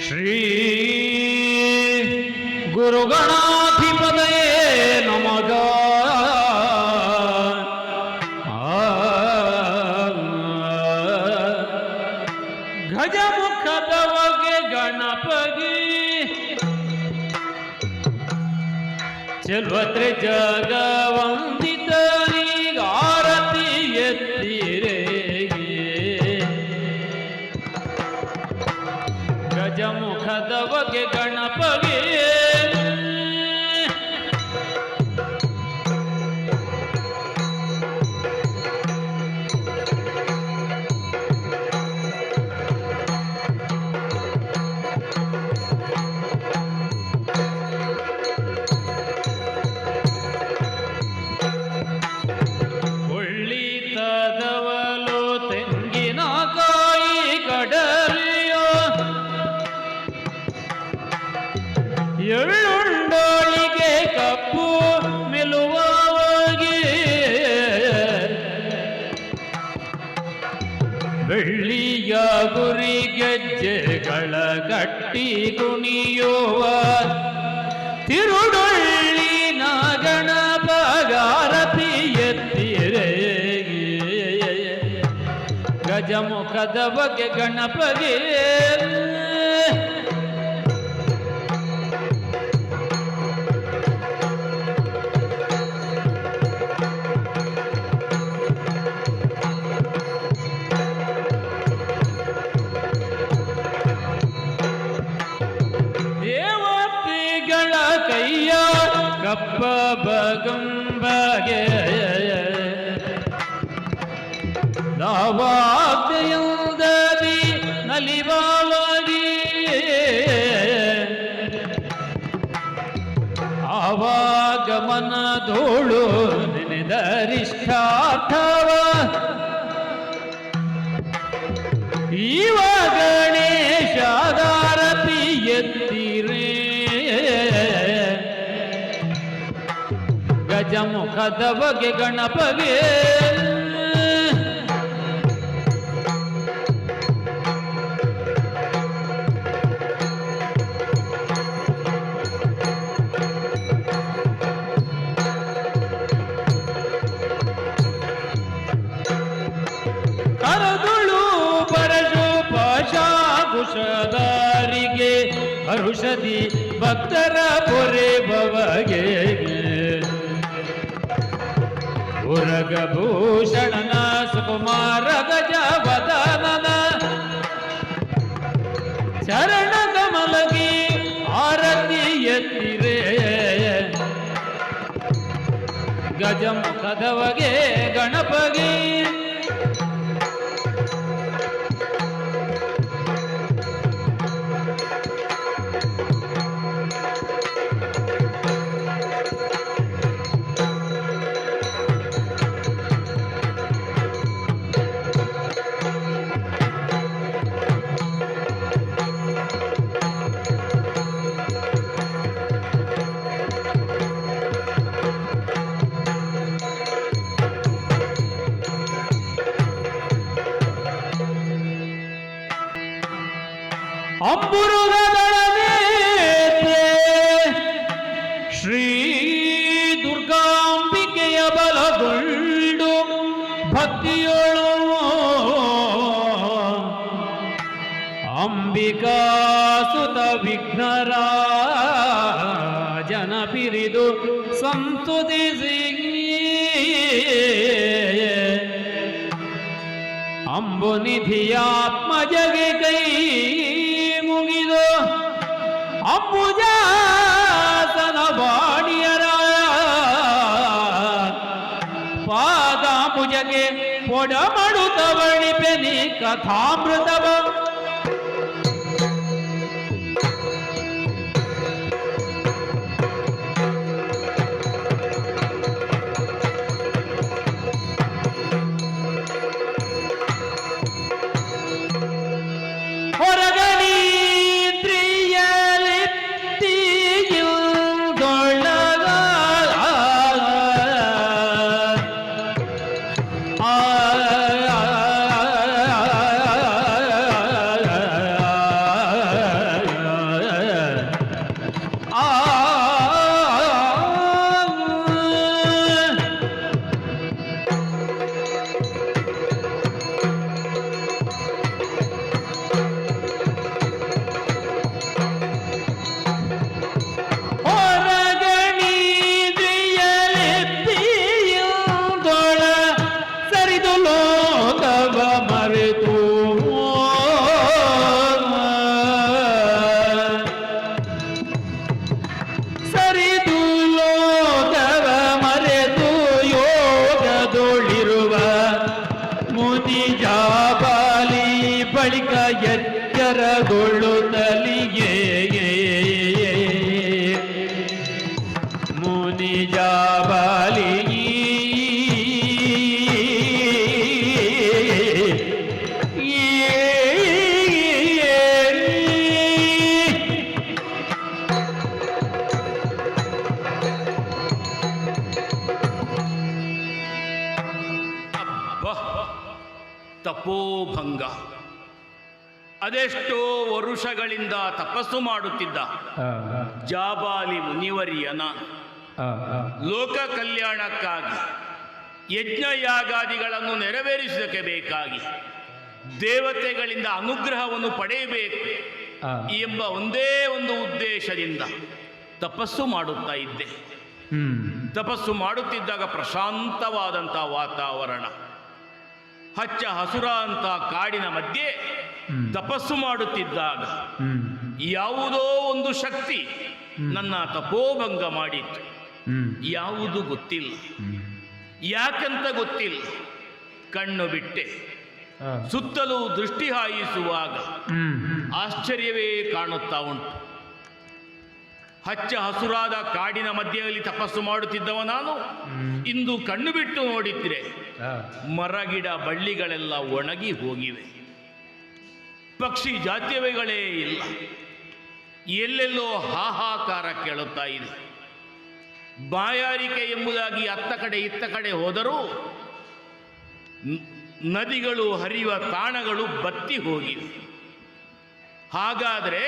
ಶ್ರೀ ಗುರುಗಣಾಧಿಪತಯೇ ನಮಃ. ಗಜಮುಖದವಗೆ ಗಣಪಗಿ ಚೆಲ್ವತ್ರೆ ಜಗವಂದಿತರಿಗಾರತಿ ಎತ್ತಿರೆ. ಗಜಮುಖದವಗೆ ಗಣಪಗೆ ಒಳ್ಳಿತದವಲು ತೆಂಗಿನಕಾಯಿ ಕಡಲಿಯೋ ಎಳ್ಳುಂಡೋಳಿಗೆ ಕಪ್ಪು ಮೆಲುವಾಗಿ ಬೆಳ್ಳಿಯ ಗುರಿ ಗೆಜ್ಜೆಗಳ ಗಟ್ಟಿ ಕುಣಿಯುವ ತಿರುಡೊಳ್ಳಿನ ಗಣಪಗಾರತಿ ಎತ್ತಿರೆ. ಗಜಮುಖದ ಬಗೆ ಗಣಪಗೆ ದೇವತೆಗಳ ಕೈಯ ಕಪ್ಪ ಬಗಂಬಗೆ ನಾವಾಗ್ನೆಯುದದಿ ನಲಿವಾವಾಗಿ ಆವಾಗಮನದೋಳು ನೆನೆದರಿಷ್ಟಾರ್ಥವ ಈವ ಗಣೇಶಾದಾರತಿ ಎತ್ತಿರೇ. ಗಜಮುಖದ ಬಗೆ ಗಣಪಗೆ ಕರದುಳು ಪರಶು ಪಾಶಾಕುಶದಾರಿಗೆ ಹರುಷದಿ ಭಕ್ತರ ಪೊರೆ ಬವಗೆ ಉರಗಭೂಷಣನ ಸುಕುಮಾರ ಗಜವದನನ ಚರಣ ಕಮಲಗಿ ಆರತಿ ಎತ್ತಿರೆ. ಗಜಮುಖದವಗೆ ಗಣಪಗೆ ಅಂಬುರುಗದಳನೇತ್ರೆ ಶ್ರೀ ದುರ್ಗಾಂಬಿಕೆಯ ಬಲಗೊಂಡು ಭಕ್ತಿಯೊಳು ಅಂಬಿಕಾ ಸುತ ವಿಘ್ನರಾಜನ ಪಿರಿದು ಸಂತುತಿಸಿ ಅಂಬುನಿಧಿಯಾತ್ಮಜಗೆ ಕೈ ಮುಗಿದು ಅಂಬುಜಾಸನ ಬಾಣಿಯರ ಪಾದಾಂಬುಜಗೆ ಪೊಡಮಡುತ್ತವಣಿಪೆನಿ ಕಥಾಮೃತವ ಅದೆಷ್ಟೋ ವರುಷಗಳಿಂದ ತಪಸ್ಸು ಮಾಡುತ್ತಿದ್ದ ಜಾಬಾಲಿ ಮುನಿವರಿಯನ ಲೋಕ ಕಲ್ಯಾಣಕ್ಕಾಗಿ ಯಜ್ಞಯಾಗಾದಿಗಳನ್ನು ನೆರವೇರಿಸುವುದಕ್ಕೆ ಬೇಕಾಗಿ ದೇವತೆಗಳಿಂದ ಅನುಗ್ರಹವನ್ನು ಪಡೆಯಬೇಕು ಎಂಬ ಒಂದೇ ಒಂದು ಉದ್ದೇಶದಿಂದ ತಪಸ್ಸು ಮಾಡುತ್ತಾ ಇದ್ದೆ. ತಪಸ್ಸು ಮಾಡುತ್ತಿದ್ದಾಗ ಪ್ರಶಾಂತವಾದಂಥ ವಾತಾವರಣ, ಹಚ್ಚ ಹಸುರ ಅಂತ ಕಾಡಿನ ಮಧ್ಯೆ ತಪಸ್ಸು ಮಾಡುತ್ತಿದ್ದಾಗ ಯಾವುದೋ ಒಂದು ಶಕ್ತಿ ನನ್ನ ತಪೋಭಂಗ ಮಾಡಿತ್ತು. ಯಾವುದು ಗೊತ್ತಿಲ್ಲ, ಯಾಕಂತ ಗೊತ್ತಿಲ್ಲ. ಕಣ್ಣು ಬಿಟ್ಟೆ ಸುತ್ತಲೂ ದೃಷ್ಟಿ ಹಾಯಿಸುವಾಗ ಆಶ್ಚರ್ಯವೇ ಕಾಣುತ್ತಾ ಉಂಟು. ಹಚ್ಚ ಹಸುರಾದ ಕಾಡಿನ ಮಧ್ಯದಲ್ಲಿ ತಪಸ್ಸು ಮಾಡುತ್ತಿದ್ದವ ನಾನು ಇಂದು ಕಣ್ಣು ಬಿಟ್ಟು ನೋಡಿದ್ರೆ ಮರಗಿಡ ಬಳ್ಳಿಗಳೆಲ್ಲ ಒಣಗಿ ಹೋಗಿವೆ. ಪಕ್ಷಿ ಜಾತ್ಯವೆಗಳೇ ಇಲ್ಲ. ಎಲ್ಲೆಲ್ಲೋ ಹಾಹಾಕಾರ ಕೇಳುತ್ತಾ ಇದೆ. ಬಾಯಾರಿಕೆ ಎಂಬುದಾಗಿ ಅತ್ತ ಕಡೆ ಇತ್ತ ಕಡೆ ಹೋದರೂ ನದಿಗಳು ಹರಿಯುವ ತಾಣಗಳು ಬತ್ತಿ ಹೋಗಿವೆ. ಹಾಗಾದರೆ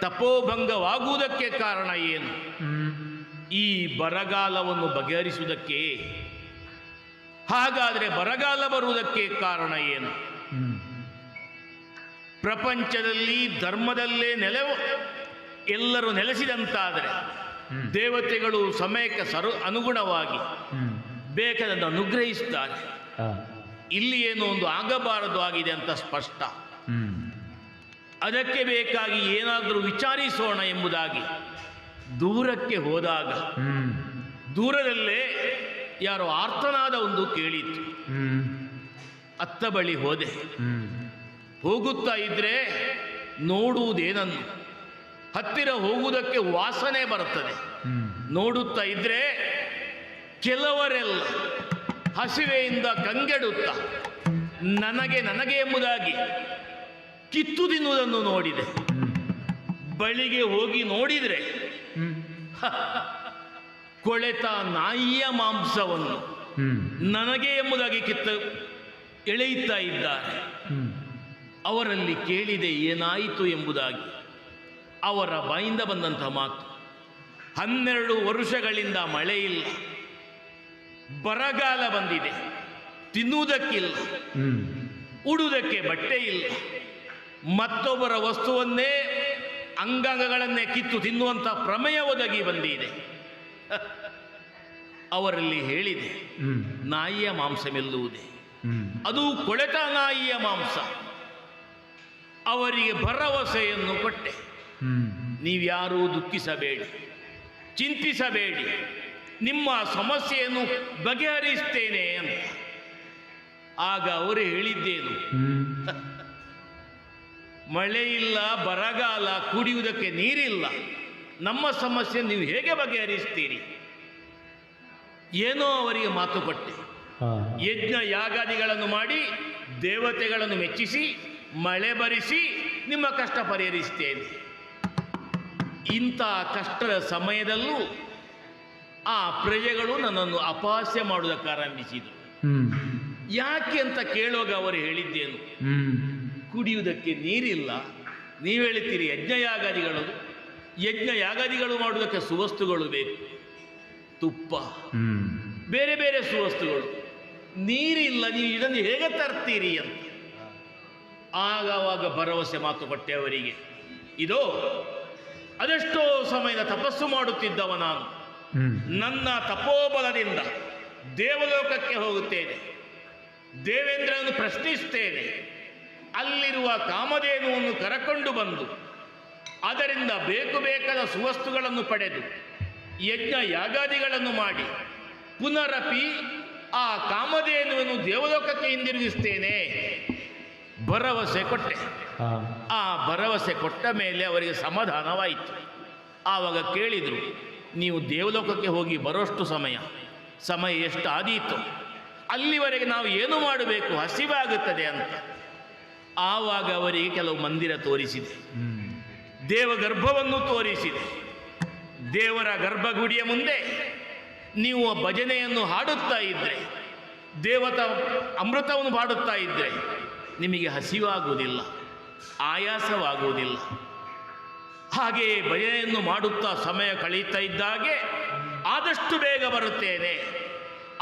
ತಪೋಭಂಗವಾಗುವುದಕ್ಕೆ ಕಾರಣ ಏನು? ಈ ಬರಗಾಲವನ್ನು ಬಗೆಹರಿಸುವುದಕ್ಕೆ. ಹಾಗಾದರೆ ಬರಗಾಲ ಬರುವುದಕ್ಕೆ ಕಾರಣ ಏನು? ಪ್ರಪಂಚದಲ್ಲಿ ಧರ್ಮದಲ್ಲೇ ಎಲ್ಲರೂ ನೆಲೆಸಿದಂತಾದರೆ ದೇವತೆಗಳು ಸಮಯಕ್ಕೆ ಅನುಗುಣವಾಗಿ ಬೇಕಾದನ್ನು ಅನುಗ್ರಹಿಸುತ್ತಾರೆ. ಇಲ್ಲಿ ಏನೋ ಒಂದು ಆಗಬಾರದು ಆಗಿದೆ ಅಂತ ಸ್ಪಷ್ಟ. ಅದಕ್ಕೆ ಬೇಕಾಗಿ ಏನಾದರೂ ವಿಚಾರಿಸೋಣ ಎಂಬುದಾಗಿ ದೂರಕ್ಕೆ ಹೋದಾಗ ದೂರದಲ್ಲೇ ಯಾರೋ ಆರ್ತನಾದ ಒಂದು ಕೇಳಿತ್ತು. ಅತ್ತ ಬಳಿ ಹೋದೆ. ಹೋಗುತ್ತಾ ಇದ್ರೆ ನೋಡುವುದೇನನ್ನು, ಹತ್ತಿರ ಹೋಗುವುದಕ್ಕೆ ವಾಸನೆ ಬರುತ್ತದೆ. ನೋಡುತ್ತಾ ಇದ್ರೆ ಕೆಲವರೆಲ್ಲ ಹಸಿವೆಯಿಂದ ಕಂಗೆಡುತ್ತಾ ನನಗೆ ಎಂಬುದಾಗಿ ಕಿತ್ತು ತಿನ್ನುವುದನ್ನು ನೋಡಿದೆ. ಬಳಿಗೆ ಹೋಗಿ ನೋಡಿದರೆ ಕೊಳೆತ ನಾಯಿಯ ಮಾಂಸವನ್ನು ನನಗೆ ಎಂಬುದಾಗಿ ಎಳೆಯುತ್ತಾ ಇದ್ದಾರೆ. ಅವರಲ್ಲಿ ಕೇಳಿದೆ ಏನಾಯಿತು ಎಂಬುದಾಗಿ. ಅವರ ಬಾಯಿಂದ ಬಂದಂಥ ಮಾತು, 12 ವರ್ಷಗಳಿಂದ ಮಳೆ ಇಲ್ಲ, ಬರಗಾಲ ಬಂದಿದೆ, ತಿನ್ನುವುದಕ್ಕಿಲ್ಲ, ಉಡುವುದಕ್ಕೆ ಬಟ್ಟೆ ಇಲ್ಲ, ಮತ್ತೊಬ್ಬರ ವಸ್ತುವನ್ನೇ ಅಂಗಾಂಗಗಳನ್ನೇ ಕಿತ್ತು ತಿನ್ನುವಂಥ ಪ್ರಮೇಯ ಒದಗಿ ಬಂದಿದೆ. ಅವರಲ್ಲಿ ಹೇಳಿದೆ ನಾಯಿಯ ಮಾಂಸವೆಲ್ಲುವುದೇ, ಅದು ಕೊಳೆತ ನಾಯಿಯ ಮಾಂಸ. ಅವರಿಗೆ ಭರವಸೆಯನ್ನು ಕೊಟ್ಟೆ, ನೀವ್ಯಾರೂ ದುಃಖಿಸಬೇಡಿ, ಚಿಂತಿಸಬೇಡಿ, ನಿಮ್ಮ ಸಮಸ್ಯೆಯನ್ನು ಬಗೆಹರಿಸ್ತೇನೆ ಅಂತ. ಆಗ ಅವರು ಹೇಳಿದ್ದೇನು, ಮಳೆ ಇಲ್ಲ, ಬರಗಾಲ, ಕುಡಿಯುವುದಕ್ಕೆ ನೀರಿಲ್ಲ, ನಮ್ಮ ಸಮಸ್ಯೆ ನೀವು ಹೇಗೆ ಬಗೆಹರಿಸ್ತೀರಿ? ಏನೋ ಅವರಿಗೆ ಮಾತು ಕೊಟ್ಟೆ. ಯಜ್ಞ ಯಾಗಾದಿಗಳನ್ನು ಮಾಡಿ ದೇವತೆಗಳನ್ನು ಮೆಚ್ಚಿಸಿ ಮಳೆ ಬರಿಸಿ ನಿಮ್ಮ ಕಷ್ಟ ಪರಿಹರಿಸ್ತೇನೆ. ಇಂಥ ಕಷ್ಟದ ಸಮಯದಲ್ಲೂ ಆ ಪ್ರಜೆಗಳು ನನ್ನನ್ನು ಅಪಹಾಸ್ಯ ಮಾಡುವುದಕ್ಕೆ ಆರಂಭಿಸಿದರು. ಯಾಕೆ ಅಂತ ಕೇಳುವಾಗ ಅವರು ಹೇಳಿದ್ದೇನು, ಕುಡಿಯುವುದಕ್ಕೆ ನೀರಿಲ್ಲ, ನೀವು ಹೇಳ್ತೀರಿ ಯಜ್ಞ ಯಾಗಾದಿಗಳು ಮಾಡುವುದಕ್ಕೆ ಸುವಸ್ತುಗಳು ಬೇಕು, ತುಪ್ಪ, ಬೇರೆ ಬೇರೆ ಸುವಸ್ತುಗಳು, ನೀರಿಲ್ಲ, ನೀವು ಇದನ್ನು ಹೇಗೆ ತರ್ತೀರಿ ಅಂತ. ಆವಾಗ ಭರವಸೆ ಮಾತು ಕೊಟ್ಟೆ ಅವರಿಗೆ. ಇದೋ ಅದೆಷ್ಟೋ ಸಮಯದ ತಪಸ್ಸು ಮಾಡುತ್ತಿದ್ದವ ನಾನು, ನನ್ನ ತಪೋಬಲದಿಂದ ದೇವಲೋಕಕ್ಕೆ ಹೋಗುತ್ತೇನೆ, ದೇವೇಂದ್ರನನ್ನು ಪ್ರಶ್ನಿಸ್ತೇನೆ, ಅಲ್ಲಿರುವ ಕಾಮಧೇನುವನ್ನು ಕರಕೊಂಡು ಬಂದು ಅದರಿಂದ ಬೇಕಾದ ಸುವಸ್ತುಗಳನ್ನು ಪಡೆದು ಯಜ್ಞ ಯಾಗಾದಿಗಳನ್ನು ಮಾಡಿ ಪುನರಪಿ ಆ ಕಾಮಧೇನುವನ್ನು ದೇವಲೋಕಕ್ಕೆ ಹಿಂದಿರುಗಿಸ್ತೇನೆ ಭರವಸೆ ಕೊಟ್ಟೆ. ಆ ಭರವಸೆ ಕೊಟ್ಟ ಮೇಲೆ ಅವರಿಗೆ ಸಮಾಧಾನವಾಯಿತು. ಆವಾಗ ಕೇಳಿದರು, ನೀವು ದೇವಲೋಕಕ್ಕೆ ಹೋಗಿ ಬರೋಷ್ಟು ಸಮಯ ಎಷ್ಟು ಆದೀತು, ಅಲ್ಲಿವರೆಗೆ ನಾವು ಏನು ಮಾಡಬೇಕು, ಹಸಿವಾಗುತ್ತದೆ ಅಂತ. ಆವಾಗ ಅವರಿಗೆ ಕೆಲವು ಮಂದಿರ ತೋರಿಸಿದೆ, ದೇವಗರ್ಭವನ್ನು ತೋರಿಸಿದೆ. ದೇವರ ಗರ್ಭಗುಡಿಯ ಮುಂದೆ ನೀವು ಭಜನೆಯನ್ನು ಹಾಡುತ್ತಾ ಇದ್ದರೆ, ದೇವತಾ ಅಮೃತವನ್ನು ಹಾಡುತ್ತಾ ಇದ್ದರೆ ನಿಮಗೆ ಹಸಿವಾಗುವುದಿಲ್ಲ, ಆಯಾಸವಾಗುವುದಿಲ್ಲ. ಹಾಗೆಯೇ ಭಜನೆಯನ್ನು ಮಾಡುತ್ತಾ ಸಮಯ ಕಳೀತಾ ಇದ್ದಾಗೆ ಆದಷ್ಟು ಬೇಗ ಬರುತ್ತೇನೆ.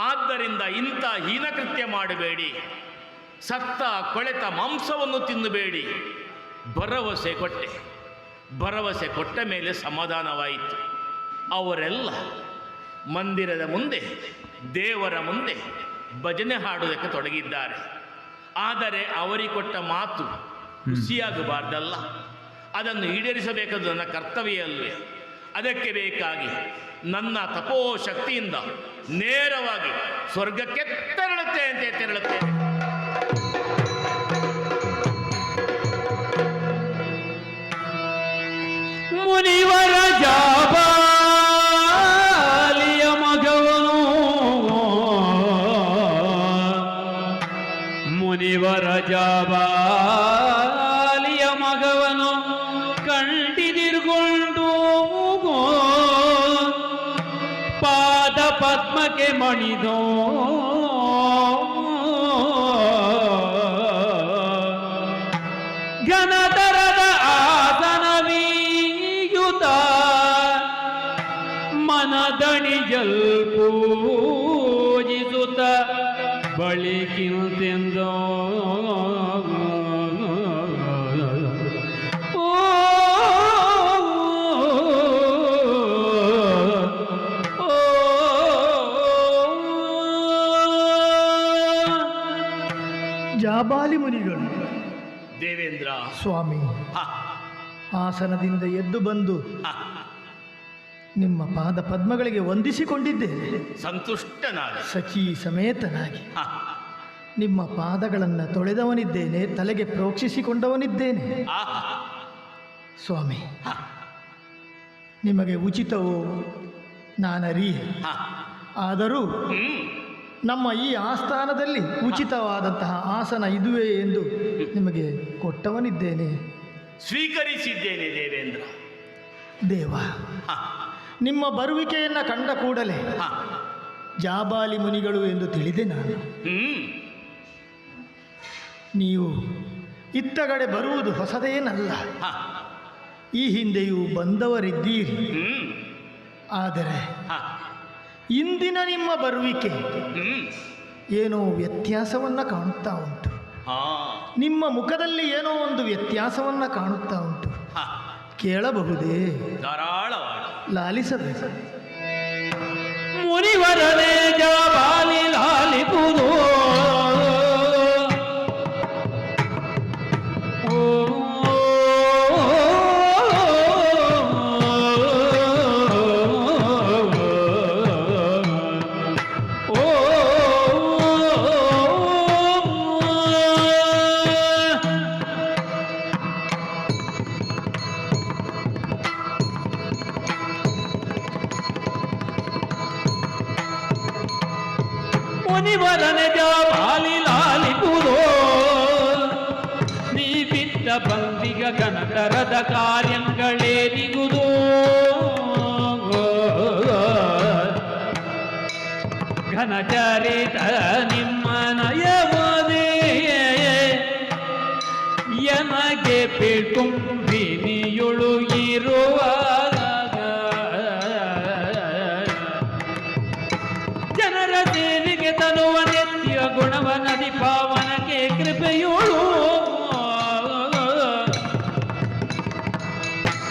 ಆದ್ದರಿಂದ ಇಂಥ ಹೀನಕೃತ್ಯ ಮಾಡಬೇಡಿ, ಸತ್ತ ಕೊಳೆತ ಮಾಂಸವನ್ನು ತಿನ್ನಬೇಡಿ. ಭರವಸೆ ಕೊಟ್ಟ ಮೇಲೆ ಸಮಾಧಾನವಾಯಿತು. ಅವರೆಲ್ಲ ಮಂದಿರದ ಮುಂದೆ, ದೇವರ ಮುಂದೆ ಭಜನೆ ಹಾಡುವುದಕ್ಕೆ ತೊಡಗಿದ್ದಾರೆ. ಆದರೆ ಅವರಿಗೆ ಕೊಟ್ಟ ಮಾತು ಹುಸಿಯಾಗಬಾರ್ದಲ್ಲ, ಅದನ್ನು ಈಡೇರಿಸಬೇಕಾದ ನನ್ನ ಕರ್ತವ್ಯ ಅಲ್ವೇ? ಅದಕ್ಕೆ ಬೇಕಾಗಿ ನನ್ನ ತಪೋಶಕ್ತಿಯಿಂದ ನೇರವಾಗಿ ಸ್ವರ್ಗಕ್ಕೆ ತೆರಳುತ್ತೇನೆ. ಮುನಿವರ ಜಾಬಾಲಿಯ ಮಗವನು, ಮುನಿವರ ಜಾಬಾಲಿಯ ಮಗವನು ಕಂಟಿದಿರುಗೊಂಡು ಪಾದ ಪದ್ಮಕ್ಕೆ ಮಣಿದೋ ಘನತರದ ಆಸನವೀಯುತ ಮನದಣಿಜಲ್ ಪೂಜಿಸುತ್ತ ಬಳಿಕಿಂತೆಂದೋ ಜಾಬಾಲಿ ಮುನಿಗಳು. ದೇವೇಂದ್ರ ಸ್ವಾಮಿ, ಆಸನದಿಂದ ಎದ್ದು ಬಂದು ನಿಮ್ಮ ಪಾದ ಪದ್ಮಗಳಿಗೆ ವಂದಿಸಿಕೊಂಡಿದ್ದೇನೆ. ಸಂತುಷ್ಟನಾದ ಸಖಿ ಸಮೇತನಾಗಿ ನಿಮ್ಮ ಪಾದಗಳನ್ನು ತೊಳೆದವನಿದ್ದೇನೆ, ತಲೆಗೆ ಪ್ರೋಕ್ಷಿಸಿಕೊಂಡವನಿದ್ದೇನೆ. ಸ್ವಾಮಿ, ನಿಮಗೆ ಉಚಿತವೋ ನಾನರಿಯೆ, ಆದರೂ ನಮ್ಮ ಈ ಆಸ್ಥಾನದಲ್ಲಿ ಉಚಿತವಾದಂತಹ ಆಸನ ಇದುವೇ ಎಂದು ನಿಮಗೆ ಕೊಟ್ಟವನಿದ್ದೇನೆ. ಸ್ವೀಕರಿಸಿದ್ದೇನೆ ದೇವೇಂದ್ರ. ದೇವ, ನಿಮ್ಮ ಬರುವಿಕೆಯನ್ನು ಕಂಡ ಕೂಡಲೇ ಜಾಬಾಲಿ ಮುನಿಗಳು ಎಂದು ತಿಳಿದೆ ನಾನು. ನೀವು ಇತ್ತಗಡೆ ಬರುವುದು ಹೊಸದೇನಲ್ಲ, ಈ ಹಿಂದೆಯೂ ಬಂದವರಿದ್ದೀರಿ. ಆದರೆ ಇಂದಿನ ನಿಮ್ಮ ಬರುವಿಕೆ ಏನೋ ವ್ಯತ್ಯಾಸವನ್ನು ಕಾಣುತ್ತಾ ಉಂಟು. ನಿಮ್ಮ ಮುಖದಲ್ಲಿ ಏನೋ ಒಂದು ವ್ಯತ್ಯಾಸವನ್ನು ಕಾಣುತ್ತಾ ಉಂಟು. ಕೇಳಬಹುದೇ? ಧಾರಾಳವಾಗಿ ಲಾಲಿಸಬೇಕು. ಮುನಿವರನೇ ಜಾಬಾಲಿ ಲಾಲಿಪುದು ಮುನಿವರನೆ ಜಾಬಾಲಿ ಲಾಲಿಪುದೋ ನೀ ಬಿದ್ದ ಬಂದಿಗ ಘನತರದ ಕಾರ್ಯಗಳೇನಿಗುದೋ ಘನಚರಿತ ನಿಮ್ಮ ನಯವದೇ ಎನಗೆ ಪಿಳ್ಕುಂಬಿನಿಯೊಳು ಇರುವ ತನುವ ನೆತ್ತಿಯ ಗುಣವನದಿ ಪಾವನಕ್ಕೆ ಕೃಪೆಯೋಳು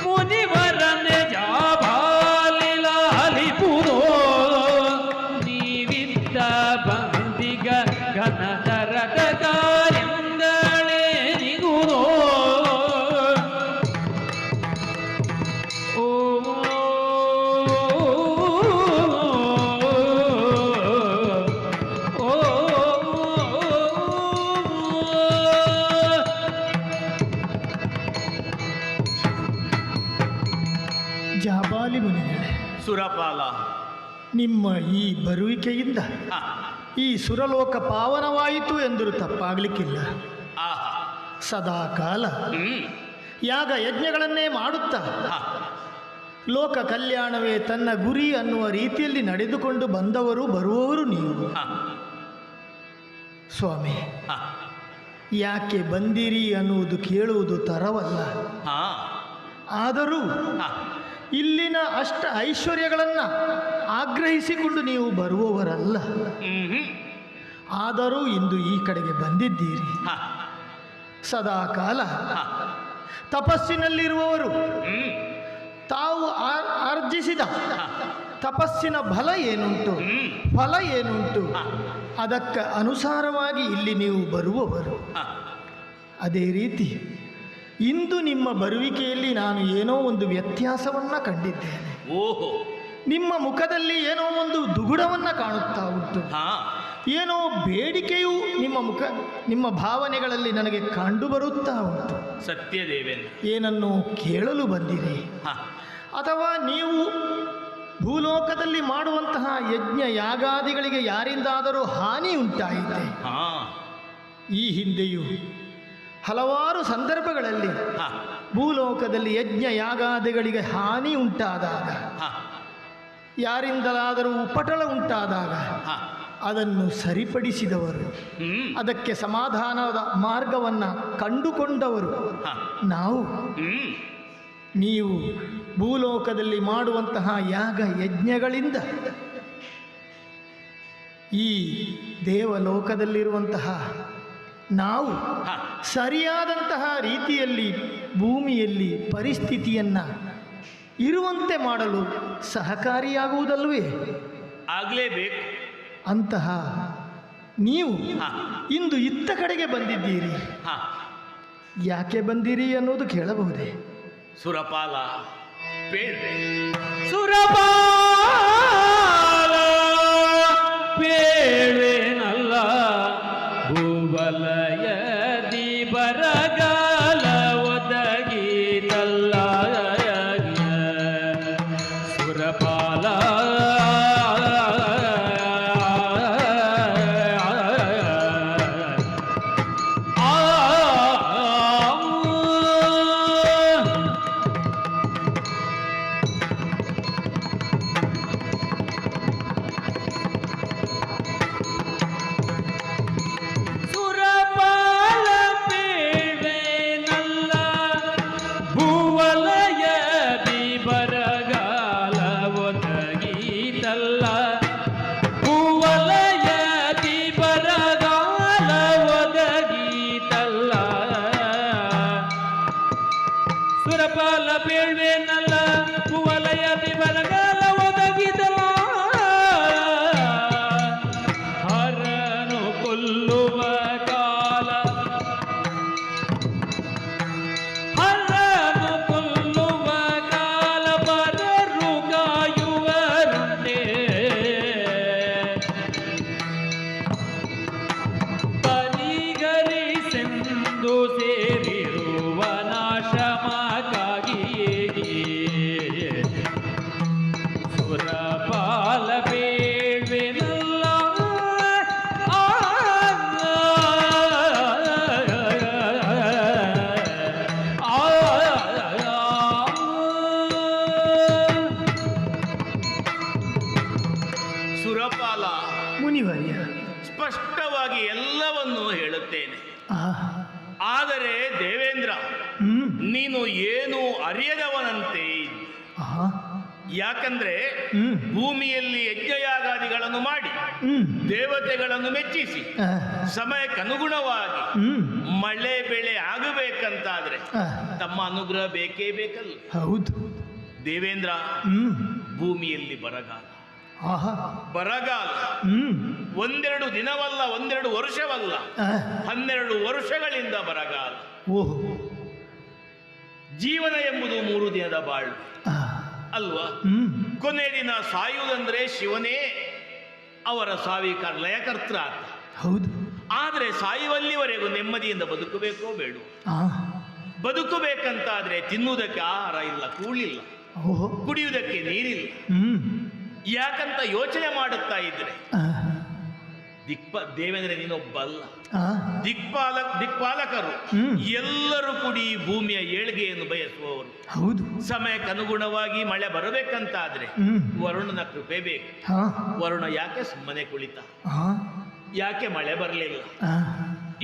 ಮುನಿವರನೆ ಜಾಬಾಲಿ ಲಾಲಿಪುದೋ ನೀವಿದ್ದ ಬಂದಿಗ ಘನತರದ ಕಾರ್ಯಗಳೇನಿಗುದೋ ಜಾಬಾಲಿ ಮುನಿಗಳೇ, ಸುರಪಾಲ, ನಿಮ್ಮ ಈ ಬರುವಿಕೆಯಿಂದ ಈ ಸುರಲೋಕ ಪಾವನವಾಯಿತು ಎಂದರೂ ತಪ್ಪಾಗಲಿಕ್ಕಿಲ್ಲ. ಸದಾ ಕಾಲ ಯಾಗ ಯಜ್ಞಗಳನ್ನೇ ಮಾಡುತ್ತಾ ಲೋಕ ಕಲ್ಯಾಣವೇ ತನ್ನ ಗುರಿ ಅನ್ನುವ ರೀತಿಯಲ್ಲಿ ನಡೆದುಕೊಂಡು ಬಂದವರು ಬರುವವರು ನೀವು. ಸ್ವಾಮಿ, ಯಾಕೆ ಬಂದಿರಿ ಅನ್ನುವುದು ಕೇಳುವುದು ತರವಲ್ಲ. ಹಾ ಆದರೂ ಹಾ. ಇಲ್ಲಿನ ಅಷ್ಟ ಐಶ್ವರ್ಯಗಳನ್ನು ಆಗ್ರಹಿಸಿಕೊಂಡು ನೀವು ಬರುವವರಲ್ಲ. ಹ್ಮ್. ಆದರೂ ಇಂದು ಈ ಕಡೆಗೆ ಬಂದಿದ್ದೀರಿ. ಹಾ. ಸದಾ ಕಾಲ ಹಾ. ತಪಸ್ಸಿನಲ್ಲಿರುವವರು ಹ್ಮ್. ತಾವು ಆರ್ಜಿಸಿದ ತಪಸ್ಸಿನ ಫಲ ಏನುಂಟು, ಹ್ಮ್. ಫಲ ಏನುಂಟು, ಹಾ. ಅದಕ್ಕೆ ಅನುಸಾರವಾಗಿ ಇಲ್ಲಿ ನೀವು ಬರುವವರು. ಹಾ. ಅದೇ ರೀತಿ ಇಂದು ನಿಮ್ಮ ಬರುವಿಕೆಯಲ್ಲಿ ನಾನು ಏನೋ ಒಂದು ವ್ಯತ್ಯಾಸವನ್ನು ಕಂಡಿದ್ದೇನೆ. ಓಹೋ. ನಿಮ್ಮ ಮುಖದಲ್ಲಿ ಏನೋ ಒಂದು ದುಗುಡವನ್ನು ಕಾಣುತ್ತಾ ಉಂಟು. ಹಾ. ಏನೋ ಬೇಡಿಕೆಯು ನಿಮ್ಮ ಭಾವನೆಗಳಲ್ಲಿ ನನಗೆ ಕಂಡು ಬರುತ್ತಾ ಉಂಟು. ಸತ್ಯ ದೇವೇಂದ್ರ. ಏನನ್ನು ಕೇಳಲು ಬಂದಿರಿ, ಹಾ. ಅಥವಾ ನೀವು ಭೂಲೋಕದಲ್ಲಿ ಮಾಡುವಂತಹ ಯಜ್ಞ ಯಾಗಾದಿಗಳಿಗೆ ಯಾರಿಂದಾದರೂ ಹಾನಿ ಉಂಟಾಯಿತೆ? ಹಾ. ಈ ಹಿಂದೆಯೂ ಹಲವಾರು ಸಂದರ್ಭಗಳಲ್ಲಿ ಹಾ. ಭೂಲೋಕದಲ್ಲಿ ಯಜ್ಞ ಯಾಗಾದಿಗಳಿಗೆ ಹಾನಿ ಉಂಟಾದಾಗ, ಹಾ. ಯಾರಿಂದಲಾದರೂ ಉಪಟಳ ಉಂಟಾದಾಗ ಹಾ. ಅದನ್ನು ಸರಿಪಡಿಸಿದವರು, ಹ್ಮ್. ಅದಕ್ಕೆ ಸಮಾಧಾನದ ಮಾರ್ಗವನ್ನು ಕಂಡುಕೊಂಡವರು ಹಾ. ನಾವು. ಹ್ಮ್. ನೀವು ಭೂಲೋಕದಲ್ಲಿ ಮಾಡುವಂತಹ ಯಾಗ ಯಜ್ಞಗಳಿಂದ ಈ ದೇವಲೋಕದಲ್ಲಿರುವಂತಹ ನಾವು ಹಾ. ಸರಿಯಾದಂತಹ ರೀತಿಯಲ್ಲಿ ಭೂಮಿಯಲ್ಲಿ ಪರಿಸ್ಥಿತಿಯನ್ನು ಇರುವಂತೆ ಮಾಡಲು ಸಹಕಾರಿಯಾಗುವುದಲ್ವೇ? ಆಗ್ಲೇಬೇಕು. ಅಂತಹ ನೀವು ಹಾ. ಇಂದು ಇತ್ತ ಕಡೆಗೆ ಬಂದಿದ್ದೀರಿ. ಹಾ. ಯಾಕೆ ಬಂದಿರಿ ಅನ್ನೋದು ಕೇಳಬಹುದೇ? ಸುರಪಾಲ ಬೇಡ್ವೆ. ಸುರಪಾಲ ಬೇಳೆನಲ್ಲ ಭೂವಲಯದಿ ಬರಗಾಲ ಒದಗಿದಲ್ಲ ಸುರಪಾಲ ಸುರಪಾಲ ಬೇಳ್ವೇನಲ್ಲ ಭೂವಲಯದಿ ಬರಗಾಲ ಒದಗಿದಲ್ಲ ಹರನು ಕೊಲ್ಲುವ ಕಾಲ ಹರನು ಕೊಲ್ಲುವ ಕಾಲ ಬರರು ಗಾಯುವರುಂಟೆ ಪರಿಗರಿಸೆಂದು ಸೇರಿರುವ ನಾಶಮ ಸುರಪಾಲ ಬೇಳ್ವೆನಲ್ಲ ಸುರಪಾಲ ಮುನಿವರ್ಯ, ಸ್ಪಷ್ಟವಾಗಿ ಎಲ್ಲವನ್ನೂ ಹೇಳುತ್ತೇನೆ. ಆದರೆ ದೇವೇಂದ್ರ, ನೀನು ಏನು ಅರಿಯದವನಂತೆ ಇದ್ದೆ. ಯಾಕಂದ್ರೆ ಭೂಮಿಯಲ್ಲಿ ಯಜ್ಞಯಾಗಾದಿಗಳನ್ನು ಮಾಡಿ ದೇವತೆಗಳನ್ನು ಮೆಚ್ಚಿಸಿ ಸಮಯಕ್ಕನುಗುಣವಾಗಿ ಮಳೆ ಬೆಳೆ ಆಗಬೇಕಂತಾದ್ರೆ ತಮ್ಮ ಅನುಗ್ರಹ ಬೇಕೇ ಬೇಕಲ್ಲ. ಹೌದು ದೇವೇಂದ್ರ, ಭೂಮಿಯಲ್ಲಿ ಬರಗಾಲ ಬರಗಾಲ ಒಂದೆರಡು ದಿನವಲ್ಲ, ಒಂದೆರಡು ವರ್ಷವಲ್ಲ, 12 ವರ್ಷಗಳಿಂದ ಬರಗಾಲ. ಓಹೋ, ಜೀವನ ಎಂಬುದು 3 ದಿನದ ಬಾಳು ಅಲ್ವಾ? ಕೊನೆ ದಿನ ಸಾಯುವುದಂದ್ರೆ ಶಿವನೇ ಅವರ ಸಾವಿಕ ಲಯಕರ್ತ. ಹೌದು. ಆದ್ರೆ ಸಾಯುವಲ್ಲಿವರೆಗೂ ನೆಮ್ಮದಿಯಿಂದ ಬದುಕಬೇಕೋ ಬೇಡ? ಬದುಕಬೇಕಂತಾದ್ರೆ ತಿನ್ನುವುದಕ್ಕೆ ಆಹಾರ ಇಲ್ಲ, ಕೂಳಿಲ್ಲ, ಕುಡಿಯುವುದಕ್ಕೆ ನೀರಿಲ್ಲ. ಯಾಕಂತ ಯೋಚನೆ ಮಾಡುತ್ತಾ ಇದ್ರೆ ದೇವೇಂದ್ರ ನೀನೊಬ್ಬಲ್ಲ, ದಿಕ್ಪಾಲಕರು ಎಲ್ಲರೂ ಕೂಡಿ ಈ ಭೂಮಿಯ ಏಳ್ಗೆಯನ್ನು ಬಯಸುವವರು. ಹೌದು. ಸಮಯಕ್ಕನುಗುಣವಾಗಿ ಮಳೆ ಬರಬೇಕಂತಾದ್ರೆ ವರುಣನ ಕೃಪೆ ಬೇಕು. ವರುಣ ಯಾಕೆ ಸುಮ್ಮನೆ ಕುಳಿತ? ಯಾಕೆ ಮಳೆ ಬರಲಿಲ್ಲ?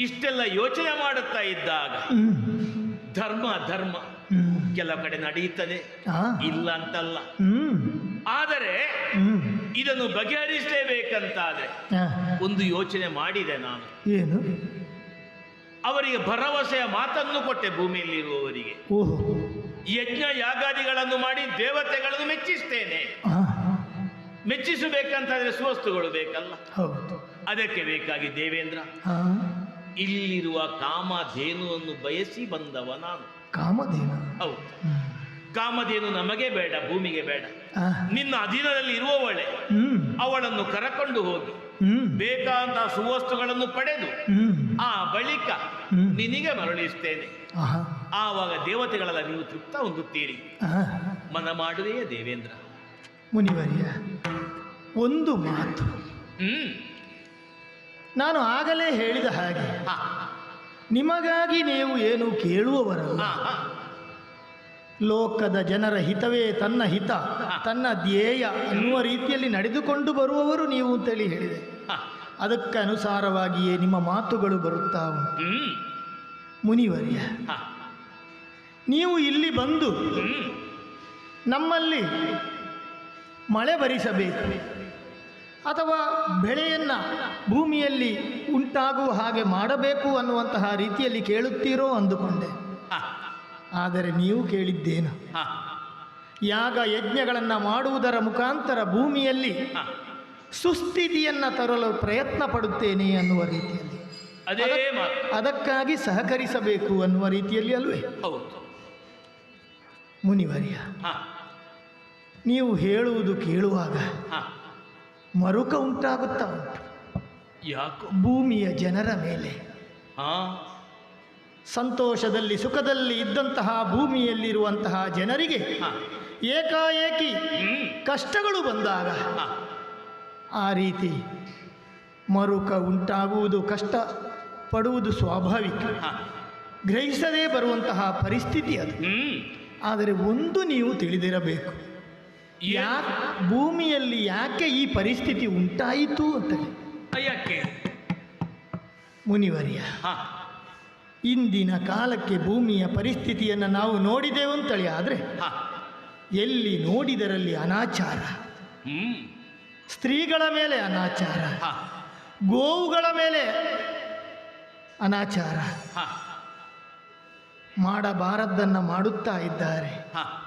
ಇಷ್ಟೆಲ್ಲ ಯೋಚನೆ ಮಾಡುತ್ತಾ ಇದ್ದಾಗ ಹ್ಮ್. ಧರ್ಮ ಧರ್ಮ ಹ್ಮ್. ಕೆಲವು ಕಡೆ ನಡೆಯುತ್ತದೆ, ಆ. ಇಲ್ಲ ಅಂತಲ್ಲ. ಹ್ಮ್. ಆದರೆ ಹ್ಮ್. ಇದನ್ನು ಬಗೆಹರಿಸಲೇಬೇಕಂತಾದ್ರೆ ಆ. ಒಂದು ಯೋಚನೆ ಮಾಡಿದೆ ನಾನು. ಏನು? ಅವರಿಗೆ ಭರವಸೆಯ ಮಾತನ್ನು ಕೊಟ್ಟೆ. ಭೂಮಿಯಲ್ಲಿರುವವರಿಗೆ ಓಹೋ. ಯಜ್ಞ ಯಾಗಾದಿಗಳನ್ನು ಮಾಡಿ ದೇವತೆಗಳನ್ನು ಮೆಚ್ಚಿಸ್ತೇನೆ. ಆ. ಮೆಚ್ಚಿಸಬೇಕಂತಾದ್ರೆ ಸುವಸ್ತುಗಳು ಬೇಕಲ್ಲ. ಹೌದು. ಅದಕ್ಕೆ ಬೇಕಾಗಿ ದೇವೇಂದ್ರ ಆ. ಇಲ್ಲಿರುವ ಕಾಮಧೇನುವನ್ನು ಬಯಸಿ ಬಂದವ ನಾನು. ಕಾಮಧೇನು. ಹೌದು, ಹ್ಮ್. ಕಾಮಧೇನು ನಮಗೆ ಬೇಡ, ಭೂಮಿಗೆ ಬೇಡ. ಆ. ನಿನ್ನ ಅಧೀನದಲ್ಲಿ ಇರುವವಳೆ, ಹ್ಮ್. ಅವಳನ್ನು ಕರಕೊಂಡು ಹೋಗಿ ಹ್ಮ್. ಬೇಕಾದಂತ ಸುವಸ್ತುಗಳನ್ನು ಪಡೆದು ಹ್ಮ್. ಆ ಬಳಿಕ ಹ್ಮ್. ನಿನಗೆ ಮರಳಿಸ್ತೇನೆ. ಆಹಾ. ಆವಾಗ ದೇವತೆಗಳೆಲ್ಲ ನೀವು ತೃಪ್ತ ಹೊಂದುತ್ತೀರಿ. ಆ. ಮನ ಮಾಡುವೆಯೇ ದೇವೇಂದ್ರ? ಮುನಿವರ್ಯ, ಒಂದು ಮಾತು. ಹ್ಮ್. ನಾನು ಆಗಲೇ ಹೇಳಿದ ಹಾಗೆ ಹಾ, ನಿಮಗಾಗಿ ನೀವು ಏನು ಕೇಳುವವರಲ್ಲ. ಹಾ, ಹಾ. ಲೋಕದ ಜನರ ಹಿತವೇ ತನ್ನ ಹಿತ, ತನ್ನ ಧ್ಯೇಯ ಅನ್ನುವ ರೀತಿಯಲ್ಲಿ ನಡೆದುಕೊಂಡು ಬರುವವರು ನೀವು ಅಂತೇಳಿ ಹೇಳಿದೆ. ಹಾ. ಅದಕ್ಕೆ ಅನುಸಾರವಾಗಿಯೇ ನಿಮ್ಮ ಮಾತುಗಳು ಬರುತ್ತಾ ಉಂಟು. ಹ್ಮ್. ಮುನಿವರ್ಯ, ಹಾ. ನೀವು ಇಲ್ಲಿ ಬಂದು ಹ್ಮ್. ನಮ್ಮಲ್ಲಿ ಮಳೆ ಬರಿಸಬೇಕು ಅಥವಾ ಬೆಳೆಯನ್ನು ಭೂಮಿಯಲ್ಲಿ ಉಂಟಾಗುವ ಹಾಗೆ ಮಾಡಬೇಕು ಅನ್ನುವಂತಹ ರೀತಿಯಲ್ಲಿ ಕೇಳುತ್ತೀರೋ ಅಂದುಕೊಂಡೆ. ಹಾ. ಆದರೆ ನೀವು ಕೇಳಿದ್ದೇನು? ಹಾ. ಯಾಗ ಯಜ್ಞಗಳನ್ನು ಮಾಡುವುದರ ಮುಖಾಂತರ ಭೂಮಿಯಲ್ಲಿ ಹಾ. ಸುಸ್ಥಿತಿಯನ್ನು ತರಲು ಪ್ರಯತ್ನ ಪಡುತ್ತೇನೆ ಅನ್ನುವ ರೀತಿಯಲ್ಲಿ, ಅದೇ ಮಾತು. ಅದಕ್ಕಾಗಿ ಸಹಕರಿಸಬೇಕು ಅನ್ನುವ ರೀತಿಯಲ್ಲಿ ಅಲ್ವೇ? ಹೌದು. ಮುನಿವರ್ಯ, ಹಾ. ನೀವು ಹೇಳುವುದು ಕೇಳುವಾಗ ಹಾ. ಮರುಕ ಉಂಟಾಗುತ್ತಾ ಉಂಟು ಯಾಕೋ? ಭೂಮಿಯ ಜನರ ಮೇಲೆ. ಹಾ. ಸಂತೋಷದಲ್ಲಿ ಸುಖದಲ್ಲಿ ಇದ್ದಂತಹ ಭೂಮಿಯಲ್ಲಿರುವಂತಹ ಜನರಿಗೆ ಹಾ. ಏಕಾಏಕಿ ಹ್ಮ್. ಕಷ್ಟಗಳು ಬಂದಾಗ ಹಾ. ಆ ರೀತಿ ಮರುಕ ಉಂಟಾಗುವುದು, ಕಷ್ಟ ಪಡುವುದು ಸ್ವಾಭಾವಿಕ, ಹಾ. ಗ್ರಹಿಸದೇ ಬರುವಂತಹ ಪರಿಸ್ಥಿತಿ ಅದು. ಹ್ಮ್. ಆದರೆ ಒಂದು ನೀವು ತಿಳಿದಿರಬೇಕು, ಭೂಮಿಯಲ್ಲಿ ಯಾಕೆ ಈ ಪರಿಸ್ಥಿತಿ ಉಂಟಾಯಿತು ಅಂತಲೇ. ಯಾಕೆ? ಮುನಿವರ್ಯ, ಹಾ. ಇಂದಿನ ಕಾಲಕ್ಕೆ ಭೂಮಿಯ ಪರಿಸ್ಥಿತಿಯನ್ನು ನಾವು ನೋಡಿದೆವು ಅಂತೇಳಿ ಆದರೆ ಹಾ. ಎಲ್ಲಿ ನೋಡಿದರಲ್ಲಿ ಅನಾಚಾರ, ಹ್ಮ್. ಸ್ತ್ರೀಗಳ ಮೇಲೆ ಅನಾಚಾರ, ಹಾ. ಗೋವುಗಳ ಮೇಲೆ ಅನಾಚಾರ, ಹಾ. ಮಾಡಬಾರದ್ದನ್ನು ಮಾಡುತ್ತಾ ಇದ್ದಾರೆ. ಹಾ.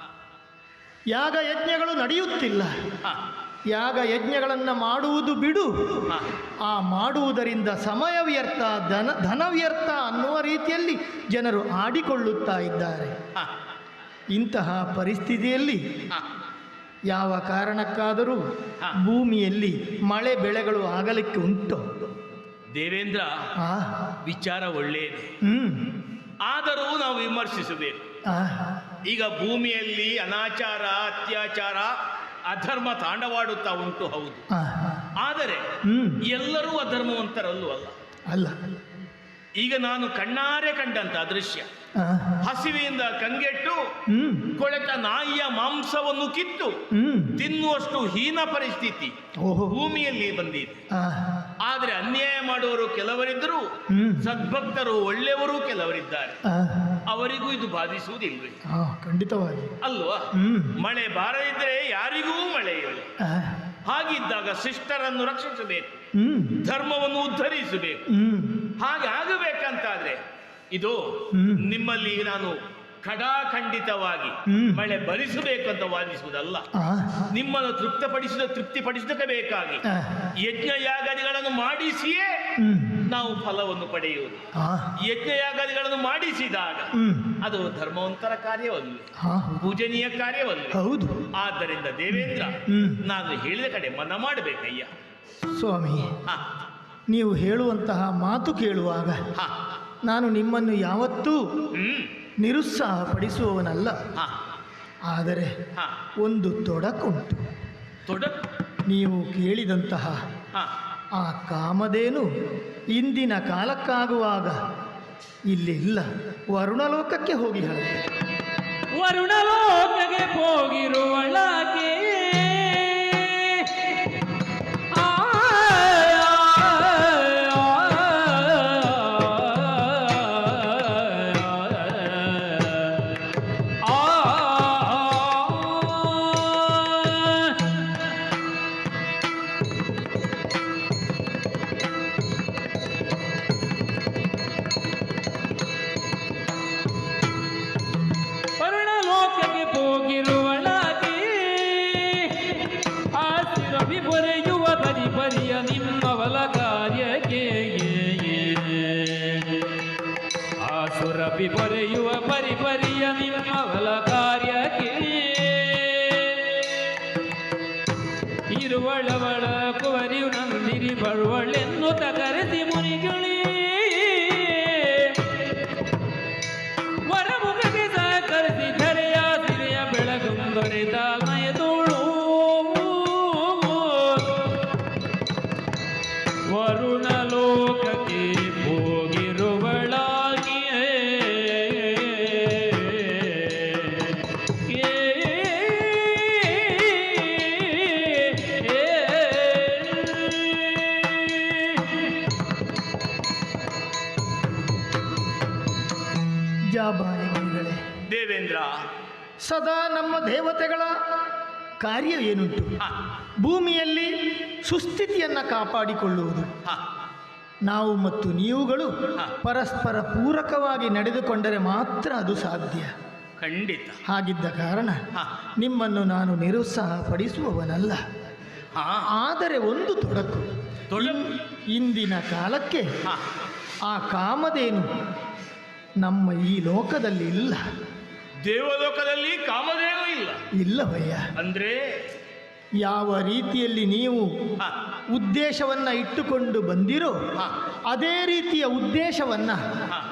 ಯಾಗ ಯಜ್ಞಗಳು ನಡೆಯುತ್ತಿಲ್ಲ. ಹಾ. ಯಾಗ ಯಜ್ಞಗಳನ್ನು ಮಾಡುವುದು ಬಿಡು, ಹಾ. ಆ ಮಾಡುವುದರಿಂದ ಸಮಯ ವ್ಯರ್ಥ, ಧನ ವ್ಯರ್ಥ ಅನ್ನುವ ರೀತಿಯಲ್ಲಿ ಜನರು ಆಡಿಕೊಳ್ಳುತ್ತಾ ಇದ್ದಾರೆ. ಹಾ. ಇಂತಹ ಪರಿಸ್ಥಿತಿಯಲ್ಲಿ ಹಾ. ಯಾವ ಕಾರಣಕ್ಕಾದರೂ ಹಾ. ಭೂಮಿಯಲ್ಲಿ ಮಳೆ ಬೆಳೆಗಳು ಆಗಲಿಕ್ಕೆ ಉಂಟು. ದೇವೇಂದ್ರ, ಆ. ವಿಚಾರ ಒಳ್ಳೆಯದು. ಹ್ಮ್. ಆದರೂ ನಾವು ವಿಮರ್ಶಿಸಬೇಕು. ಆ. ಈಗ ಭೂಮಿಯಲ್ಲಿ ಅನಾಚಾರ, ಅತ್ಯಾಚಾರ, ಅಧರ್ಮ ತಾಂಡವಾಡುತ್ತಾ ಉಂಟು, ಹೌದು. ಆ. ಆದರೆ ಹ್ಮ್. ಎಲ್ಲರೂ ಅಧರ್ಮವಂತರಲ್ಲೂ ಅಲ್ಲ. ಅಲ್ಲ. ಈಗ ನಾನು ಕಣ್ಣಾರೆ ಕಂಡಂತ ದೃಶ್ಯ, ಆ. ಹಸಿವೆಯಿಂದ ಕಂಗೆಟ್ಟು ಹ್ಮ್. ಕೊಳೆತ ನಾಯಿಯ ಮಾಂಸವನ್ನು ಕಿತ್ತು ಹ್ಮ್. ತಿನ್ನುವಷ್ಟು ಹೀನ ಪರಿಸ್ಥಿತಿ ಓಹೋ. ಭೂಮಿಯಲ್ಲಿ ಬಂದಿದೆ. ಆ. ಆದರೆ ಅನ್ಯಾಯ ಮಾಡುವವರು ಕೆಲವರಿದ್ದರು, ಹ್ಮ್. ಸದ್ಭಕ್ತರು ಒಳ್ಳೆಯವರು ಕೆಲವರಿದ್ದಾರೆ. ಆ. ಅವರಿಗೂ ಇದು ಬಾಧಿಸುವುದಿಲ್ವೇ? ಆ, ಖಂಡಿತವಾಗಿ. ಅಲ್ವಾ? ಹ್ಮ್. ಮಳೆ ಬಾರದಿದ್ದರೆ ಯಾರಿಗೂ ಮಳೆ ಇಲ್ಲ. ಆ. ಹಾಗಿದ್ದಾಗ ಶಿಷ್ಟರನ್ನು ರಕ್ಷಿಸಬೇಕು, ಹ್ಮ್. ಧರ್ಮವನ್ನು ಉದ್ಧರಿಸಬೇಕು. ಹ್ಮ್. ಹಾಗೆ ಆಗಬೇಕಂತಾದ್ರೆ ಇದು ಹ್ಮ್. ನಿಮ್ಮಲ್ಲಿ ನಾನು ಖಡಾಖಂಡಿತವಾಗಿ ಹ್ಮ್. ಮಳೆ ಭರಿಸಬೇಕು ಅಂತ ವಾದಿಸುವುದಲ್ಲ. ಆ. ನಿಮ್ಮನ್ನು ತೃಪ್ತಿಪಡಿಸೋದಕ್ಕೆ ಬೇಕಾಗಿ ಆ. ಯಜ್ಞ ಯಾಗಾದಿಗಳನ್ನು ಮಾಡಿಸಿಯೇ ಹ್ಮ್. ನಾವು ಫಲವನ್ನು ಪಡೆಯುವುದು. ಆ. ಯಜ್ಞ ಯಾಗಾದಿಗಳನ್ನು ಮಾಡಿಸಿದಾಗ ಹ್ಮ್. ಅದು ಧರ್ಮವಂತರ ಕಾರ್ಯವಲ್ಲ, ಹಾ. ಪೂಜನೀಯ ಕಾರ್ಯವಲ್ಲ. ಹೌದು. ಆದ್ದರಿಂದ ದೇವೇಂದ್ರ, ಹ್ಮ್. ನಾನು ಹೇಳಿದ ಕಡೆ ಮನ ಮಾಡಬೇಕಯ್ಯ. ಸ್ವಾಮಿ, ಹಾ. ನೀವು ಹೇಳುವಂತಹ ಮಾತು ಕೇಳುವಾಗ ಹಾ. ನಾನು ನಿಮ್ಮನ್ನು ಯಾವತ್ತೂ ಹ್ಮ್. ನಿರುತ್ಸಾಹಪಡಿಸುವವನಲ್ಲ. ಹಾ. ಆದರೆ ಹಾ. ಒಂದು ತೊಡಕುಂಟು. ತೊಡಕು. ನೀವು ಕೇಳಿದಂತಹ ಹಾ. ಆ ಕಾಮಧೇನು ಇಂದಿನ ಕಾಲಕ್ಕಾಗುವಾಗ ಇಲ್ಲಿಲ್ಲ, ವರುಣಲೋಕಕ್ಕೆ ಹೋಗಿ ಹೇಳುತ್ತೆ. ವರುಣಲೋಕಕ್ಕೆ ಹೋಗಿರುವಳಾಕೆ ಹೋಗಿರುವಳಾಗಿ ಆಸಿರವಿ ಬರೆಯುವ ಬರಿ ಬರಿಯ ನಿಮ್ಮವಲ ಕಾರ್ಯಕ್ಕೆ ಆಸುರವಿ ಬರೆಯುವ ಬರಿ ಬರಿಯ ನಿಮ್ಮವಲ ಕಾರ್ಯಕ್ಕೆ ಇರುವಳವಳ ಕುವರಿಯು ನಂದಿರಿ ಬರುವಳೆನ್ನು ತಗರಿಸಿ ಮುನಿಗುಳಿ ವರಮುಖಕ್ಕೆ ಸಹಕರಿಸಿ ಧರೆಯ ಸಿರಿಯ ಬೆಳಗುಂದೊರೆದ ಮಯದೋಳು ವರುಣ ಲೋಕಕ್ಕೆ ಹೋಗಿರುವಳಾಗಿಯೇ ಜಾಬಾಲಿಗಳೇ, ದೇವೇಂದ್ರ, ಸದಾ ನಮ್ಮ ದೇವತೆಗಳ ಕಾರ್ಯ ಏನುಂಟು? ಹ, ಭೂಮಿಯಲ್ಲಿ ಸುಸ್ಥಿತಿಯನ್ನು ಕಾಪಾಡಿಕೊಳ್ಳುವುದು. ಹ, ನಾವು ಮತ್ತು ನೀವುಗಳು ಪರಸ್ಪರ ಪೂರಕವಾಗಿ ನಡೆದುಕೊಂಡರೆ ಮಾತ್ರ ಅದು ಸಾಧ್ಯ. ಖಂಡಿತ. ಹಾಗಿದ್ದ ಕಾರಣ ಹ, ನಿಮ್ಮನ್ನು ನಾನು ನಿರುತ್ಸಾಹಪಡಿಸುವವನಲ್ಲ. ಹ, ಆದರೆ ಒಂದು ತೊಡಕು. ಇಂದಿನ ಕಾಲಕ್ಕೆ ಹ, ಆ ಕಾಮಧೇನು ನಮ್ಮ ಈ ಲೋಕದಲ್ಲಿ ಇಲ್ಲ. ದೇವಲೋಕದಲ್ಲಿ ಕಾಮಧೇನು ಇಲ್ಲ. ಇಲ್ಲವಯ್ಯ. ಅಂದ್ರೆ ಯಾವ ರೀತಿಯಲ್ಲಿ ನೀವು ಹ, ಉದ್ದೇಶವನ್ನ ಇಟ್ಟುಕೊಂಡು ಬಂದಿರೋ ಹ, ಅದೇ ರೀತಿಯ ಉದ್ದೇಶವನ್ನ ಹ,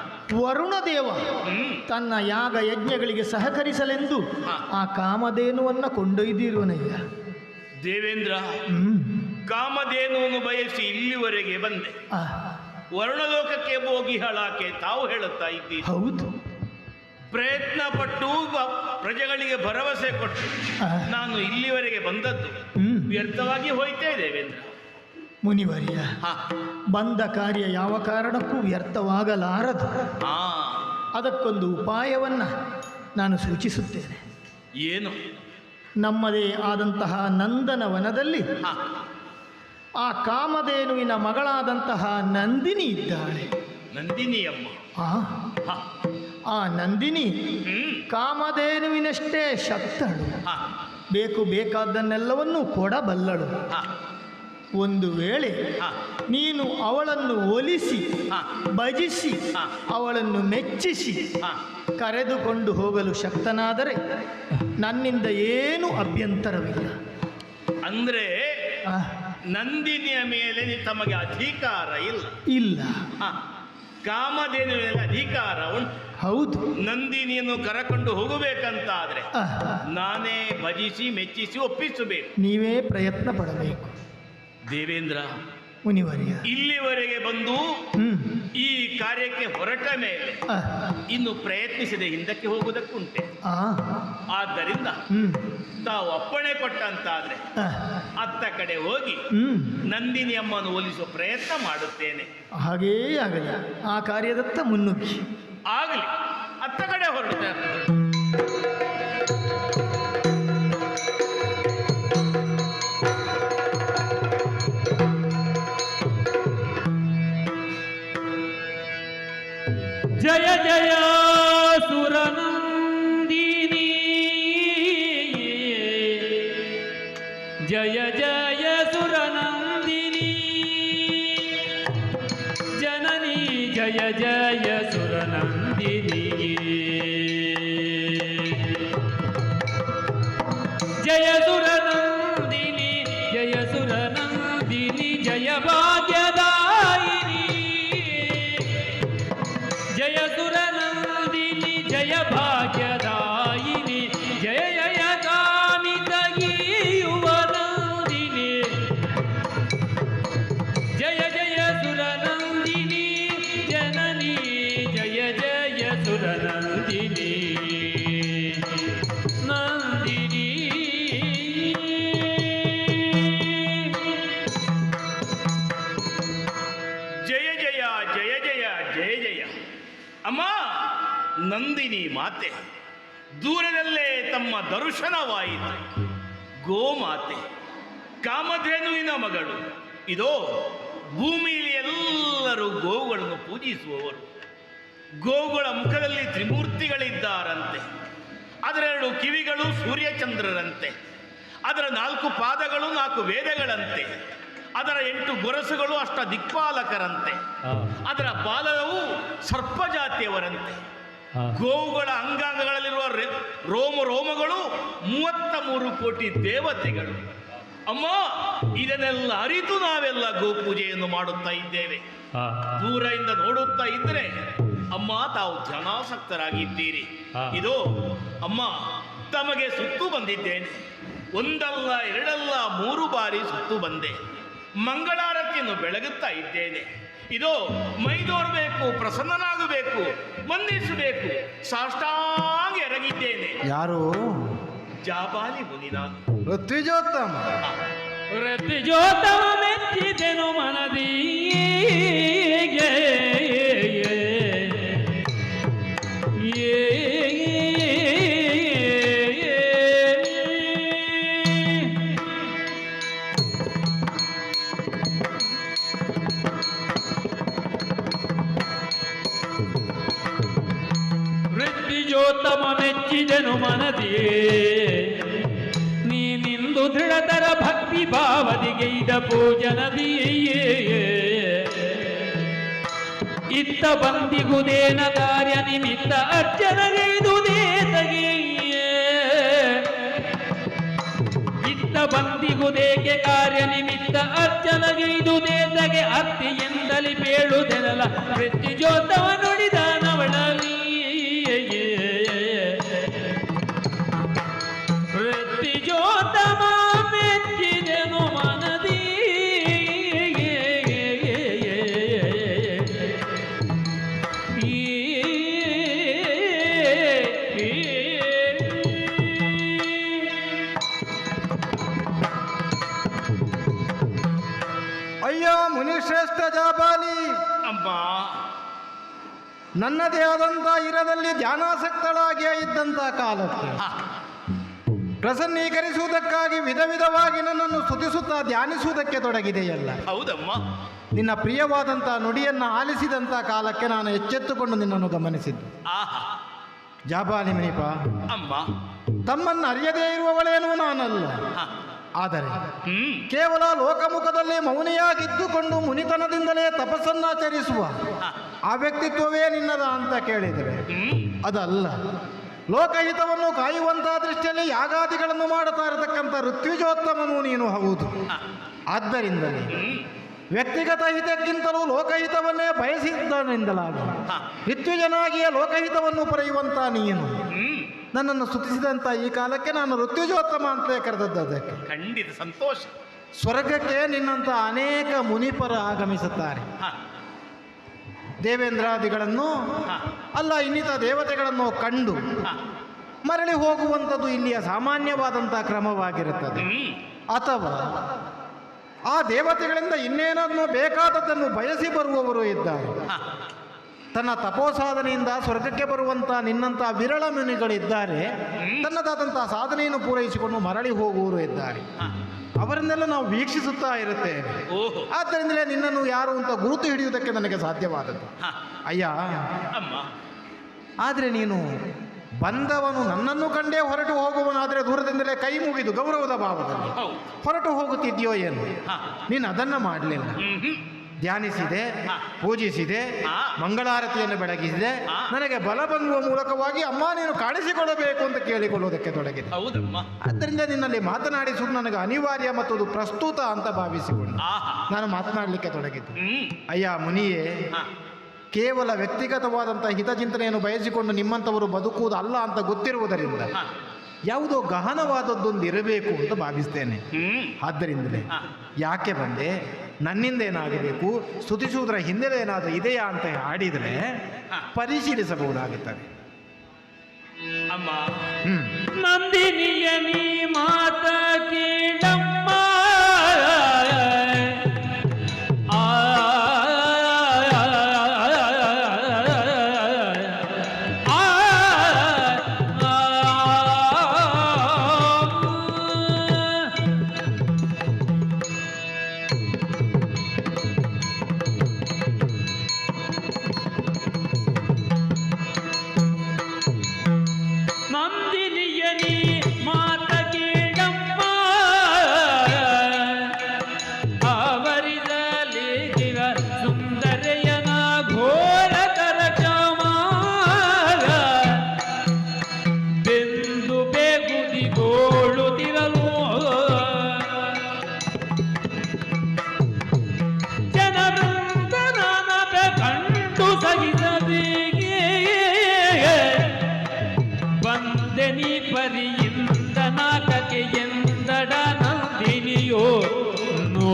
ವರುಣದೇವ ಹ್ಮ್, ತನ್ನ ಯಾಗ ಯಜ್ಞಗಳಿಗೆ ಸಹಕರಿಸಲೆಂದು ಹ. ಆ ಕಾಮಧೇನುವನ್ನ ಕೊಂಡೊಯ್ದಿರುವನಯ್ಯ. ದೇವೇಂದ್ರ, ಕಾಮಧೇನುವನ್ನು ಬಯಸಿ ಇಲ್ಲಿವರೆಗೆ ಬಂದೆ. ಆ, ವರ್ಣಲೋಕಕ್ಕೆ ಹೋಗಿ ಹಳಾಕೆ ತಾವು ಹೇಳುತ್ತಾ ಇದ್ದೀರಿ. ಹೌದು. ಪ್ರಯತ್ನ ಪಟ್ಟು ಪ್ರಜೆಗಳಿಗೆ ಭರವಸೆ ಕೊಟ್ಟು ಆ, ನಾನು ಇಲ್ಲಿವರೆಗೆ ಬಂದದ್ದು ವ್ಯರ್ಥವಾಗಿ ಹೋಯ್ತೇ ದೇವೇಂದ್ರ. ಮುನಿವರ್ಯ, ಹ, ಬಂದ ಕಾರ್ಯ ಯಾವ ಕಾರಣಕ್ಕೂ ವ್ಯರ್ಥವಾಗಲಾರದು. ಆ, ಅದಕ್ಕೊಂದು ಉಪಾಯವನ್ನ ನಾನು ಸೂಚಿಸುತ್ತೇನೆ. ಏನು? ನಮ್ಮದೇ ಆದಂತಹ ನಂದನವನದಲ್ಲಿ ಹ, ಆ ಕಾಮಧೇನುವಿನ ಮಗಳಾದಂತಹ ನಂದಿನಿ ಇದ್ದಾಳೆ. ನಂದಿನಿಯಮ್ಮ. ಆ, ಹ, ಆ ನಂದಿನಿ ಹ್ಮ್, ಕಾಮಧೇನುವಿನಷ್ಟೇ ಶಕ್ತಳು. ಹ, ಬೇಕಾದ್ದನ್ನೆಲ್ಲವನ್ನೂ ಕೊಡಬಲ್ಲಳು. ಹ, ಒಂದು ವೇಳೆ ಹ, ನೀನು ಅವಳನ್ನು ಒಲಿಸಿ ಹ, ಭಜಿಸಿ ಹ. ಅವಳನ್ನು ಮೆಚ್ಚಿಸಿ ಹ. ಕರೆದುಕೊಂಡು ಹೋಗಲು ಶಕ್ತನಾದರೆ ನನ್ನಿಂದ ಏನೂ ಅಭ್ಯಂತರವಿಲ್ಲ. ಅಂದ್ರೆ ಆ, ನಂದಿನಿಯ ಮೇಲೆ ತಮಗೆ ಅಧಿಕಾರ ಇಲ್ಲ. ಇಲ್ಲ. ಹ, ಕಾಮಧೇನು ಮೇಲೆ ಅಧಿಕಾರ ಉಂಟು. ಹೌದು. ನಂದಿನಿಯನ್ನು ಕರಕೊಂಡು ಹೋಗಬೇಕಂತಾದ್ರೆ ಆ, ನಾನೇ ಭಜಿಸಿ ಮೆಚ್ಚಿಸಿ ಒಪ್ಪಿಸಬೇಕು. ನೀವೇ ಪ್ರಯತ್ನ ಪಡಬೇಕು. ದೇವೇಂದ್ರ, ಮುನಿವರ್ಯ. ಇಲ್ಲಿವರೆಗೆ ಬಂದು ಹ್ಮ್. ಈ ಕಾರ್ಯಕ್ಕೆ ಹೊರಟ ಮೇಲೆ ಆ, ಇನ್ನು ಪ್ರಯತ್ನಿಸದೆ ಹಿಂದಕ್ಕೆ ಹೋಗುವುದಕ್ಕುಂಟೆ. ಆ, ಆದ್ದರಿಂದ ಹ್ಮ್. ತಾವು ಅಪ್ಪಣೆ ಕೊಟ್ಟಂತಾದ್ರೆ ಆ, ಅತ್ತ ಕಡೆ ಹೋಗಿ ಹ್ಮ್. ನಂದಿನಿ ಅಮ್ಮನ್ನು ಒಲಿಸುವ ಪ್ರಯತ್ನ ಮಾಡುತ್ತೇನೆ. ಹಾಗೇ ಆಗಲಿ. ಆ ಕಾರ್ಯದತ್ತ ಮುನ್ನುಗ್ಗಿ. ಆಗಲಿ, ಅತ್ತ ಕಡೆ ಹೊರಡ್ತೇನೆ. ಜಯ ಜಯ ಸುರನಂದಿನಿ, ಜಯ ಜಯ ಸುರನಂದಿನಿ, ಜನನಿ ಜಯ ಜಯ ಸುರನಂದಿನಿ, ಜಯ ಸುರನಂದಿನಿ, ಜಯ ಸುರನಂದಿನಿ, ಜಯ ಭಾಗ್ಯದಾಯಿನಿ, ಜಯ ಸುರನಂದಿನಿ, ಜಯ ಭಾಗ್ಯದಾಯಿನಿ, ಜಯ ಜಯ ಕಾಮಿತಗೀಯುವ ನಂದಿನಿ, ಜಯ ಜಯ ಸುರನಂದಿನಿ, ಜನನಿ ಜಯ ಜಯ ಸುರನಂದಿನಿ, ನಂದಿನಿ. ಜಯ ಜಯ ಜಯ ಜಯ ಜಯ ಜಯ. ಅಮ್ಮ ನಂದಿನಿ ಮಾತೆ, ದೂರದಲ್ಲೇ ತಮ್ಮ ದರ್ಶನವಾಯಿತು. ಗೋಮಾತೆ, ಕಾಮಧೇನುವಿನ ಮಗಳು. ಇದೋ ಭೂಮಿಯಲ್ಲಿ ಎಲ್ಲರೂ ಗೋವುಗಳನ್ನು ಪೂಜಿಸುವವರು. ಗೋವುಗಳ ಮುಖದಲ್ಲಿ ತ್ರಿಮೂರ್ತಿಗಳಿದ್ದಾರಂತೆ. ಅದರ 2 ಕಿವಿಗಳು ಸೂರ್ಯಚಂದ್ರರಂತೆ, ಅದರ 4 ಪಾದಗಳು 4 ವೇದಗಳಂತೆ, ಅದರ 8 ಗೊರಸುಗಳು ಅಷ್ಟ ದಿಕ್ಪಾಲಕರಂತೆ, ಅದರ ಬಾಲವು ಸರ್ಪ ಜಾತಿಯವರಂತೆ, ಗೋವುಗಳ ಅಂಗಾಂಗಗಳಲ್ಲಿರುವ ರೋಮಗಳು 33 ಕೋಟಿ ದೇವತೆಗಳು. ಅಮ್ಮ, ಇದನ್ನೆಲ್ಲ ಅರಿತು ನಾವೆಲ್ಲ ಗೋಪೂಜೆಯನ್ನು ಮಾಡುತ್ತಾ ಇದ್ದೇವೆ. ದೂರದಿಂದ ನೋಡುತ್ತಾ ಇದ್ದರೆ ಅಮ್ಮ ತಾವು ಧ್ಯಾನಾಸಕ್ತರಾಗಿದ್ದೀರಿ. ಇದು ಅಮ್ಮ ತಮಗೆ ಸುತ್ತು ಬಂದಿದ್ದೇನೆ. 1 ಅಲ್ಲ 2 ಅಲ್ಲ 3 ಬಾರಿ ಸುತ್ತು ಬಂದೆ. ಮಂಗಳಾರತಿಯನ್ನು ಬೆಳಗುತ್ತಾ ಇದ್ದೇನೆ. ಇದು ಮೈದೋರ್ಬೇಕು, ಪ್ರಸನ್ನನಾಗಬೇಕು, ವಂದಿಸಬೇಕು, ಸಾಷ್ಟಾಂಗ ಎರಗಿದ್ದೇನೆ. ಯಾರು? ಜಾಬಾಲಿ ಮುನಿ ನಾನು. ಋತ್ವಿಜೋತ್ತಮ. ಋತ್ವಿಜೋತ್ತಮ ಮೆಚ್ಚಿದೆನು ಮನದಿಗೆ, ಋತ್ವಿಜೋತ್ತಮ ಮೆಚ್ಚಿದೆನು ಮನದಿಯೇ, ನೀನಿಂದು ದೃಢತರ ಭಕ್ತಿ ಭಾವದಿಗೈದ ಪೂಜನದಿಯೇ. ಇತ್ತ ಬಂದಿಗುದೇನ ಕಾರ್ಯ ನಿಮಿತ್ತ ಅರ್ಚನಗೈದುದೇ ತಗೆಯೇ, ಇತ್ತ ಬಂದಿಗುದೇಕೆ ಕಾರ್ಯ ನಿಮಿತ್ತ ಅರ್ಚನಗೈದುದೇ ತಗೆ. ಅತ್ತಿಯಿಂದಲಿ ಬೇಳುದೆನಲ ಋತ್ವಿಜೋತ್ತಮ ನುಡಿದ ನವಳಲಿ. ಋತ್ವಿಜೋತ್ತಮ ಮೆಚ್ಚಿದೆನು ಮನದಿ, ಅಯ್ಯೋ ಮುನಿಶ್ರೇಷ್ಠ ಜಾಬಾಲಿ, ಅಮ್ಮ ನನ್ನದೇ ಆದಂಥ ಇರದಲ್ಲಿ ಧ್ಯಾನಾಸಕ್ತಳಾಗಿಯೇ ಇದ್ದಂಥ ಕಾಲಕ್ಕೆ ಪ್ರಸನ್ನೀಕರಿಸುವುದಕ್ಕಾಗಿ ವಿಧ ವಿಧವಾಗಿ ನನ್ನನ್ನು ಸ್ತುತಿಸುತ್ತಾ ಧ್ಯಾನಿಸುವುದಕ್ಕೆ ತೊಡಗಿದೆಯಲ್ಲ. ಹೌದಮ್ಮ. ನಿನ್ನ ಪ್ರಿಯವಾದಂಥ ನುಡಿಯನ್ನು ಆಲಿಸಿದಂಥ ಕಾಲಕ್ಕೆ ನಾನು ಎಚ್ಚೆತ್ತುಕೊಂಡು ನಿನ್ನನ್ನು ಗಮನಿಸಿದ್ದು. ಆಹಾ ಜಾಬಾಲಿ ಮುನಿಪ, ಅಮ್ಮ, ತಮ್ಮನ್ನು ಅರಿಯದೇ ಇರುವವಳೇನೂ ನಾನಲ್ಲ. ಆದರೆ ಹ್ಮ್ ಕೇವಲ ಲೋಕಮುಖದಲ್ಲಿ ಮೌನಿಯಾಗಿದ್ದುಕೊಂಡು ಮುನಿತನದಿಂದಲೇ ತಪಸ್ಸನ್ನಾಚರಿಸುವ ಆ ವ್ಯಕ್ತಿತ್ವವೇ ನಿನ್ನದ ಅಂತ ಕೇಳಿದರೆ ಅದಲ್ಲ. ಲೋಕಹಿತವನ್ನು ಕಾಯುವಂತಹ ದೃಷ್ಟಿಯಲ್ಲಿ ಯಾಗಾದಿಗಳನ್ನು ಮಾಡುತ್ತಾ ಇರತಕ್ಕಂಥ ಋತ್ವಿಜೋತ್ತಮನು ನೀನು ಹೌದು. ಆದ್ದರಿಂದಲೇ ವ್ಯಕ್ತಿಗತ ಹಿತಕ್ಕಿಂತಲೂ ಲೋಕಹಿತವನ್ನೇ ಬಯಸಿದ್ದರಿಂದಲಾಗಿ ಋತ್ವಿಜನಾಗಿಯೇ ಲೋಕಹಿತವನ್ನು ಪಡೆಯುವಂತ ನೀನು ನನ್ನನ್ನು ಸ್ತುತಿಸಿದಂಥ ಈ ಕಾಲಕ್ಕೆ ನಾನು ಋತ್ವಿಜೋತ್ತಮ ಅಂತಲೇ ಕರೆದದ್ದು. ಅದಕ್ಕೆ ಖಂಡಿತ ಸಂತೋಷ. ಸ್ವರ್ಗಕ್ಕೆ ನಿನ್ನಂಥ ಅನೇಕ ಮುನಿಪರ ಆಗಮಿಸುತ್ತಾರೆ. ದೇವೇಂದ್ರಾದಿಗಳನ್ನು ಅಲ್ಲ ಇನ್ನಿತ ದೇವತೆಗಳನ್ನು ಕಂಡು ಮರಳಿ ಹೋಗುವಂಥದ್ದು ಇಲ್ಲಿಯ ಸಾಮಾನ್ಯವಾದಂಥ ಕ್ರಮವಾಗಿರುತ್ತದೆ. ಅಥವಾ ಆ ದೇವತೆಗಳಿಂದ ಇನ್ನೇನನ್ನು ಬೇಕಾದದ್ದನ್ನು ಬಯಸಿ ಬರುವವರು ಇದ್ದಾರೆ. ತನ್ನ ತಪೋಸಾಧನೆಯಿಂದ ಸ್ವರ್ಗಕ್ಕೆ ಬರುವಂಥ ನಿನ್ನಂಥ ವಿರಳ ಮುನಿಗಳಿದ್ದಾರೆ. ತನ್ನದಾದಂಥ ಸಾಧನೆಯನ್ನು ಪೂರೈಸಿಕೊಂಡು ಮರಳಿ ಹೋಗುವವರು ಇದ್ದಾರೆ. ಅವರನ್ನೆಲ್ಲ ನಾವು ವೀಕ್ಷಿಸುತ್ತಾ ಇರುತ್ತೇವೆ. ಆದ್ದರಿಂದಲೇ ನಿನ್ನನ್ನು ಯಾರು ಅಂತ ಗುರುತು ಹಿಡಿಯುವುದಕ್ಕೆ ನನಗೆ ಸಾಧ್ಯವಾದದ್ದು. ಅಯ್ಯ, ಆದರೆ ನೀನು ಬಂದವನು ನನ್ನನ್ನು ಕಂಡೇ ಹೊರಟು ಹೋಗುವನಾದರೆ ದೂರದಿಂದಲೇ ಕೈ ಮುಗಿದು ಗೌರವದ ಭಾವದಲ್ಲಿ ಹೊರಟು ಹೋಗುತ್ತಿದ್ಯೋ ಏನು? ನೀನು ಅದನ್ನು ಮಾಡಲಿಲ್ಲ. ಧ್ಯಾನಿಸಿದೆ, ಪೂಜಿಸಿದೆ, ಮಂಗಳಾರತಿಯನ್ನು ಬೆಳಗಿಸಿದೆ. ನನಗೆ ಬಲ ಬಂಗುವ ಮೂಲಕವಾಗಿ ಅಮ್ಮ ನೀನು ಕಾಣಿಸಿಕೊಳ್ಳಬೇಕು ಅಂತ ಕೇಳಿಕೊಳ್ಳುವುದಕ್ಕೆ ತೊಡಗಿದೆ. ಆದ್ದರಿಂದ ನಿನ್ನಲ್ಲಿ ಮಾತನಾಡಿಸುವುದು ನನಗೆ ಅನಿವಾರ್ಯ ಮತ್ತು ಅದು ಪ್ರಸ್ತುತ ಅಂತ ಭಾವಿಸಿಕೊಂಡು ನಾನು ಮಾತನಾಡಲಿಕ್ಕೆ ತೊಡಗಿದ್ದು. ಅಯ್ಯ ಮುನಿಯೇ, ಕೇವಲ ವ್ಯಕ್ತಿಗತವಾದಂಥ ಹಿತಚಿಂತನೆಯನ್ನು ಬಯಸಿಕೊಂಡು ನಿಮ್ಮಂಥವರು ಬದುಕುವುದು ಅಲ್ಲ ಅಂತ ಗೊತ್ತಿರುವುದರಿಂದ ಯಾವುದೋ ಗಹನವಾದದ್ದೊಂದು ಇರಬೇಕು ಅಂತ ಭಾವಿಸ್ತೇನೆ. ಆದ್ದರಿಂದಲೇ ಯಾಕೆ ಬಂದೆ, ನನ್ನಿಂದ ಏನಾಗಬೇಕು, ಸ್ತುತಿಸುವುದರ ಹಿನ್ನೆಲೆ ಏನಾದರೂ ಇದೆಯಾ ಅಂತ ಆಡಿದರೆ ಪರಿಶೀಲಿಸಬಹುದಾಗುತ್ತದೆ. ಅಮ್ಮ, ನಂದಿನಿಯ ನೀ ಮಾತ ಕೇಳಮ್ಮ, ನಂದಿನಿ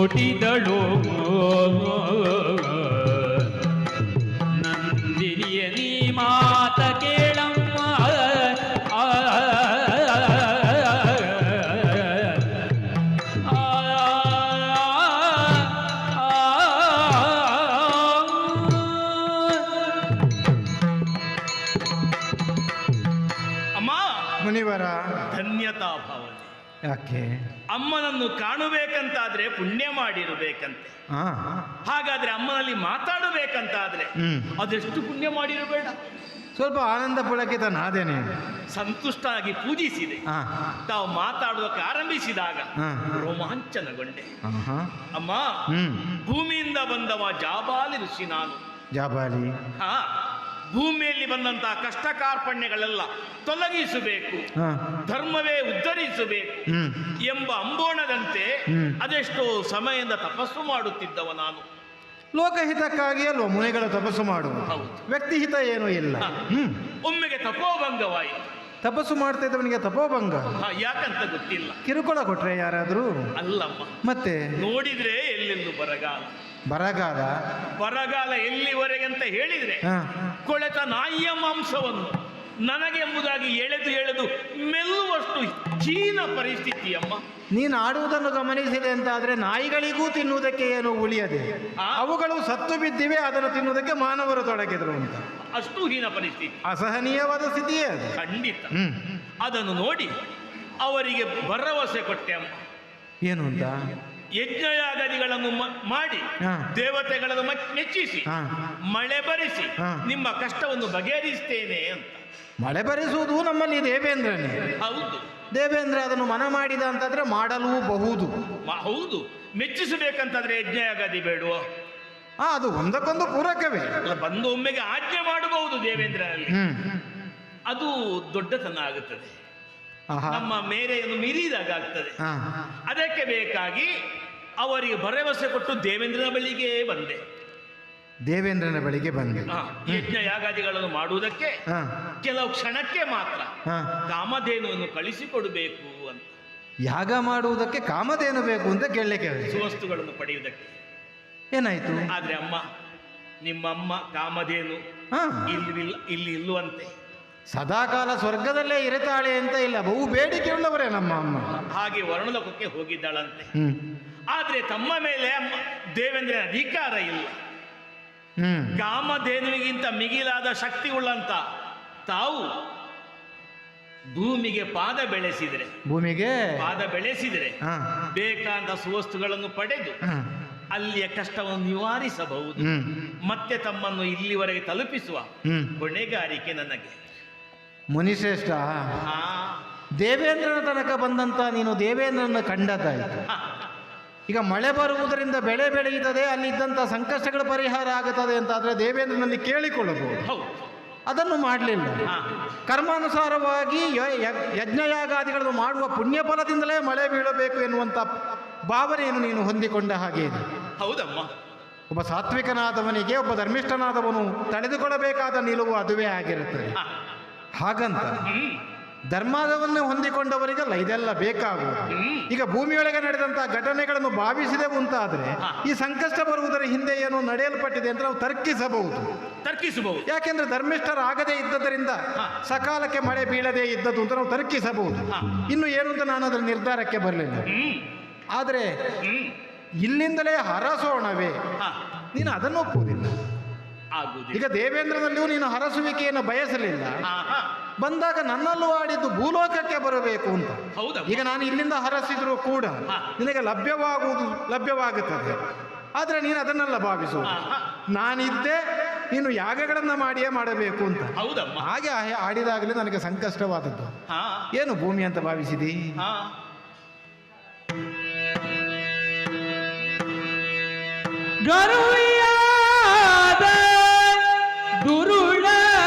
ನೋಟಿದಳು ನಂದಿನಿಯ ನೀ ಮಾತ ಕೇಳಮ್ಮ ಆ, ಅಮ್ಮ, ಮುನಿವರ ಧನ್ಯತಾ ಭಾವನೆ. ಯಾಕೆ? ಅಮ್ಮನನ್ನು ಕಾಣಬೇಕಂತಾದ್ರೆ ಪುಣ್ಯ ಮಾಡಿರಬೇಕಂತೆ. ಹಾ ಹಾಗಾದ್ರೆ ಅಮ್ಮನಲ್ಲಿ ಮಾತಾಡಬೇಕಂತಾದ್ರೆ ಅದೆಷ್ಟು ಪುಣ್ಯ ಮಾಡಿರಬೇಡ. ಸ್ವಲ್ಪ ಆನಂದ ಪುಳಕಿತನಾದೇನೆ. ಸಂತುಷ್ಟಾಗಿ ಪೂಜಿಸಿದೆ. ಹಾ ತಾವು ಮಾತಾಡೋದಕ್ಕೆ ಆರಂಭಿಸಿದಾಗ ಹಾ ರೋಮಾಂಚನಗೊಂಡೆ. ಹಾ ಅಮ್ಮ, ಹ್ಮ್ ಭೂಮಿಯಿಂದ ಬಂದವ ಜಾಬಾಲಿ ಋಷಿ ನಾನು. ಜಾಬಾಲಿ. ಹಾ, ಭೂಮಿಯಲ್ಲಿ ಬಂದಂತಹ ಕಷ್ಟ ಕಾರ್ಪಣ್ಯಗಳೆಲ್ಲ ತೊಲಗಿಸಬೇಕು, ಹಾ ಧರ್ಮವೇ ಉದ್ಧರಿಸಬೇಕು ಹ್ಮ್ ಎಂಬ ಅಂಬೋಣದಂತೆ ಅದೆಷ್ಟೋ ಸಮಯದಿಂದ ತಪಸ್ಸು ಮಾಡುತ್ತಿದ್ದವ ನಾನು. ಲೋಕಹಿತಕ್ಕಾಗಿ ಅಲ್ವ ಮುನಿಗಳು ತಪಸ್ಸು ಮಾಡುವುದು, ಹೌದು. ವ್ಯಕ್ತಿಹಿತ ಏನೂ ಇಲ್ಲ. ಒಮ್ಮೆಗೆ ತಪೋಭಂಗವಾಯಿತು. ತಪಸ್ಸು ಮಾಡ್ತಾ ಇದ್ದವನಿಗೆ ತಪೋಭಂಗ ಯಾಕಂತ ಗೊತ್ತಿಲ್ಲ. ಕಿರುಕುಳ ಕೊಟ್ರೆ ಯಾರಾದ್ರೂ? ಅಲ್ಲಮ್ಮ, ಮತ್ತೆ ನೋಡಿದ್ರೆ ಎಲ್ಲೆಲ್ಲೂ ಬರಗಾಲ. ಬರಗಾಲ ಎಲ್ಲಿವರೆಗೆ ಅಂತ ಹೇಳಿದ್ರೆ ಹಾ ಕೊಳೆತ ನಾಯಿಯ ಮಾಂಸವನ್ನು ನನಗೆಂಬುದಾಗಿ ಎಳೆದು ಮೆಲ್ಲುವಷ್ಟು ಹೀನ ಪರಿಸ್ಥಿತಿ ಅಮ್ಮ. ನೀನು ಆಡುವುದನ್ನು ಗಮನಿಸಿದೆ ಅಂತ ಆದ್ರೆ ನಾಯಿಗಳಿಗೂ ತಿನ್ನುವುದಕ್ಕೆ ಏನು ಉಳಿಯದೆ ಅವುಗಳು ಸತ್ತು ಬಿದ್ದಿವೆ, ಅದನ್ನು ತಿನ್ನುವುದಕ್ಕೆ ಮಾನವರು ತೊಡಗಿದ್ರು ಅಂತ. ಅಷ್ಟು ಹೀನ ಪರಿಸ್ಥಿತಿ, ಅಸಹನೀಯವಾದ ಸ್ಥಿತಿಯೇ ಅದು. ಖಂಡಿತ. ಅದನ್ನು ನೋಡಿ ಅವರಿಗೆ ಭರವಸೆ ಕೊಟ್ಟೆ ಅಮ್ಮ. ಏನು ಅಂತ? ಯಜ್ಞಯಾಗದಿಗಳನ್ನು ಮಾಡಿ ಹಾ. ದೇವತೆಗಳನ್ನು ಮೆಚ್ಚಿಸಿ ಹಾ. ಮಳೆ ಬರಿಸಿ ಹಾ. ನಿಮ್ಮ ಕಷ್ಟವನ್ನು ಬಗೆಹರಿಸ್ತೇನೆ ಅಂತ. ಮಳೆ ಬರಿಸುವುದು ನಮ್ಮಲ್ಲಿ ದೇವೇಂದ್ರನೇ. ಹೌದು, ದೇವೇಂದ್ರ ಅದನ್ನು ಮನ ಮಾಡಿದ ಅಂತಂದ್ರೆ ಮಾಡಲೂ ಬಹುದು. ಹೌದು, ಮೆಚ್ಚಿಸಬೇಕಂತಾದ್ರೆ ಯಜ್ಞಯಾಗದಿ ಬೇಡುವ? ಅದು ಒಂದಕ್ಕೊಂದು ಪೂರಕವೇ. ಅಲ್ಲ, ಬಂದು ಒಮ್ಮೆಗೆ ಆಜ್ಞೆ ಮಾಡಬಹುದು ದೇವೇಂದ್ರನಲ್ಲಿ. ಅದು ದೊಡ್ಡತನ ಆಗುತ್ತದೆ, ನಮ್ಮ ಮೇರೆಯನ್ನು ಮೀರಿದಾಗ ಆಗ್ತದೆ. ಅದಕ್ಕೆ ಬೇಕಾಗಿ ಅವರಿಗೆ ಭರವಸೆ ಕೊಟ್ಟು ದೇವೇಂದ್ರನ ಬಳಿಗೆ ಬಂದೆ. ದೇವೇಂದ್ರನ ಬಳಿಗೆ ಬಂದೆ. ಯಜ್ಞ ಯಾಗಾದಿಗಳನ್ನು ಮಾಡುವುದಕ್ಕೆ ಕೆಲವು ಕ್ಷಣಕ್ಕೆ ಮಾತ್ರ ಕಾಮಧೇನುವನ್ನು ಕಳಿಸಿಕೊಡಬೇಕು ಅಂತ. ಯಾಗ ಮಾಡುವುದಕ್ಕೆ ಕಾಮಧೇನು ಬೇಕು ಅಂತ ಕೇಳಲಿಕ್ಕೆ, ಸುವಸ್ತುಗಳನ್ನು ಪಡೆಯುವುದಕ್ಕೆ. ಏನಾಯ್ತು? ಆದ್ರೆ ಅಮ್ಮ, ನಿಮ್ಮಮ್ಮ ಕಾಮಧೇನು ಇಲ್ಲಿ ಇಲ್ಲುವಂತೆ. ಸದಾಕಾಲ ಸ್ವರ್ಗದಲ್ಲೇ ಇರುತ್ತಾಳೆ ಅಂತ ಇಲ್ಲ, ಬಹು ಬೇಡಿಕೆ ಉಳ್ಳವರೇ ನಮ್ಮ ಅಮ್ಮ. ಹಾಗೆ ವರ್ಣಲೋಕಕ್ಕೆ ಹೋಗಿದ್ದಾಳಂತೆ. ಆದ್ರೆ ತಮ್ಮ ಮೇಲೆ ದೇವೇಂದ್ರನ ಅಧಿಕಾರ ಇಲ್ಲ. ಕಾಮಧೇನುವಿಗಿಂತ ಮಿಗಿಲಾದ ಶಕ್ತಿ ಉಳ್ಳಂತ ತಾವು ಭೂಮಿಗೆ ಪಾದ ಬೆಳೆಸಿದರೆ ಬೇಕಾದ ಸುವಸ್ತುಗಳನ್ನು ಪಡೆದು ಅಲ್ಲಿಯ ಕಷ್ಟವನ್ನು ನಿವಾರಿಸಬಹುದು. ಮತ್ತೆ ತಮ್ಮನ್ನು ಇಲ್ಲಿವರೆಗೆ ತಲುಪಿಸುವ ಹೊಣೆಗಾರಿಕೆ ನನಗೆ. ಮುನಿಶ್ರೇಷ್ಠ, ದೇವೇಂದ್ರನ ತನಕ ಬಂದಂತ ನೀನು ದೇವೇಂದ್ರನ ಕಂಡದ್ದಾಯಿತು. ಈಗ ಮಳೆ ಬರುವುದರಿಂದ ಬೆಳೆ ಬೆಳೆಯುತ್ತದೆ, ಅಲ್ಲಿದ್ದಂಥ ಸಂಕಷ್ಟಗಳ ಪರಿಹಾರ ಆಗುತ್ತದೆ ಅಂತಾದರೆ ದೇವೇಂದ್ರನಲ್ಲಿ ಕೇಳಿಕೊಳ್ಳಬಹುದು. ಅದನ್ನು ಮಾಡಲಿಲ್ಲ. ಕರ್ಮಾನುಸಾರವಾಗಿ ಯಜ್ಞಯಾಗಾದಿಗಳನ್ನು ಮಾಡುವ ಪುಣ್ಯ ಫಲದಿಂದಲೇ ಮಳೆ ಬೀಳಬೇಕು ಎನ್ನುವಂಥ ಭಾವನೆಯನ್ನು ನೀನು ಹೊಂದಿಕೊಂಡ ಹಾಗೆ ಇದೆ. ಹೌದಮ್ಮ. ಒಬ್ಬ ಸಾತ್ವಿಕನಾದವನಿಗೆ ಒಬ್ಬ ಧರ್ಮಿಷ್ಠನಾದವನು ತಡೆದುಕೊಳ್ಳಬೇಕಾದ ನಿಲುವು ಅದುವೇ ಆಗಿರುತ್ತದೆ. ಹಾಗಂತ ಧರ್ಮವನ್ನು ಹೊಂದಿಕೊಂಡವರಿಗಲ್ಲ ಇದೆಲ್ಲ ಬೇಕಾಗುವುದು. ಈಗ ಭೂಮಿಯೊಳಗೆ ನಡೆದಂತಹ ಘಟನೆಗಳನ್ನು ಭಾವಿಸಿದೆವು ಅಂತಾದ್ರೆ ಈ ಸಂಕಷ್ಟ ಬರುವುದರ ಹಿಂದೆ ಏನು ನಡೆಯಲ್ಪಟ್ಟಿದೆ ಅಂತ ನಾವು ತರ್ಕಿಸಬಹುದು. ಯಾಕೆಂದ್ರೆ ಧರ್ಮಿಷ್ಠರಾಗದೇ ಇದ್ದದರಿಂದ ಸಕಾಲಕ್ಕೆ ಮಳೆ ಬೀಳದೇ ಇದ್ದದ್ದು ಅಂತ ನಾವು ತರ್ಕಿಸಬಹುದು. ಇನ್ನು ಏನು ಅಂತ ನಾನು ಅದರ ನಿರ್ಧಾರಕ್ಕೆ ಬರಲಿಲ್ಲ. ಆದರೆ ಇಲ್ಲಿಂದಲೇ ಹರಸೋಣವೇ, ನೀನು ಅದನ್ನು ಒಪ್ಪುವುದಿಲ್ಲ. ಈಗ ದೇವೇಂದ್ರನಲ್ಲಿಯೂ ನೀನು ಹರಸುವಿಕೆಯನ್ನು ಬಯಸಲಿಲ್ಲ. ಬಂದಾಗ ನನ್ನಲ್ಲೂ ಆಡಿದ್ದು ಭೂಲೋಕಕ್ಕೆ ಬರಬೇಕು ಅಂತ. ಈಗ ನಾನು ಇಲ್ಲಿಂದ ಹರಸಿದ್ರು ಕೂಡ ನಿನಗೆ ಲಭ್ಯವಾಗುತ್ತದೆ. ಆದರೆ ನೀನು ಅದನ್ನೆಲ್ಲ ಭಾವಿಸು, ನಾನಿದ್ದೆ ನೀನು ಯಾಗಗಳನ್ನು ಮಾಡಿಯೇ ಮಾಡಬೇಕು ಅಂತ. ಹಾಗೆ ಆಡಿದಾಗಲೇ ನನಗೆ ಸಂಕಷ್ಟವಾದದ್ದು. ಏನು ಭೂಮಿ ಅಂತ ಭಾವಿಸಿದಿ? ಗರುಯಾದ ದುರುಳ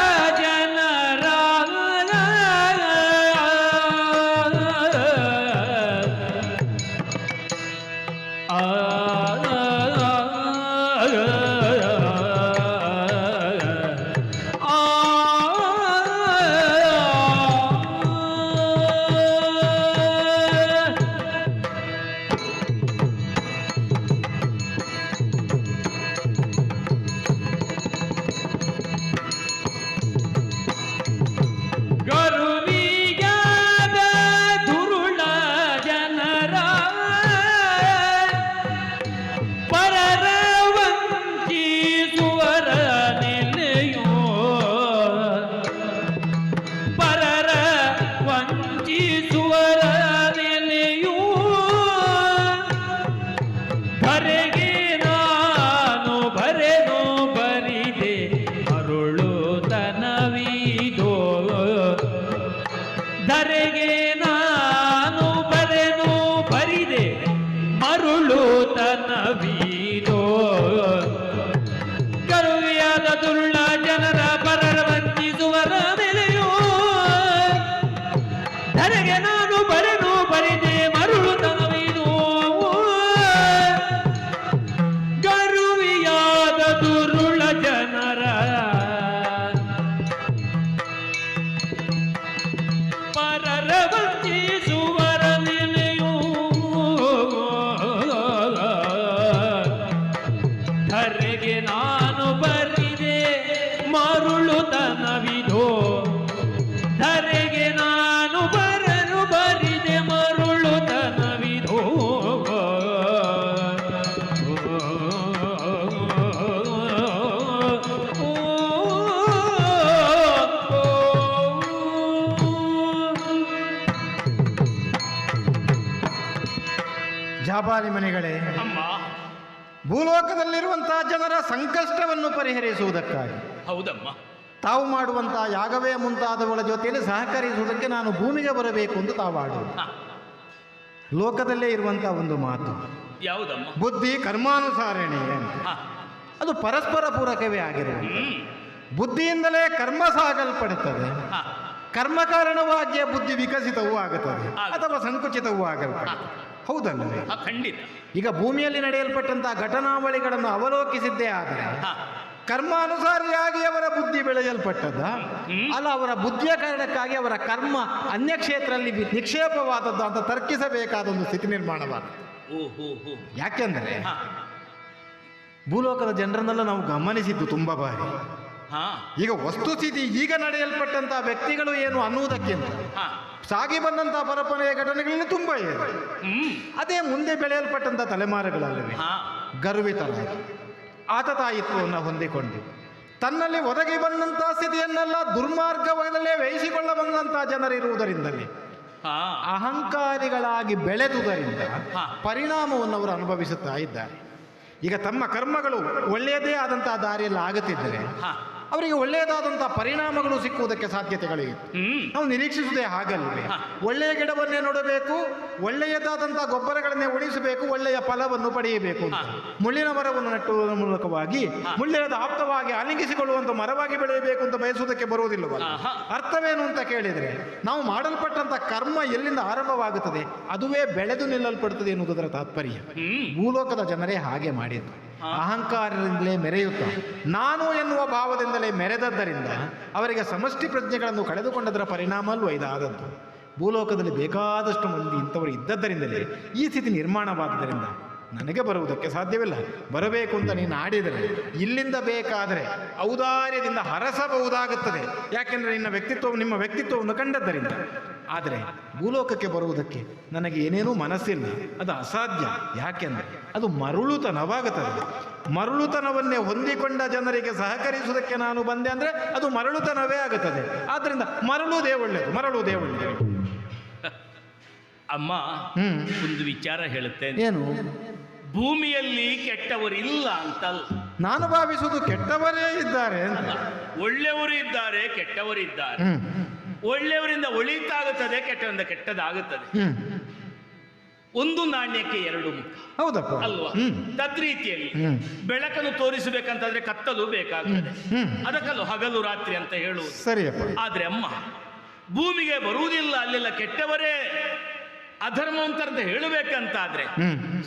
ಜನರ ಜಾಬಾಲಿ ಮನೆಗಳೇ, ಅಮ್ಮ, ಭೂಲೋಕದಲ್ಲಿರುವಂತಹ ಜನರ ಸಂಕಷ್ಟವನ್ನು ಪರಿಹರಿಸುವುದಕ್ಕಾಗಿ ಹೌದಮ್ಮ, ತಾವು ಮಾಡುವಂತಹ ಯಾಗವೇ ಮುಂತಾದವುಗಳ ಜೊತೆಯಲ್ಲಿ ಸಹಕರಿಸುವುದಕ್ಕೆ ನಾನು ಭೂಮಿಗೆ ಬರಬೇಕು ಅಂತ ತಾವು ಆಡುವುದು. ಹ, ಲೋಕದಲ್ಲೇ ಇರುವಂತಹ ಒಂದು ಮಾತು, ಯಾವುದಮ್ಮ? ಬುದ್ಧಿ ಕರ್ಮಾನುಸಾರಣೆ ಅಂತ. ಹ, ಅದು ಪರಸ್ಪರ ಪೂರಕವೇ ಆಗಿರುವುದು. ಹ್ಮ್, ಬುದ್ಧಿಯಿಂದಲೇ ಕರ್ಮ ಸಾಗಲ್ಪಡುತ್ತದೆ, ಹ, ಕರ್ಮ ಕಾರಣವಾಗಿಯೇ ಬುದ್ಧಿ ವಿಕಸಿತವೂ ಆಗುತ್ತದೆ ಆಗ. ಅಥವಾ ಸಂಕುಚಿತವೂ ಆಗಲ್ಪಡುತ್ತದೆ. ಹೌದಲ್ಲವೇ? ಹ, ಖಂಡಿತ. ಈಗ ಭೂಮಿಯಲ್ಲಿ ನಡೆಯಲ್ಪಟ್ಟಂತಹ ಘಟನಾವಳಿಗಳನ್ನು ಅವಲೋಕಿಸಿದ್ದೇ ಆದರೆ ಹ, ಕರ್ಮಾನುಸಾರಿಯಾಗಿ ಅವರ ಬುದ್ಧಿ ಬೆಳೆಯಲ್ಪಟ್ಟದ್ದ ಅಲ್ಲ, ಅವರ ಬುದ್ಧಿಯ ಕಾರಣಕ್ಕಾಗಿ ಅವರ ಕರ್ಮ ಅನ್ಯಕ್ಷೇತ್ರದಲ್ಲಿ ನಿಕ್ಷೇಪವಾದದ್ದು ಅಂತ ತರ್ಕಿಸಬೇಕಾದ ಒಂದು ಸ್ಥಿತಿ ನಿರ್ಮಾಣವಾದ. ಓಹೋ ಹೋ, ಯಾಕೆಂದರೆ ಹ, ಭೂಲೋಕದ ಜನರನ್ನೆಲ್ಲ ನಾವು ಗಮನಿಸಿದ್ದು ತುಂಬ ಬಾರಿ. ಹ, ಈಗ ವಸ್ತುಸ್ಥಿತಿ ಈಗ ನಡೆಯಲ್ಪಟ್ಟಂತಹ ವ್ಯಕ್ತಿಗಳು ಏನು ಅನ್ನುವುದಕ್ಕಿಂತ ಹ, ಸಾಗಿ ಬಂದಂತಹ ಪರಪರೆಯ ಘಟನೆಗಳಲ್ಲಿ ತುಂಬ ಇದೆ. ಹ್ಮ್, ಅದೇ ಮುಂದೆ ಬೆಳೆಯಲ್ಪಟ್ಟಂಥ ತಲೆಮಾರುಗಳಲ್ಲವೇ ಹ, ಗರ್ವಿತರಾಗಿ ಆತತಾಯಿತ್ವವನ್ನು ಹೊಂದಿಕೊಂಡು ತನ್ನಲ್ಲಿ ಒದಗಿ ಬಂದಂತಹ ಸ್ಥಿತಿಯನ್ನೆಲ್ಲ ದುರ್ಮಾರ್ಗವಲ್ಲೇ ವಹಿಸಿಕೊಳ್ಳ ಬಂದಂತಹ ಜನರಿರುವುದರಿಂದಲೇ ಹ, ಅಹಂಕಾರಿಗಳಾಗಿ ಬೆಳೆದುದರಿಂದ ಹಾ. ಪರಿಣಾಮವನ್ನು ಅವರು ಅನುಭವಿಸುತ್ತಾ ಇದ್ದಾರೆ. ಈಗ ತಮ್ಮ ಕರ್ಮಗಳು ಒಳ್ಳೆಯದೇ ಆದಂತಹ ದಾರಿಯಲ್ಲಿ ಆಗುತ್ತಿದ್ದರೆ ಹ, ಅವರಿಗೆ ಒಳ್ಳೆಯದಾದಂತಹ ಪರಿಣಾಮಗಳು ಸಿಕ್ಕುವುದಕ್ಕೆ ಸಾಧ್ಯತೆಗಳಿವೆ. ಹ್ಮ್, ನಾವು ನಿರೀಕ್ಷಿಸುವುದೇ ಹಾಗಲ್ವೇ? ಹಾ. ಒಳ್ಳೆಯ ಗಿಡವನ್ನೇ ನೋಡಬೇಕು, ಒಳ್ಳೆಯದಾದಂತಹ ಗೊಬ್ಬರಗಳನ್ನೇ ಉಳಿಸಬೇಕು, ಒಳ್ಳೆಯ ಫಲವನ್ನು ಪಡೆಯಬೇಕು ಅಂತ. ಹಾ. ಮುಳ್ಳಿನ ಮರವನ್ನು ನೆಟ್ಟುವುದರ ಮೂಲಕವಾಗಿ ಹಾ. ಮುಳ್ಳಿನ ಆಪ್ತವಾಗಿ ಆಲಿಂಗಿಸಿಕೊಳ್ಳುವಂಥ ಮರವಾಗಿ ಬೆಳೆಯಬೇಕು ಅಂತ ಬಯಸುವುದಕ್ಕೆ ಬರುವುದಿಲ್ಲವಲ್ಲ? ಆಹಾ. ಅರ್ಥವೇನು ಅಂತ ಕೇಳಿದರೆ, ನಾವು ಮಾಡಲ್ಪಟ್ಟಂಥ ಕರ್ಮ ಎಲ್ಲಿಂದ ಆರಂಭವಾಗುತ್ತದೆ ಅದುವೇ ಬೆಳೆದು ನಿಲ್ಲಲ್ಪಡುತ್ತದೆ ಎನ್ನುವುದರ ತಾತ್ಪರ್ಯ. ಹ್ಮ್, ಭೂಲೋಕದ ಜನರೇ ಹಾಗೆ ಮಾಡಿದ್ದು. ಅಹಂಕಾರದಿಂದಲೇ ಮೆರೆಯುತ್ತಾ ನಾನು ಎನ್ನುವ ಭಾವದಿಂದಲೇ ಮೆರೆದದ್ದರಿಂದ ಅವರಿಗೆ ಸಮಷ್ಟಿ ಪ್ರಜ್ಞೆಗಳನ್ನು ಕಳೆದುಕೊಂಡದರ ಪರಿಣಾಮ ಅಲ್ವ ಇದಾದದ್ದು. ಭೂಲೋಕದಲ್ಲಿ ಬೇಕಾದಷ್ಟು ಮಂದಿ ಇಂಥವರು ಇದ್ದದ್ದರಿಂದಲೇ ಈ ಸ್ಥಿತಿ ನಿರ್ಮಾಣವಾದ್ದರಿಂದ ನನಗೆ ಬರುವುದಕ್ಕೆ ಸಾಧ್ಯವಿಲ್ಲ. ಬರಬೇಕು ಅಂತ ನೀನು ಆಡಿದರೆ ಇಲ್ಲಿಂದ ಬೇಕಾದರೆ ಔದಾರ್ಯದಿಂದ ಹರಸಬಹುದಾಗುತ್ತದೆ, ಯಾಕೆಂದರೆ ನಿಮ್ಮ ವ್ಯಕ್ತಿತ್ವವನ್ನು ಕಂಡದ್ದರಿಂದ. ಆದರೆ ಭೂಲೋಕಕ್ಕೆ ಬರುವುದಕ್ಕೆ ನನಗೆ ಏನೇನೂ ಮನಸ್ಸಿಲ್ಲ, ಅದು ಅಸಾಧ್ಯ. ಯಾಕೆಂದರೆ ಅದು ಮರುಳುತನವಾಗುತ್ತದೆ. ಮರುಳುತನವನ್ನೇ ಹೊಂದಿಕೊಂಡ ಜನರಿಗೆ ಸಹಕರಿಸುವುದಕ್ಕೆ ನಾನು ಬಂದೆ ಅಂದರೆ ಅದು ಮರಳುತನವೇ ಆಗುತ್ತದೆ. ಆದ್ದರಿಂದ ಮರಳುವುದೇ ಒಳ್ಳೆಯದು. ಅಮ್ಮ, ಒಂದು ವಿಚಾರ ಹೇಳುತ್ತೇನೆ. ಏನು? ಭೂಮಿಯಲ್ಲಿ ಕೆಟ್ಟವರಿಲ್ಲ ಅಂತಲ್ಲ, ನಾನು ಭಾವಿಸುವುದು ಕೆಟ್ಟವರೇ ಇದ್ದಾರೆ ಅಂತ. ಒಳ್ಳೆಯವರು ಇದ್ದಾರೆ, ಕೆಟ್ಟವರಿದ್ದಾರೆ. ಒಳ್ಳೆಯವರಿಂದ ಒಳಿತಾಗುತ್ತದೆ, ಕೆಟ್ಟವರಿಂದ ಕೆಟ್ಟದಾಗುತ್ತದೆ. ಒಂದು ನಾಣ್ಯಕ್ಕೆ ಎರಡು ಮುಖ, ಹೌದಪ್ಪ ಅಲ್ವಾ? ತದ್ರೀತಿಯಲ್ಲಿ ಬೆಳಕನ್ನು ತೋರಿಸಬೇಕಂತಂದ್ರೆ ಕತ್ತಲು ಬೇಕಾಗ್ತದೆ. ಅದಕ್ಕಲ್ಲೂ ಹಗಲು ರಾತ್ರಿ ಅಂತ ಹೇಳುವುದು. ಸರಿಯಪ್ಪ. ಆದ್ರೆ ಅಮ್ಮ, ಭೂಮಿಗೆ ಬರುವುದಿಲ್ಲ, ಅಲ್ಲೆಲ್ಲ ಕೆಟ್ಟವರೇ ಅಧರ್ಮವಂತರಂತ ಹೇಳಬೇಕಂತಾದ್ರೆ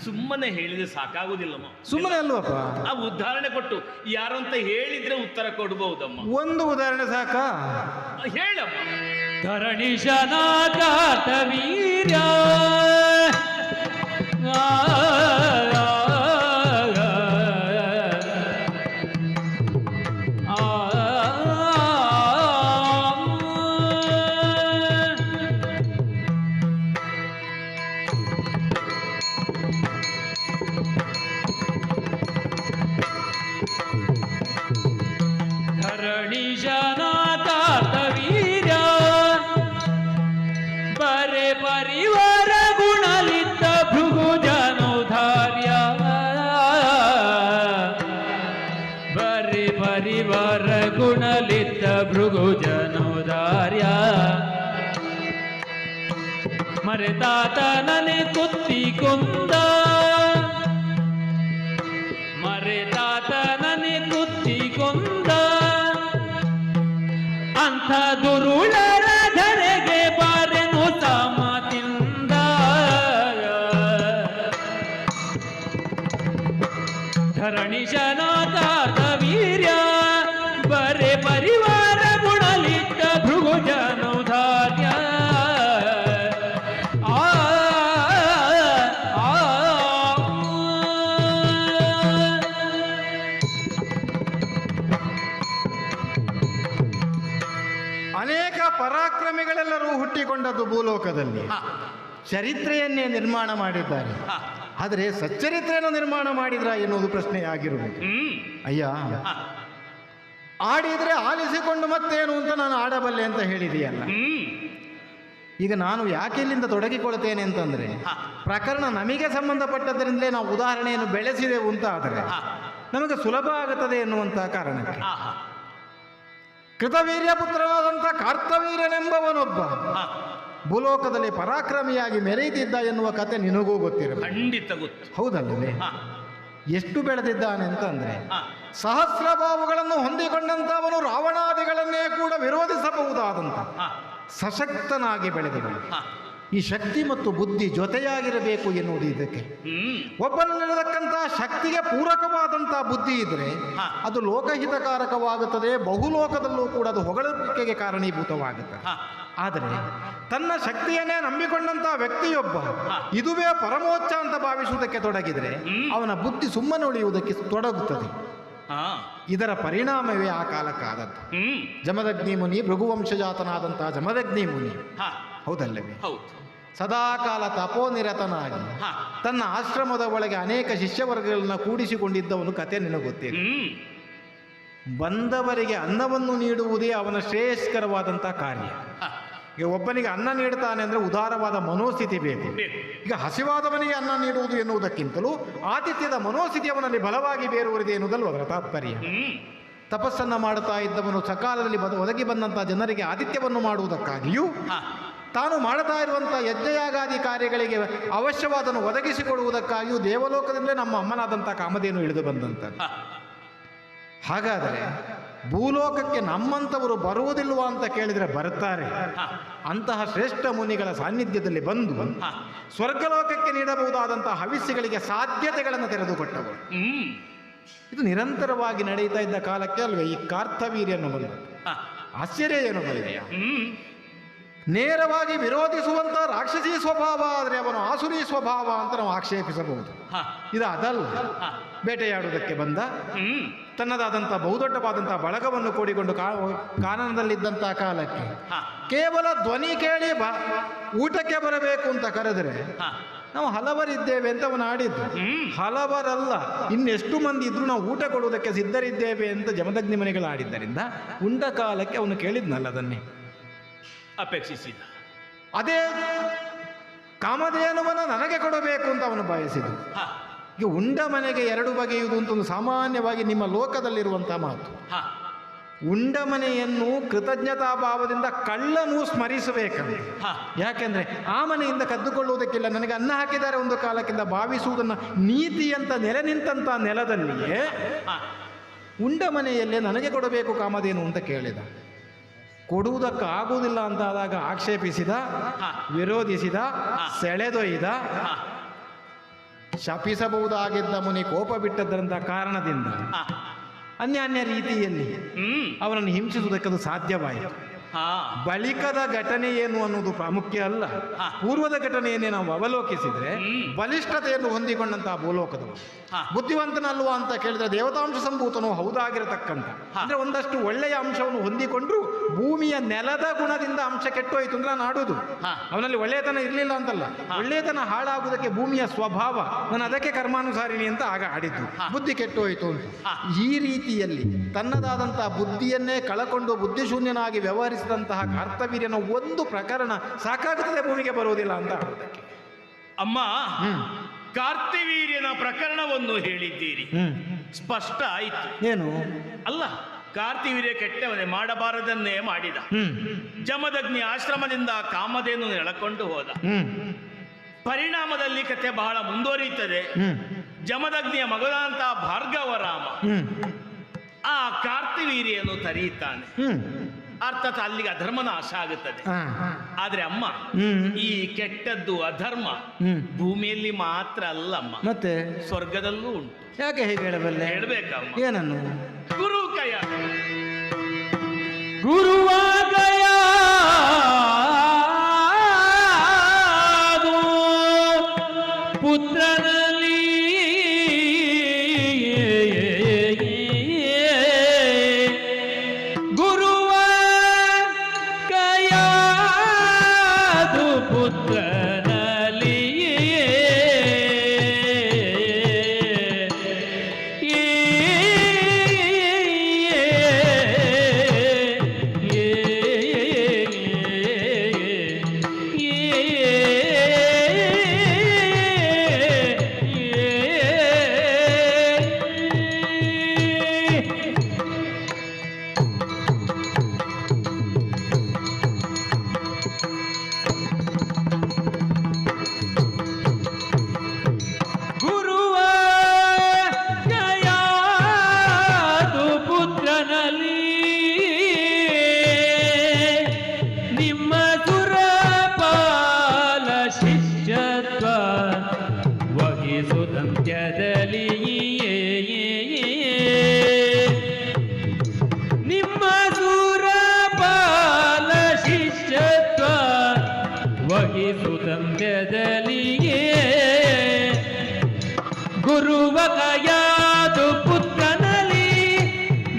ಸುಮ್ಮನೆ ಹೇಳಿದ್ರೆ ಸಾಕಾಗುದಿಲ್ಲಮ್ಮ. ಸುಮ್ಮನೆ ಅಲ್ವಪ್ಪ, ಆ ಉದಾಹರಣೆ ಕೊಟ್ಟು ಯಾರಂತ ಹೇಳಿದ್ರೆ ಉತ್ತರ ಕೊಡಬಹುದಮ್ಮ. ಒಂದು ಉದಾಹರಣೆ ಸಾಕಾ? ಹೇಳಮ್ಮ. ಧರಣೀಶನಾಥ ವೀರ್ಯ ಪರಿವಾರ ಗುಣಲಿದ್ದ ಭೃಗುಜನುಧಾರ್ಯ ಪರಿವಾರ ಗುಣಲಿದ್ದ ಭೃಗುಜನುಧಾರ್ಯ ಮರೆತಾತನನೆ ಕುತ್ತಿಕೊಂದ ಮರೆತಾತನನೆ ಕುತ್ತಿಕೊಂದ ಅಂಥ ದುರುಳರ ಧರೆಗೆ ಬಾರೆನು ಸಾಮತಿಂದ ಧರಣೀಶನಾಥ ವೀರ್ಯ ಬರೆ ಪರಿವಾರ ಗುಣಲಿಟ್ಟ ಭೃಗುಜನುಧಾರ್ಯ ಅನೇಕ ಪರಾಕ್ರಮಿಗಳೆಲ್ಲರೂ ಹುಟ್ಟಿಕೊಂಡದ್ದು ಭೂಲೋಕದಲ್ಲಿ. ಚರಿತ್ರೆಯನ್ನೇ ನಿರ್ಮಾಣ ಮಾಡಿದ್ದಾರೆ. ಆದರೆ ಸಚ್ಚರಿತ್ರೆಯನ್ನು ನಿರ್ಮಾಣ ಮಾಡಿದ್ರ ಎನ್ನುವುದು ಪ್ರಶ್ನೆ ಆಗಿರುವುದು. ಅಯ್ಯ, ಆಡಿದ್ರೆ ಆಲಿಸಿಕೊಂಡು ಮತ್ತೇನು ಅಂತ ನಾನು ಆಡಬಲ್ಲೆ ಅಂತ ಹೇಳಿದೆಯಲ್ಲ. ಈಗ ನಾನು ಯಾಕೆ ಇಲ್ಲಿಂದ ತೊಡಗಿಕೊಳ್ತೇನೆ ಅಂತಂದರೆ, ಹಾ. ಪ್ರಕರಣ ನಮಗೆ ಸಂಬಂಧಪಟ್ಟದರಿಂದಲೇ ನಾವು ಉದಾಹರಣೆಯನ್ನು ಬೆಳೆಸಿದೆವು ಅಂತ ಆದರೆ ಹಾ. ನಮಗೆ ಸುಲಭ ಆಗುತ್ತದೆ ಎನ್ನುವಂತಹ ಕಾರಣಕ್ಕೆ ಆಹಾ. ಕೃತವೀರ್ಯ ಪುತ್ರನಾದಂಥ ಕಾರ್ತವೀರ್ಯನೆಂಬವನೊಬ್ಬ ಹಾ. ಭೂಲೋಕದಲ್ಲಿ ಪರಾಕ್ರಮಿಯಾಗಿ ಮೆರೆಯುತ್ತಿದ್ದ ಎನ್ನುವ ಕತೆ ನಿನಗೂ ಗೊತ್ತಿರಬೇಕು. ಖಂಡಿತ ಗೊತ್ತು. ಹೌದಲ್ಲವೇ? ಹಾ. ಎಷ್ಟು ಬೆಳೆದಿದ್ದಾನೆ ಅಂತಂದ್ರೆ, ಹಾ. ಸಹಸ್ರಭಾವಗಳನ್ನು ಹೊಂದಿಕೊಂಡಂತವನು ರಾವಣಾದಿಗಳನ್ನೇ ಕೂಡ ವಿರೋಧಿಸಬಹುದಾದಂಥ ಹಾ. ಸಶಕ್ತನಾಗಿ ಬೆಳೆದವನು. ಹಾ. ಈ ಶಕ್ತಿ ಮತ್ತು ಬುದ್ಧಿ ಜೊತೆಯಾಗಿರಬೇಕು ಎನ್ನುವುದು ಇದಕ್ಕೆ. ಒಬ್ಬನಲ್ಲಿರತಕ್ಕಂಥ ಶಕ್ತಿಗೆ ಪೂರಕವಾದಂಥ ಬುದ್ಧಿ ಇದ್ರೆ ಹಾ. ಅದು ಲೋಕಹಿತಕಾರಕವಾಗುತ್ತದೆ, ಬಹುಲೋಕದಲ್ಲೂ ಕೂಡ ಅದು ಹೊಗಳಿಕೆಗೆ ಕಾರಣೀಭೂತವಾಗುತ್ತದೆ. ಹಾ. ಆದರೆ ತನ್ನ ಶಕ್ತಿಯನ್ನೇ ನಂಬಿಕೊಂಡಂಥ ವ್ಯಕ್ತಿಯೊಬ್ಬ ಇದುವೇ ಪರಮೋಚ್ಚ ಅಂತ ಭಾವಿಸುವುದಕ್ಕೆ ತೊಡಗಿದರೆ ಅವನ ಬುದ್ಧಿ ಸುಮ್ಮನೆ ಉಳಿಯುವುದಕ್ಕೆ ತೊಡಗುತ್ತದೆ. ಹಾ. ಇದರ ಪರಿಣಾಮವೇ ಆ ಕಾಲಕ್ಕಾದದ್ದು. ಜಮದಗ್ನಿ ಮುನಿ, ಭೃಗುವಂಶಜಾತನಾದಂತಹ ಜಮದಗ್ನಿ ಮುನಿ, ಹಾ. ಹೌದಲ್ಲವೇ? ಹೌದು. ಸದಾಕಾಲ ತಪೋನಿರತನಾಗಿ ಹಾ. ತನ್ನ ಆಶ್ರಮದ ಒಳಗೆ ಅನೇಕ ಶಿಷ್ಯವರ್ಗಗಳನ್ನ ಕೂಡಿಸಿಕೊಂಡಿದ್ದವನು ಕತೆ ನಿನಗೆ ಗೊತ್ತಿದೆ. ಬಂದವರಿಗೆ ಅನ್ನವನ್ನು ನೀಡುವುದೇ ಅವನ ಶ್ರೇಯಸ್ಕರವಾದಂಥ ಕಾರ್ಯ. ಹಾ. ಈಗ ಒಬ್ಬನಿಗೆ ಅನ್ನ ನೀಡ್ತಾನೆ ಅಂದರೆ ಉದಾರವಾದ ಮನೋಸ್ಥಿತಿ ಬೇಕು. ಈಗ ಹಸಿವಾದವನಿಗೆ ಅನ್ನ ನೀಡುವುದು ಎನ್ನುವುದಕ್ಕಿಂತಲೂ ಆತಿಥ್ಯದ ಮನೋಸ್ಥಿತಿ ಅವನಲ್ಲಿ ಬಲವಾಗಿ ಬೇರುವುದಿದೆ ಎನ್ನುವುದಲ್ವ ಅದರ ತಾತ್ಪರ್ಯ. ತಪಸ್ಸನ್ನು ಮಾಡುತ್ತಾ ಇದ್ದವನು ಸಕಾಲದಲ್ಲಿ ಒದಗಿ ಬಂದಂಥ ಜನರಿಗೆ ಆತಿಥ್ಯವನ್ನು ಮಾಡುವುದಕ್ಕಾಗಿಯೂ ಹಾ. ತಾನು ಮಾಡುತ್ತಾ ಇರುವಂಥ ಯಜ್ಞಯಾಗಾದಿ ಕಾರ್ಯಗಳಿಗೆ ಅವಶ್ಯವಾದನ್ನು ಒದಗಿಸಿಕೊಡುವುದಕ್ಕಾಗಿಯೂ ದೇವಲೋಕದಿಂದಲೇ ನಮ್ಮ ಅಮ್ಮನಾದಂಥ ಕಾಮಧೇನು ಇಳಿದು ಬಂದಂಥದ್ದು. ಹಾ. ಹಾಗಾದರೆ ಭೂಲೋಕಕ್ಕೆ ನಮ್ಮಂಥವರು ಬರುವುದಿಲ್ವಾ ಅಂತ ಕೇಳಿದರೆ ಬರ್ತಾರೆ. ಹಾ. ಅಂತಹ ಶ್ರೇಷ್ಠ ಮುನಿಗಳ ಸಾನ್ನಿಧ್ಯದಲ್ಲಿ ಬಂದು ಹಾ. ಸ್ವರ್ಗಲೋಕಕ್ಕೆ ನೀಡಬಹುದಾದಂತಹ ಹವಿಸ್ಸುಗಳಿಗೆ ಸಾಧ್ಯತೆಗಳನ್ನು ತೆರೆದುಕೊಟ್ಟವರು. ಇದು ನಿರಂತರವಾಗಿ ನಡೀತಾ ಇದ್ದ ಕಾಲಕ್ಕೆ ಅಲ್ವೇ ಈ ಕಾರ್ತವೀರ್ಯನ್ನು ಬಂದ. ಹಾ. ಆಶ್ಚರ್ಯ ಏನು ಬಲ್ಲಿದೆಯಾ? ನೇರವಾಗಿ ವಿರೋಧಿಸುವಂಥ ರಾಕ್ಷಸಿ ಸ್ವಭಾವ ಆದರೆ ಅವನು ಆಸುರಿ ಸ್ವಭಾವ ಅಂತ ನಾವು ಆಕ್ಷೇಪಿಸಬಹುದು. ಹಾ. ಇದು ಅದಲ್ಲ. ಹಾ. ಬೇಟೆಯಾಡುವುದಕ್ಕೆ ಬಂದ, ತನ್ನದಾದಂಥ ಬಹುದೊಡ್ಡವಾದಂಥ ಬಳಗವನ್ನು ಕೂಡಿಕೊಂಡು ಕಾನನದಲ್ಲಿದ್ದಂಥ ಕಾಲಕ್ಕೆ ಹಾ. ಕೇವಲ ಧ್ವನಿ ಕೇಳಿ ಊಟಕ್ಕೆ ಬರಬೇಕು ಅಂತ ಕರೆದರೆ ಹಾ. ನಾವು ಹಲವರಿದ್ದೇವೆ ಅಂತ ಅವನು ಆಡಿದ್ದು. ಹಲವರಲ್ಲ, ಇನ್ನೆಷ್ಟು ಮಂದಿ ಇದ್ರು ನಾವು ಊಟ ಕೊಡುವುದಕ್ಕೆ ಸಿದ್ಧರಿದ್ದೇವೆ ಅಂತ ಜಮದಗ್ನಿ ಮನೆಗಳು ಆಡಿದ್ದರಿಂದ ಉಂಡ ಕಾಲಕ್ಕೆ ಅವನು ಕೇಳಿದ್ನಲ್ಲ ಅದನ್ನೇ ಅಪೇಕ್ಷಿಸಿದ. ಅದೇ ಕಾಮಧೇನುವನ್ನು ನನಗೆ ಕೊಡಬೇಕು ಅಂತ ಅವನು ಬಯಸಿದ. ಹಾ. ಈಗ ಉಂಡ ಮನೆಗೆ ಎರಡು ಬಗೆಯುವುದು ಅಂತ ಒಂದು ಸಾಮಾನ್ಯವಾಗಿ ನಿಮ್ಮ ಲೋಕದಲ್ಲಿರುವಂಥ ಮಾತು. ಹಾ. ಉಂಡ ಮನೆಯನ್ನು ಕೃತಜ್ಞತಾ ಭಾವದಿಂದ ಕಳ್ಳನೂ ಸ್ಮರಿಸಬೇಕಂತೆ. ಹಾ. ಯಾಕೆಂದ್ರೆ ಆ ಮನೆಯಿಂದ ಕದ್ದುಕೊಳ್ಳುವುದಕ್ಕಿಲ್ಲ, ನನಗೆ ಅನ್ನ ಹಾಕಿದ್ದಾರೆ ಒಂದು ಕಾಲಕ್ಕಿಂತ ಭಾವಿಸುವುದನ್ನು ನೀತಿ ಅಂತ ನೆಲೆ ನಿಂತಹ ನೆಲದಲ್ಲಿಯೇ ಹಾ. ಉಂಡ ಮನೆಯಲ್ಲೇ ನನಗೆ ಕೊಡಬೇಕು ಕಾಮಧೇನು ಅಂತ ಕೇಳಿದ. ಕೊಡುವುದಕ್ಕಾಗುವುದಿಲ್ಲ ಅಂತ ಆದಾಗ ಆಕ್ಷೇಪಿಸಿದ, ವಿರೋಧಿಸಿದ, ಸೆಳೆದೊಯ್ದ. ಶಪಿಸಬಹುದಾಗಿದ್ದ ಮುನಿ ಕೋಪ ಬಿಟ್ಟದ್ರಂಥ ಕಾರಣದಿಂದ ಅನ್ಯಾನ್ಯ ರೀತಿಯಲ್ಲಿ ಅವನನ್ನು ಹಿಂಸಿಸುವುದಕ್ಕದು ಸಾಧ್ಯವಾಯಿತು. ಬಳಿಕದ ಘಟನೆ ಏನು ಅನ್ನೋದು ಪ್ರಾಮುಖ್ಯ ಅಲ್ಲ. ಪೂರ್ವದ ಘಟನೆಯನ್ನೇ ನಾವು ಅವಲೋಕಿಸಿದ್ರೆ ಬಲಿಷ್ಠತೆಯನ್ನು ಹೊಂದಿಕೊಂಡಂತಹ ಭೂಲೋಕದವರು ಬುದ್ಧಿವಂತನಲ್ವಾ ಅಂತ ಕೇಳಿದ್ರೆ ದೇವತಾಂಶ ಸಂಭೂತನು ಹೌದಾಗಿರತಕ್ಕಂಥ, ಅಂದ್ರೆ ಒಂದಷ್ಟು ಒಳ್ಳೆಯ ಅಂಶವನ್ನು ಹೊಂದಿಕೊಂಡ್ರು ಭೂಮಿಯ ನೆಲದ ಗುಣದಿಂದ ಅಂಶ ಕೆಟ್ಟೋಯ್ತು ಅಂದ್ರೆ ನಾಡುದು. ಅವನಲ್ಲಿ ಒಳ್ಳೆಯತನ ಇರಲಿಲ್ಲ ಅಂತಲ್ಲ, ಒಳ್ಳೆಯತನ ಹಾಳಾಗುವುದಕ್ಕೆ ಭೂಮಿಯ ಸ್ವಭಾವ, ನಾನು ಅದಕ್ಕೆ ಕರ್ಮಾನುಸಾರಿಣಿ ಅಂತ ಆಗ ಆಡಿದ್ದು. ಬುದ್ಧಿ ಕೆಟ್ಟೋಯ್ತು ಅಂತ ಈ ರೀತಿಯಲ್ಲಿ ತನ್ನದಾದಂತಹ ಬುದ್ಧಿಯನ್ನೇ ಕಳಕೊಂಡು ಬುದ್ಧಿಶೂನ್ಯನಾಗಿ ವ್ಯವಹರಿಸಿದಂತಹ ಕಾರ್ತವೀರ್ಯನ ಒಂದು ಪ್ರಕರಣ ಸಾಕಾಗುತ್ತದೆ ಭೂಮಿಗೆ ಬರುವುದಿಲ್ಲ ಅಂತ ಆಡೋದಕ್ಕೆ. ಅಮ್ಮ, ಕಾರ್ತಿವೀರ್ಯನ ಪ್ರಕರಣವನ್ನು ಹೇಳಿದ್ದೀರಿ, ಸ್ಪಷ್ಟ ಆಯಿತು. ಏನು ಅಲ್ಲ, ಕಾರ್ತಿವೀರ್ಯ ಕೆಟ್ಟವನೇ, ಮಾಡಬಾರದನ್ನೇ ಮಾಡಿದ. ಜಮದಗ್ನಿ ಆಶ್ರಮದಿಂದ ಕಾಮಧೇನು ಎಳಕೊಂಡು ಹೋದ. ಪರಿಣಾಮದಲ್ಲಿ ಕತೆ ಬಹಳ ಮುಂದುವರಿಯುತ್ತದೆ. ಜಮದಗ್ನಿಯ ಮಗನಾದಂತ ಭಾರ್ಗವರಾಮ ಆ ಕಾರ್ತಿವೀರ್ಯನು ತರೆಯುತ್ತಾನೆ. ಅರ್ಥಾತ್ ಅಲ್ಲಿಗೆ ಅಧರ್ಮ ನಾಶ ಆಗುತ್ತದೆ. ಆದ್ರೆ ಅಮ್ಮ, ಈ ಕೆಟ್ಟದ್ದು ಅಧರ್ಮ ಭೂಮಿಯಲ್ಲಿ ಮಾತ್ರ ಅಲ್ಲಮ್ಮ, ಮತ್ತೆ ಸ್ವರ್ಗದಲ್ಲೂ ಉಂಟು. ಯಾಕೆ ಹೇಗೆ ಹೇಳಬಲ್ಲೆ? ಹೇಳ್ಬೇಕಮ್ಮ. ಏನನ್ನು? ಗುರು ಕಯ ಗುರುವಾಗಯ ಪುತ್ರನಲ್ಲಿ ಗುರುವ ಕಯಾದು ಪುತ್ರನಲ್ಲಿ ನಿಮ್ಮ ಸುರಪಾಲ ಶಿಷ್ಯತ್ವ ವಹಿಸುತ್ತಂತ್ಯದಲ್ಲಿಯೇ ಗುರುವ ಕಯಾದು ಪುತ್ರನಲ್ಲಿ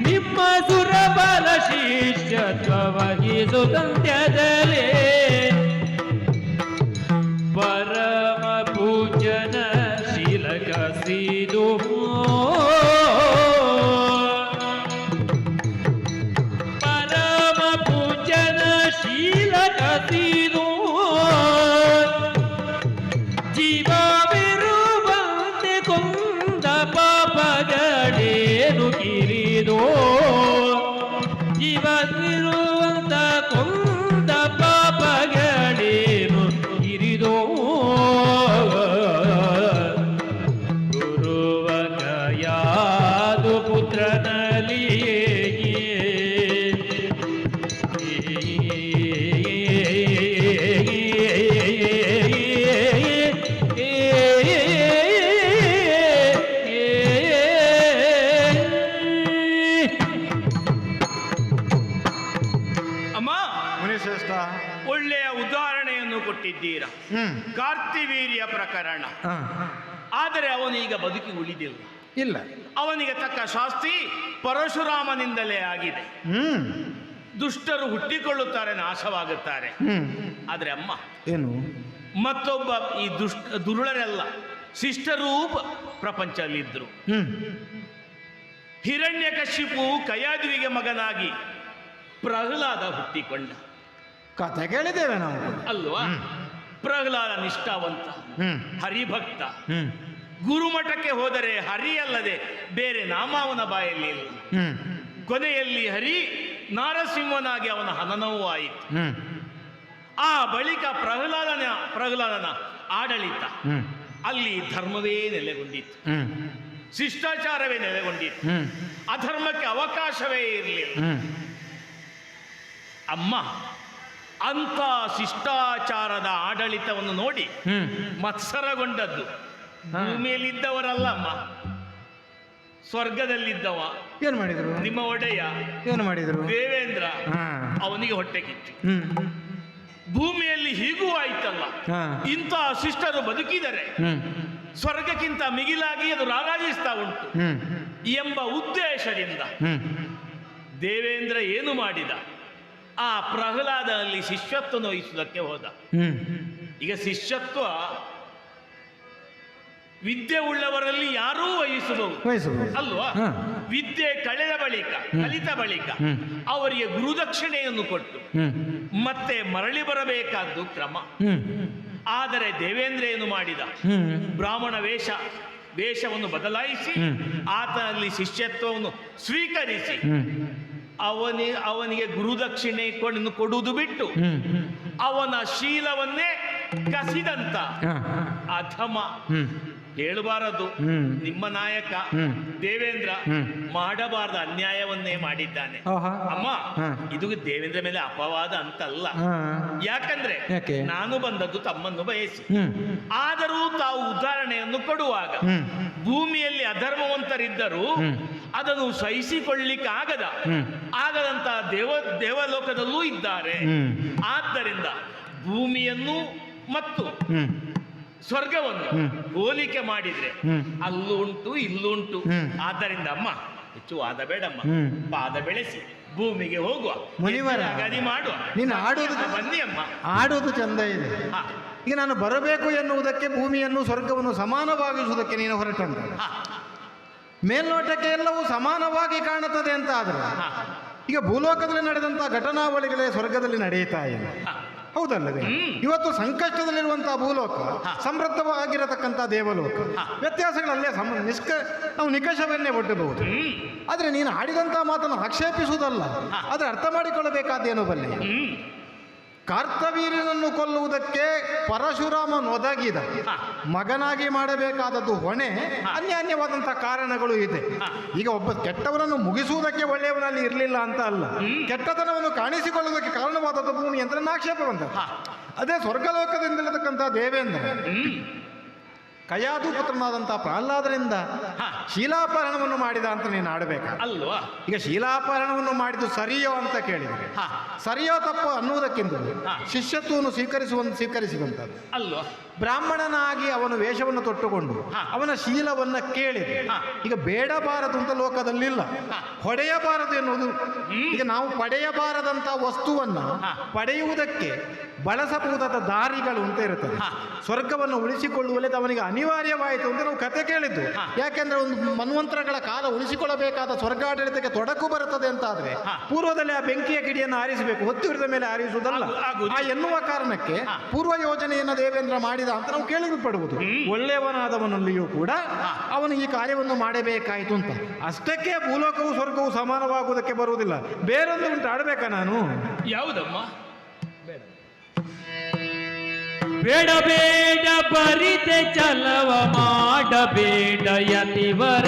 ನಿಮ್ಮ ಸುರಬಲ ಶಿಷ್ಯತ್ವ ವಹಿಸುತ್ತಂತ್ಯದಲ್ಲೇ ಪರಮ ಪೂಜನ ಶೀಲಕ ಶ್ರೀದು ಪರಮ ಪೂಜನ ಶೀಲಕ ಶ್ರೀದು ಜೀವವಿರುವಂತೆ ಕೊಂದ ಪಾಪಗಳೇನು ಕಿರಿದೋ ಜೀವವಿರುವಂತ ಕೊಂದ ಪಾಪಗಳೇನು ಕಿರಿದೋ ಗುರುವ ಕಯಾದು ಪುತ್ರನಲ್ಲಿಯೇ ಅಮ್ಮ, ಮುನಿಶ್ರೇಷ್ಠ, ಒಳ್ಳೆಯ ಉದಾಹರಣೆಯನ್ನು ಕೊಟ್ಟಿದ್ದೀರಾ. ಕಾರ್ತಿವೀರ್ಯ ಪ್ರಕರಣ. ಆದರೆ ಅವನೀಗ ಬದುಕಿ ಉಳಿದಿಲ್ಲ. ಇಲ್ಲ, ಅವನಿಗೆ ತಕ್ಕ ಶಾಸ್ತಿ ಪರಶುರಾಮನಿಂದಲೇ ಆಗಿದೆ. ದುಷ್ಟರು ಹುಟ್ಟಿಕೊಳ್ಳುತ್ತಾರೆ, ನಾಶವಾಗುತ್ತಾರೆ. ಆದರೆ ಅಮ್ಮ, ಏನು ಮತ್ತೊಬ್ಬ ಈ ದುರುಳರೆಲ್ಲ ಶಿಷ್ಟರೂ ಪ್ರಪಂಚದಲ್ಲಿದ್ದರು. ಹಿರಣ್ಯಕಶಿಪು ಕಯಾದುವಿಗೆ ಮಗನಾಗಿ ಪ್ರಹ್ಲಾದ ಹುಟ್ಟಿಕೊಂಡ. ಕಥೆ ಕೇಳಿದ್ದೇವೆ ನಾವು ಅಲ್ವಾ? ಪ್ರಹ್ಲಾದ ನಿಷ್ಠಾವಂತ, ಹರಿಭಕ್ತ. ಗುರುಮಠಕ್ಕೆ ಹೋದರೆ ಹರಿ ಅಲ್ಲದೆ ಬೇರೆ ನಾಮ ಅವನ ಬಾಯಲ್ಲಿ ಇಲ್ಲ. ಕೊನೆಯಲ್ಲಿ ಹರಿ ನಾರಸಿಂಹನಾಗಿ ಅವನ ಹನನವೂ ಆಯಿತು. ಆ ಬಳಿಕ ಪ್ರಹ್ಲಾದನ ಆಡಳಿತ ಅಲ್ಲಿ ಧರ್ಮವೇ ನೆಲೆಗೊಂಡಿತ್ತು, ಶಿಷ್ಟಾಚಾರವೇ ನೆಲೆಗೊಂಡಿತ್ತು. ಅಧರ್ಮಕ್ಕೆ ಅವಕಾಶವೇ ಇರಲಿಲ್ಲ. ಅಮ್ಮ, ಅಂತ ಶಿಷ್ಟಾಚಾರದ ಆಡಳಿತವನ್ನು ನೋಡಿ ಮತ್ಸರಗೊಂಡದ್ದು ಭೂಮಿಯಲ್ಲಿದ್ದವರಲ್ಲ ಅಮ್ಮ, ಸ್ವರ್ಗದಲ್ಲಿದ್ದವ. ಏನು ಮಾಡಿದ್ರು? ನಿಮ್ಮ ಒಡೆಯ ಏನು ಮಾಡಿದ್ರು? ದೇವೇಂದ್ರ. ಅವನಿಗೆ ಹೊಟ್ಟೆ ಕಿಚ್ಚು. ಭೂಮಿಯಲ್ಲಿ ಹೀಗೂ ಆಯ್ತಲ್ಲ, ಇಂಥ ಶಿಷ್ಟರು ಬದುಕಿದರೆ ಸ್ವರ್ಗಕ್ಕಿಂತ ಮಿಗಿಲಾಗಿ ಅದು ರಾರಾಜಿಸ್ತಾ ಉಂಟು ಎಂಬ ಉದ್ದೇಶದಿಂದ ದೇವೇಂದ್ರ ಏನು ಮಾಡಿದ? ಆ ಪ್ರಹ್ಲಾದಲ್ಲಿ ಶಿಷ್ಯತ್ವ ವಹಿಸುವುದಕ್ಕೆ ಹೋದ. ಈಗ ಶಿಷ್ಯತ್ವ ವಿದ್ಯೆ ಉಳ್ಳವರಲ್ಲಿ ಯಾರೂ ವಹಿಸಬಹುದು ಅಲ್ವಾ? ವಿದ್ಯೆ ಕಲಿತ ಬಳಿಕ ಅವರಿಗೆ ಗುರುದಕ್ಷಿಣೆಯನ್ನು ಕೊಟ್ಟು ಮತ್ತೆ ಮರಳಿ ಬರಬೇಕಾದ್ದು ಕ್ರಮ. ಆದರೆ ದೇವೇಂದ್ರ ಏನು ಮಾಡಿದ? ಬ್ರಾಹ್ಮಣ ವೇಷವನ್ನು ಬದಲಾಯಿಸಿ ಆತನಲ್ಲಿ ಶಿಷ್ಯತ್ವವನ್ನು ಸ್ವೀಕರಿಸಿ ಅವನಿಗೆ ಗುರುದಕ್ಷಿಣೆ ಕೊಡುವುದು ಬಿಟ್ಟು ಅವನ ಶೀಲವನ್ನೇ ಕಸಿದಂತ ಅಧಮ. ಹೇಳಬಾರದು, ನಿಮ್ಮ ನಾಯಕ ದೇವೇಂದ್ರ ಮಾಡಬಾರದ ಅನ್ಯಾಯವನ್ನೇ ಮಾಡಿದ್ದಾನೆ. ಅಮ್ಮ, ಇದು ದೇವೇಂದ್ರ ಮೇಲೆ ಅಪವಾದ ಅಂತಲ್ಲ. ಯಾಕಂದ್ರೆ ನಾನು ಬಂದದ್ದು ತಮ್ಮನ್ನು ಬಯಸಿ. ಆದರೂ ತಾವು ಉದಾಹರಣೆಯನ್ನು ಕೊಡುವಾಗ ಭೂಮಿಯಲ್ಲಿ ಅಧರ್ಮವಂತರಿದ್ದರೂ ಅದನ್ನು ಆಗದಂತ ದೇವಲೋಕದಲ್ಲೂ ಇದ್ದಾರೆ. ಆದ್ದರಿಂದ ಭೂಮಿಯನ್ನು ಮತ್ತು ಸ್ವರ್ಗವನ್ನು ಹೋಲಿಕೆ ಮಾಡಿದ್ರೆ ಅಲ್ಲೂ ಉಂಟು ಇಲ್ಲೂ ಉಂಟು. ಆದ್ದರಿಂದ ಅಮ್ಮ, ಹೆಚ್ಚು ವಾದ ಬೇಡಮ್ಮ, ಪಾದ ಬೆಳೆಸಿ ಭೂಮಿಗೆ ಹೋಗುವ, ಮುನಿವರ ಗದಿ ಮಾಡುವ. ನೀನು ಆಡುವುದು ಬನ್ನಿ ಅಮ್ಮ, ಆಡುವುದು ಚಂದ ಇದೆ. ಈಗ ನಾನು ಬರಬೇಕು ಎನ್ನುವುದಕ್ಕೆ ಭೂಮಿಯನ್ನು ಸ್ವರ್ಗವನ್ನು ಸಮಾನವಾಗಿಸುವುದಕ್ಕೆ ನೀನು ಹೊರಟಂತ. ಮೇಲ್ನೋಟಕ್ಕೆ ಎಲ್ಲವೂ ಸಮಾನವಾಗಿ ಕಾಣುತ್ತದೆ ಅಂತ ಆದ್ರೆ ಈಗ ಭೂಲೋಕದಲ್ಲಿ ನಡೆದಂತಹ ಘಟನಾವಳಿಗಳೇ ಸ್ವರ್ಗದಲ್ಲಿ ನಡೆಯುತ್ತಾ ಇಲ್ಲ, ಹೌದಲ್ಲವೇ? ಇವತ್ತು ಸಂಕಷ್ಟದಲ್ಲಿರುವಂತಹ ಭೂಲೋಕ, ಸಮೃದ್ಧವಾಗಿರತಕ್ಕಂಥ ದೇವಲೋಕ, ವ್ಯತ್ಯಾಸಗಳಲ್ಲೇ ನಾವು ನಿಕಷವನ್ನೇ ಒಡ್ಡಬಹುದು. ಆದರೆ ನೀನು ಆಡಿದಂಥ ಮಾತನ್ನು ಆಕ್ಷೇಪಿಸುವುದಲ್ಲ, ಆದರೆ ಅರ್ಥ ಮಾಡಿಕೊಳ್ಳಬೇಕಾದೇನು ಬಲ್ಲೆ. ಕಾರ್ತವೀರ್ಯನನ್ನು ಕೊಲ್ಲುವುದಕ್ಕೆ ಪರಶುರಾಮನು ಒದಗಿದ ಮಗನಾಗಿ ಮಾಡಬೇಕಾದದ್ದು ಹೊಣೆ. ಅನ್ಯಾನ್ಯವಾದಂತಹ ಕಾರಣಗಳು ಇದೆ. ಈಗ ಒಬ್ಬ ಕೆಟ್ಟವನನ್ನು ಮುಗಿಸುವುದಕ್ಕೆ ಒಳ್ಳೆಯವನಲ್ಲಿ ಇರಲಿಲ್ಲ ಅಂತ ಅಲ್ಲ, ಕೆಟ್ಟತನವನ್ನು ಕಾಣಿಸಿಕೊಳ್ಳುವುದಕ್ಕೆ ಕಾರಣವಾದದ್ದು ಭೂಮಿ ಅಂತ ಆಕ್ಷೇಪ ಬಂದ. ಅದೇ ಸ್ವರ್ಗಲೋಕದಿಂದಿರತಕ್ಕಂಥ ದೇವೇಂದ್ರ ಕಯಾದು ಪುತ್ರನಾದಂತಹ ಪ್ರಹ್ಲಾದರಿಂದ ಶೀಲಾಪಹರಣವನ್ನು ಮಾಡಿದ ಅಂತ ನೀನು ಆಡಬೇಕಾ ಅಲ್ವಾ? ಈಗ ಶೀಲಾಪಹರಣವನ್ನು ಮಾಡಿದ್ದು ಸರಿಯೋ ಅಂತ ಕೇಳಿದರೆ ಸರಿಯೋ ತಪ್ಪು ಅನ್ನುವುದಕ್ಕಿಂತ ಶಿಷ್ಯತ್ವವನ್ನು ಸ್ವೀಕರಿಸುವಂಥದ್ದು ಅಲ್ವಾ? ಬ್ರಾಹ್ಮಣನಾಗಿ ಅವನು ವೇಷವನ್ನು ತೊಟ್ಟುಕೊಂಡು ಅವನ ಶೀಲವನ್ನ ಕೇಳಿದೆ. ಈಗ ಬೇಡಬಾರದು ಅಂತ ಲೋಕದಲ್ಲಿಲ್ಲ, ಹೊಡೆಯಬಾರದು ಎನ್ನುವುದು. ಈಗ ನಾವು ಪಡೆಯಬಾರದಂತ ವಸ್ತುವನ್ನ ಪಡೆಯುವುದಕ್ಕೆ ಬಳಸಬಹುದಾದ ದಾರಿಗಳು ಅಂತ ಇರುತ್ತದೆ. ಸ್ವರ್ಗವನ್ನು ಉಳಿಸಿಕೊಳ್ಳುವಲ್ಲಿ ಅವನಿಗೆ ಅನಿವಾರ್ಯವಾಯಿತು ಅಂತ ನಾವು ಕತೆ ಕೇಳಿದ್ದು. ಯಾಕೆಂದ್ರೆ ಒಂದು ಮನ್ವಂತರಗಳ ಕಾಲ ಉಳಿಸಿಕೊಳ್ಳಬೇಕಾದ ಸ್ವರ್ಗಾಡಳಿತಕ್ಕೆ ತೊಡಕು ಬರುತ್ತದೆ ಅಂತ ಆದ್ರೆ ಪೂರ್ವದಲ್ಲಿ ಆ ಬೆಂಕಿಯ ಕಿಡಿಯನ್ನು ಆರಿಸಬೇಕು, ಹೊತ್ತಿರದ ಮೇಲೆ ಆರಿಸುವುದಲ್ಲ. ಆ ಎನ್ನುವ ಕಾರಣಕ್ಕೆ ಪೂರ್ವ ಯೋಜನೆಯನ್ನು ದೇವೇಂದ್ರ ಮಾಡಿದ ಅಂತ ನಾವು ಕೇಳಲ್ಪಡುವುದು. ಒಳ್ಳೆಯವನಾದವನಲ್ಲಿಯೂ ಕೂಡ ಅವನು ಈ ಕಾರ್ಯವನ್ನು ಮಾಡಬೇಕಾಯಿತು ಅಂತ. ಅಷ್ಟಕ್ಕೆ ಭೂಲೋಕವು ಸ್ವರ್ಗವು ಸಮಾನವಾಗುವುದಕ್ಕೆ ಬರುವುದಿಲ್ಲ. ಬೇರೊಂದು ಉಂಟು, ಆಡಬೇಕಾ ನಾನು? ಯಾವುದಮ್ಮ? ಬೇಡ ಬೇಡ ಬರಿದೆ ಚಲವ ಮಾಡಬೇಡ ಯತಿವರ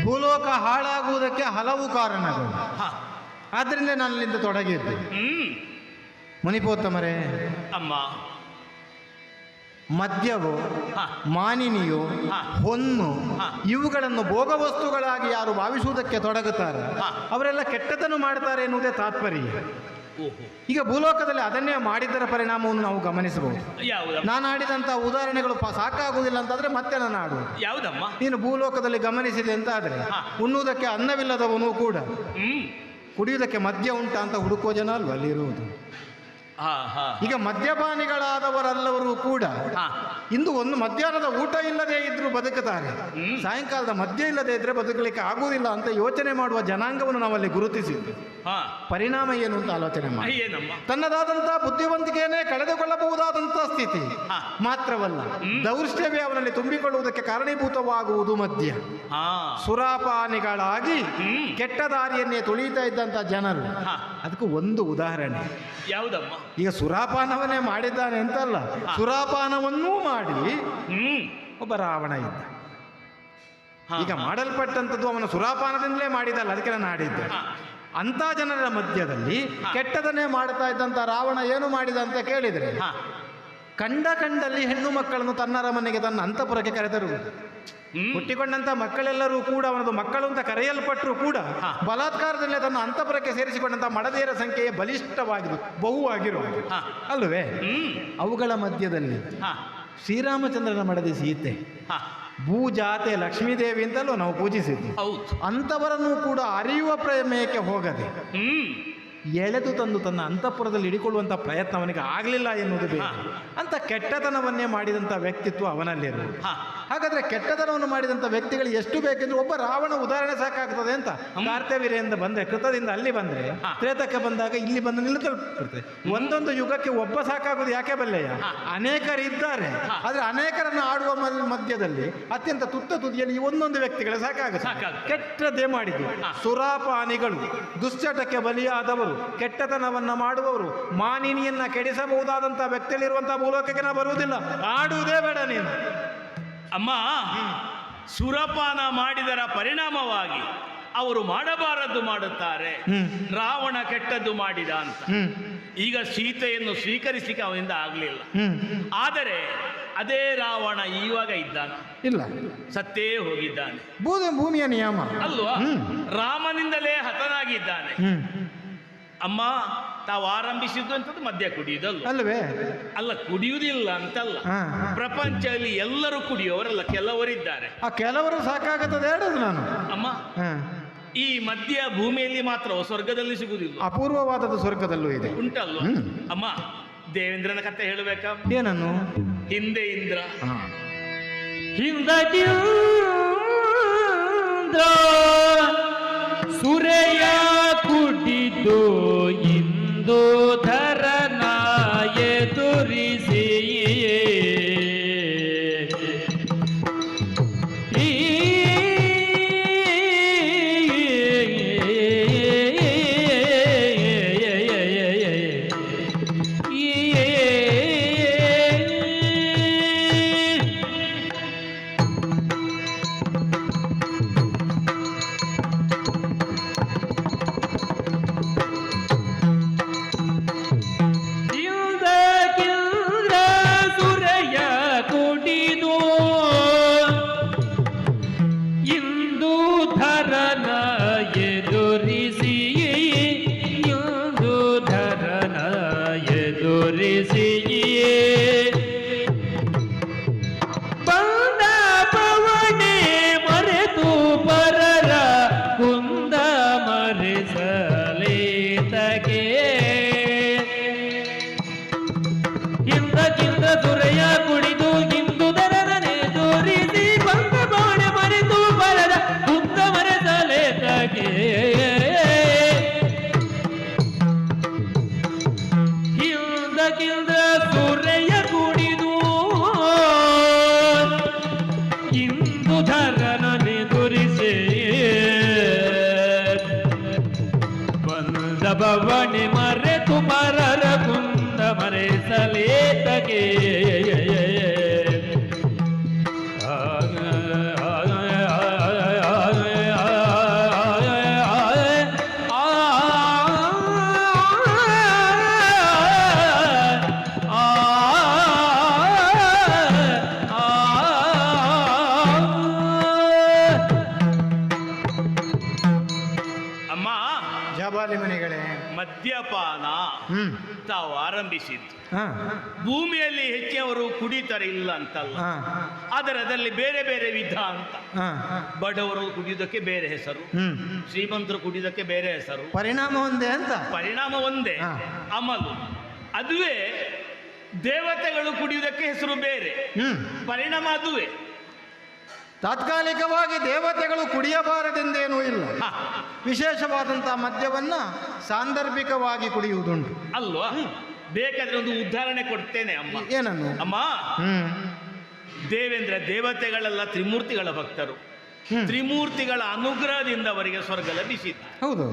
ಭೂಲೋಕ ಹಾಳಾಗುವುದಕ್ಕೆ ಹಲವು ಕಾರಣಗಳು. ಆದ್ರಿಂದ ನಾನು ಅಲ್ಲಿಂದ ತೊಡಗಿದ್ದೆ. ಮುನಿಪೋತ್ತಮರೇ, ಅಮ್ಮ, ಮದ್ಯವು, ಮಾನಿನಿಯು, ಹೊನ್ನು ಇವುಗಳನ್ನು ಭೋಗ ವಸ್ತುಗಳಾಗಿ ಯಾರು ಭಾವಿಸುವುದಕ್ಕೆ ತೊಡಗುತ್ತಾರೆ ಅವರೆಲ್ಲ ಕೆಟ್ಟದನ್ನು ಮಾಡ್ತಾರೆ ಎನ್ನುವುದೇ ತಾತ್ಪರ್ಯ. ಈಗ ಭೂಲೋಕದಲ್ಲಿ ಅದನ್ನೇ ಮಾಡಿದ್ದರ ಪರಿಣಾಮವನ್ನು ನಾವು ಗಮನಿಸಬಹುದು. ನಾನು ಆಡಿದಂಥ ಉದಾಹರಣೆಗಳು ಸಾಕಾಗುವುದಿಲ್ಲ ಅಂತಾದ್ರೆ ಮತ್ತೆ ನಾನು ಆಡುವುದು. ಯಾವುದಮ್ಮ? ನೀನು ಭೂಲೋಕದಲ್ಲಿ ಗಮನಿಸಿದೆ ಅಂತ ಆದರೆ ಉಣ್ಣುವುದಕ್ಕೆ ಅನ್ನವಿಲ್ಲದವನು ಕೂಡ ಕುಡಿಯುವುದಕ್ಕೆ ಮದ್ಯ ಉಂಟಾ ಅಂತ ಹುಡುಕುವ ಜನ ಅಲ್ವ ಅಲ್ಲಿರುವುದು. ಈಗ ಮದ್ಯಪಾನಿಗಳಾದವರೆಲ್ಲರೂ ಕೂಡ ಇಂದು ಒಂದು ಮಧ್ಯಾಹ್ನದ ಊಟ ಇಲ್ಲದೆ ಇದ್ರೂ ಬದುಕುತ್ತಾರೆ, ಸಾಯಂಕಾಲದ ಮದ್ಯ ಇಲ್ಲದೆ ಇದ್ರೆ ಬದುಕಲಿಕ್ಕೆ ಆಗುವುದಿಲ್ಲ ಅಂತ ಯೋಚನೆ ಮಾಡುವ ಜನಾಂಗವನ್ನು ನಾವಲ್ಲಿ ಗುರುತಿಸಿದ್ದು. ಪರಿಣಾಮ ಏನು ಅಂತ ಆಲೋಚನೆ ಮಾಡಿ ತನ್ನದಾದಂತಹ ಬುದ್ಧಿವಂತಿಕೆಯನ್ನೇ ಕಳೆದುಕೊಳ್ಳಬಹುದಾದಂತಹ ಸ್ಥಿತಿ ಮಾತ್ರವಲ್ಲ, ದೌರ್ಷ್ಟ್ಯವೇ ಅವನಲ್ಲಿ ತುಂಬಿಕೊಳ್ಳುವುದಕ್ಕೆ ಕಾರಣೀಭೂತವಾಗುವುದು ಮದ್ಯ. ಸುರಾಪಾನಿಗಳಾಗಿ ಕೆಟ್ಟ ದಾರಿಯನ್ನೇ ತುಳಿತಾ ಇದ್ದಂತ ಜನರು. ಅದಕ್ಕೂ ಒಂದು ಉದಾಹರಣೆ. ಯಾವುದಮ್ಮ? ಈಗ ಸುರಾಪಾನವನ್ನೇ ಮಾಡಿದ್ದಾನೆ ಅಂತಲ್ಲ, ಸುರಾಪಾನವನ್ನೂ ಮಾಡಿ ಒಬ್ಬ ರಾವಣ ಇದ್ದ. ಈಗ ಮಾಡಲ್ಪಟ್ಟಂಥದ್ದು ಅವನ ಸುರಾಪಾನದಿಂದಲೇ ಮಾಡಿದಲ್ಲ, ಅದಕ್ಕೆ ನಾನು ಆಡಿದ್ದೆ. ಅಂತ ಜನರ ಮಧ್ಯದಲ್ಲಿ ಕೆಟ್ಟದನ್ನೇ ಮಾಡ್ತಾ ಇದ್ದಂತ ರಾವಣ ಏನು ಮಾಡಿದ ಅಂತ ಕೇಳಿದರೆ ಕಂಡಲ್ಲಿ ಹೆಣ್ಣು ಮಕ್ಕಳನ್ನು ತನ್ನ ಅರಮನೆಗೆ ತನ್ನ ಅಂತಃಪುರಕ್ಕೆ ಕರೆತರುವುದು. ಹುಟ್ಟಿಕೊಂಡಂತ ಮಕ್ಕಳೆಲ್ಲರೂ ಕೂಡ ಅವನದು ಮಕ್ಕಳು ಅಂತ ಕರೆಯಲ್ಪಟ್ಟರು ಕೂಡ ಬಲಾತ್ಕಾರದಲ್ಲೇ ತನ್ನ ಅಂತಃಪುರಕ್ಕೆ ಸೇರಿಸಿಕೊಂಡಂತ ಮಡದಿಯರ ಸಂಖ್ಯೆಯೇ ಬಲಿಷ್ಠವಾಗಿದ್ದು ಬಹುವಾಗಿರುವುದು ಅಲ್ಲವೇ? ಅವುಗಳ ಮಧ್ಯದಲ್ಲಿ ಶ್ರೀರಾಮಚಂದ್ರನ ಮಡದಿ ಸೀತೆ, ಭೂಜಾತೆ ಲಕ್ಷ್ಮೀದೇವಿ ಅಂತಲೂ ನಾವು ಪೂಜಿಸಿದ್ವಿ. ಅಂಥವರನ್ನು ಕೂಡ ಅರಿಯುವ ಪ್ರಮೇಯಕ್ಕೆ ಹೋಗದೆ ಎಳೆದು ತಂದು ತನ್ನ ಅಂತಃಪುರದಲ್ಲಿ ಹಿಡಿಕೊಳ್ಳುವಂಥ ಪ್ರಯತ್ನ ಅವನಿಗೆ ಆಗಲಿಲ್ಲ ಎನ್ನುವುದು ಬೇಕು. ಅಂತ ಕೆಟ್ಟತನವನ್ನೇ ಮಾಡಿದಂಥ ವ್ಯಕ್ತಿತ್ವ ಅವನಲ್ಲಿರುವುದು. ಹಾಗಾದ್ರೆ ಕೆಟ್ಟತನವನ್ನು ಮಾಡಿದಂಥ ವ್ಯಕ್ತಿಗಳು ಎಷ್ಟು ಬೇಕೆಂದ್ರೆ ಒಬ್ಬ ರಾವಣ ಉದಾಹರಣೆ ಸಾಕಾಗ್ತದೆ ಅಂತ. ಕಾರ್ತವೀರ್ಯದಿಂದ ಬಂದ್ರೆ, ಕೃತದಿಂದ ಅಲ್ಲಿ ಬಂದ್ರೆ, ತ್ರೇತಕ್ಕೆ ಬಂದಾಗ ಇಲ್ಲಿ ಬಂದು ನಿಲ್ಕೊಳ್ತದೆ. ಒಂದೊಂದು ಯುಗಕ್ಕೆ ಒಬ್ಬ ಸಾಕಾಗುವುದು ಯಾಕೆ ಬಲ್ಲೆಯ? ಅನೇಕರಿದ್ದಾರೆ, ಆದ್ರೆ ಅನೇಕರನ್ನು ಆಡುವ ಮಧ್ಯದಲ್ಲಿ ಅತ್ಯಂತ ತುತ್ತ ತುದಿಯಲ್ಲಿ ಈ ಒಂದೊಂದು ವ್ಯಕ್ತಿಗಳೇ ಸಾಕಾಗುತ್ತೆ. ಕೆಟ್ಟದೇ ಮಾಡಿದ್ದು ಸುರಾಪಾನಿಗಳು, ದುಶ್ಚಟಕ್ಕೆ ಬಲಿಯಾದವರು, ಕೆಟ್ಟತನವನ್ನ ಮಾಡುವವರು, ಮಾನಿನಿಯನ್ನ ಕೆಡಿಸಬಹುದಾದಂತ ವ್ಯಕ್ತಿಯಲ್ಲಿರುವಂತಹ ಭೂಲೋಕಕ್ಕೆ ನಾ ಬರುವುದಿಲ್ಲ. ಆಡುವುದೇ ಬೇಡ ನೀನು. ಅಮ್ಮ, ಸುರಪಾನ ಮಾಡಿದರ ಪರಿಣಾಮವಾಗಿ ಅವರು ಮಾಡಬಾರದು ಮಾಡುತ್ತಾರೆ. ರಾವಣ ಕೆಟ್ಟದ್ದು ಮಾಡಿದ ಅಂತ. ಈಗ ಸೀತೆಯನ್ನು ಸ್ವೀಕರಿಸಲಿಕ್ಕೆ ಅವನಿಂದ ಆಗಲಿಲ್ಲ. ಆದರೆ ಅದೇ ರಾವಣ ಇವಾಗ ಇದ್ದಾನೆ ಇಲ್ಲ, ಸತ್ತೇ ಹೋಗಿದ್ದಾನೆ. ಭೂಮಿಯ ನಿಯಮ ಅಲ್ವಾ? ರಾಮನಿಂದಲೇ ಹತನಾಗಿದ್ದಾನೆ. ಅಮ್ಮ, ತಾವು ಆರಂಭಿಸಿದ್ದು ಅಂತದ್ದು ಮದ್ಯ ಕುಡಿಯುವುದಲ್ಲ ಅಲ್ವೇ? ಅಲ್ಲ, ಕುಡಿಯುವುದಿಲ್ಲ ಅಂತಲ್ಲ. ಪ್ರಪಂಚದಲ್ಲಿ ಎಲ್ಲರೂ ಕುಡಿಯುವವರಲ್ಲ, ಕೆಲವರಿದ್ದಾರೆ. ಆ ಕೆಲವರು ಸಾಕಾಗುತ್ತದೆ ಹೇಳುದು ನಾನು. ಅಮ್ಮ, ಈ ಮದ್ಯ ಭೂಮಿಯಲ್ಲಿ ಮಾತ್ರ, ಸ್ವರ್ಗದಲ್ಲಿ ಸಿಗುವುದಿಲ್ಲ. ಅಪೂರ್ವವಾದದ್ದು ಸ್ವರ್ಗದಲ್ಲೂ ಇದೆ, ಉಂಟಲ್ವ? ಅಮ್ಮ, ದೇವೇಂದ್ರನ ಕಥೆ ಹೇಳಬೇಕಾ? ಏನನ್ನು? ಹಿಂದೆ ಇಂದ್ರ, ಸುರೆಯ ಕುಡಿದು ಇಂದು ಧರನ ಎದುರಿಸಿ ಬವಣೆ ಮರೆತು ಮರರ ಕುಂದ ಮರೆಸಲೇತಗೆ ಮದ್ಯಪಾನ ತಾವು ಆರಂಭಿಸಿದ್ದು ಭೂಮಿಯಲ್ಲಿ ಹೆಚ್ಚಿನವರು ಕುಡಿತಾರೆ, ಇಲ್ಲ ಅಂತಲ್ಲ. ಆದರೆ ಅದರಲ್ಲಿ ಬೇರೆ ಬೇರೆ ವಿಧ ಅಂತ. ಬಡವರು ಕುಡಿಯುವುದಕ್ಕೆ ಬೇರೆ ಹೆಸರು, ಶ್ರೀಮಂತರು ಕುಡಿಯುವುದಕ್ಕೆ ಬೇರೆ ಹೆಸರು. ಪರಿಣಾಮ ಒಂದೇ ಅಂತ. ಪರಿಣಾಮ ಒಂದೇ, ಅಮಲು. ಅದುವೇ ದೇವತೆಗಳು ಕುಡಿಯುವುದಕ್ಕೆ ಹೆಸರು ಬೇರೆ, ಪರಿಣಾಮ ಅದುವೇ. ತಾತ್ಕಾಲಿಕವಾಗಿ ದೇವತೆಗಳು ಕುಡಿಯಬಾರದೆಂದೇನೂ ಇಲ್ಲ. ವಿಶೇಷವಾದಂತಹ ಮದ್ಯವನ್ನ ಸಾಂದರ್ಭಿಕವಾಗಿ ಕುಡಿಯುವುದುಂಟು ಅಲ್ವಾ? ಬೇಕಾದ್ರೆ ಒಂದು ಉದಾಹರಣೆ ಕೊಡ್ತೇನೆ ಅಮ್ಮ. ಏನನ್ನು? ಅಮ್ಮ, ದೇವೇಂದ್ರ ದೇವತೆಗಳೆಲ್ಲ ತ್ರಿಮೂರ್ತಿಗಳ ಭಕ್ತರು. ತ್ರಿಮೂರ್ತಿಗಳ ಅನುಗ್ರಹದಿಂದ ಅವರಿಗೆ ಸ್ವರ್ಗ ಲಭಿಸಿತ್ತು. ಹೌದು.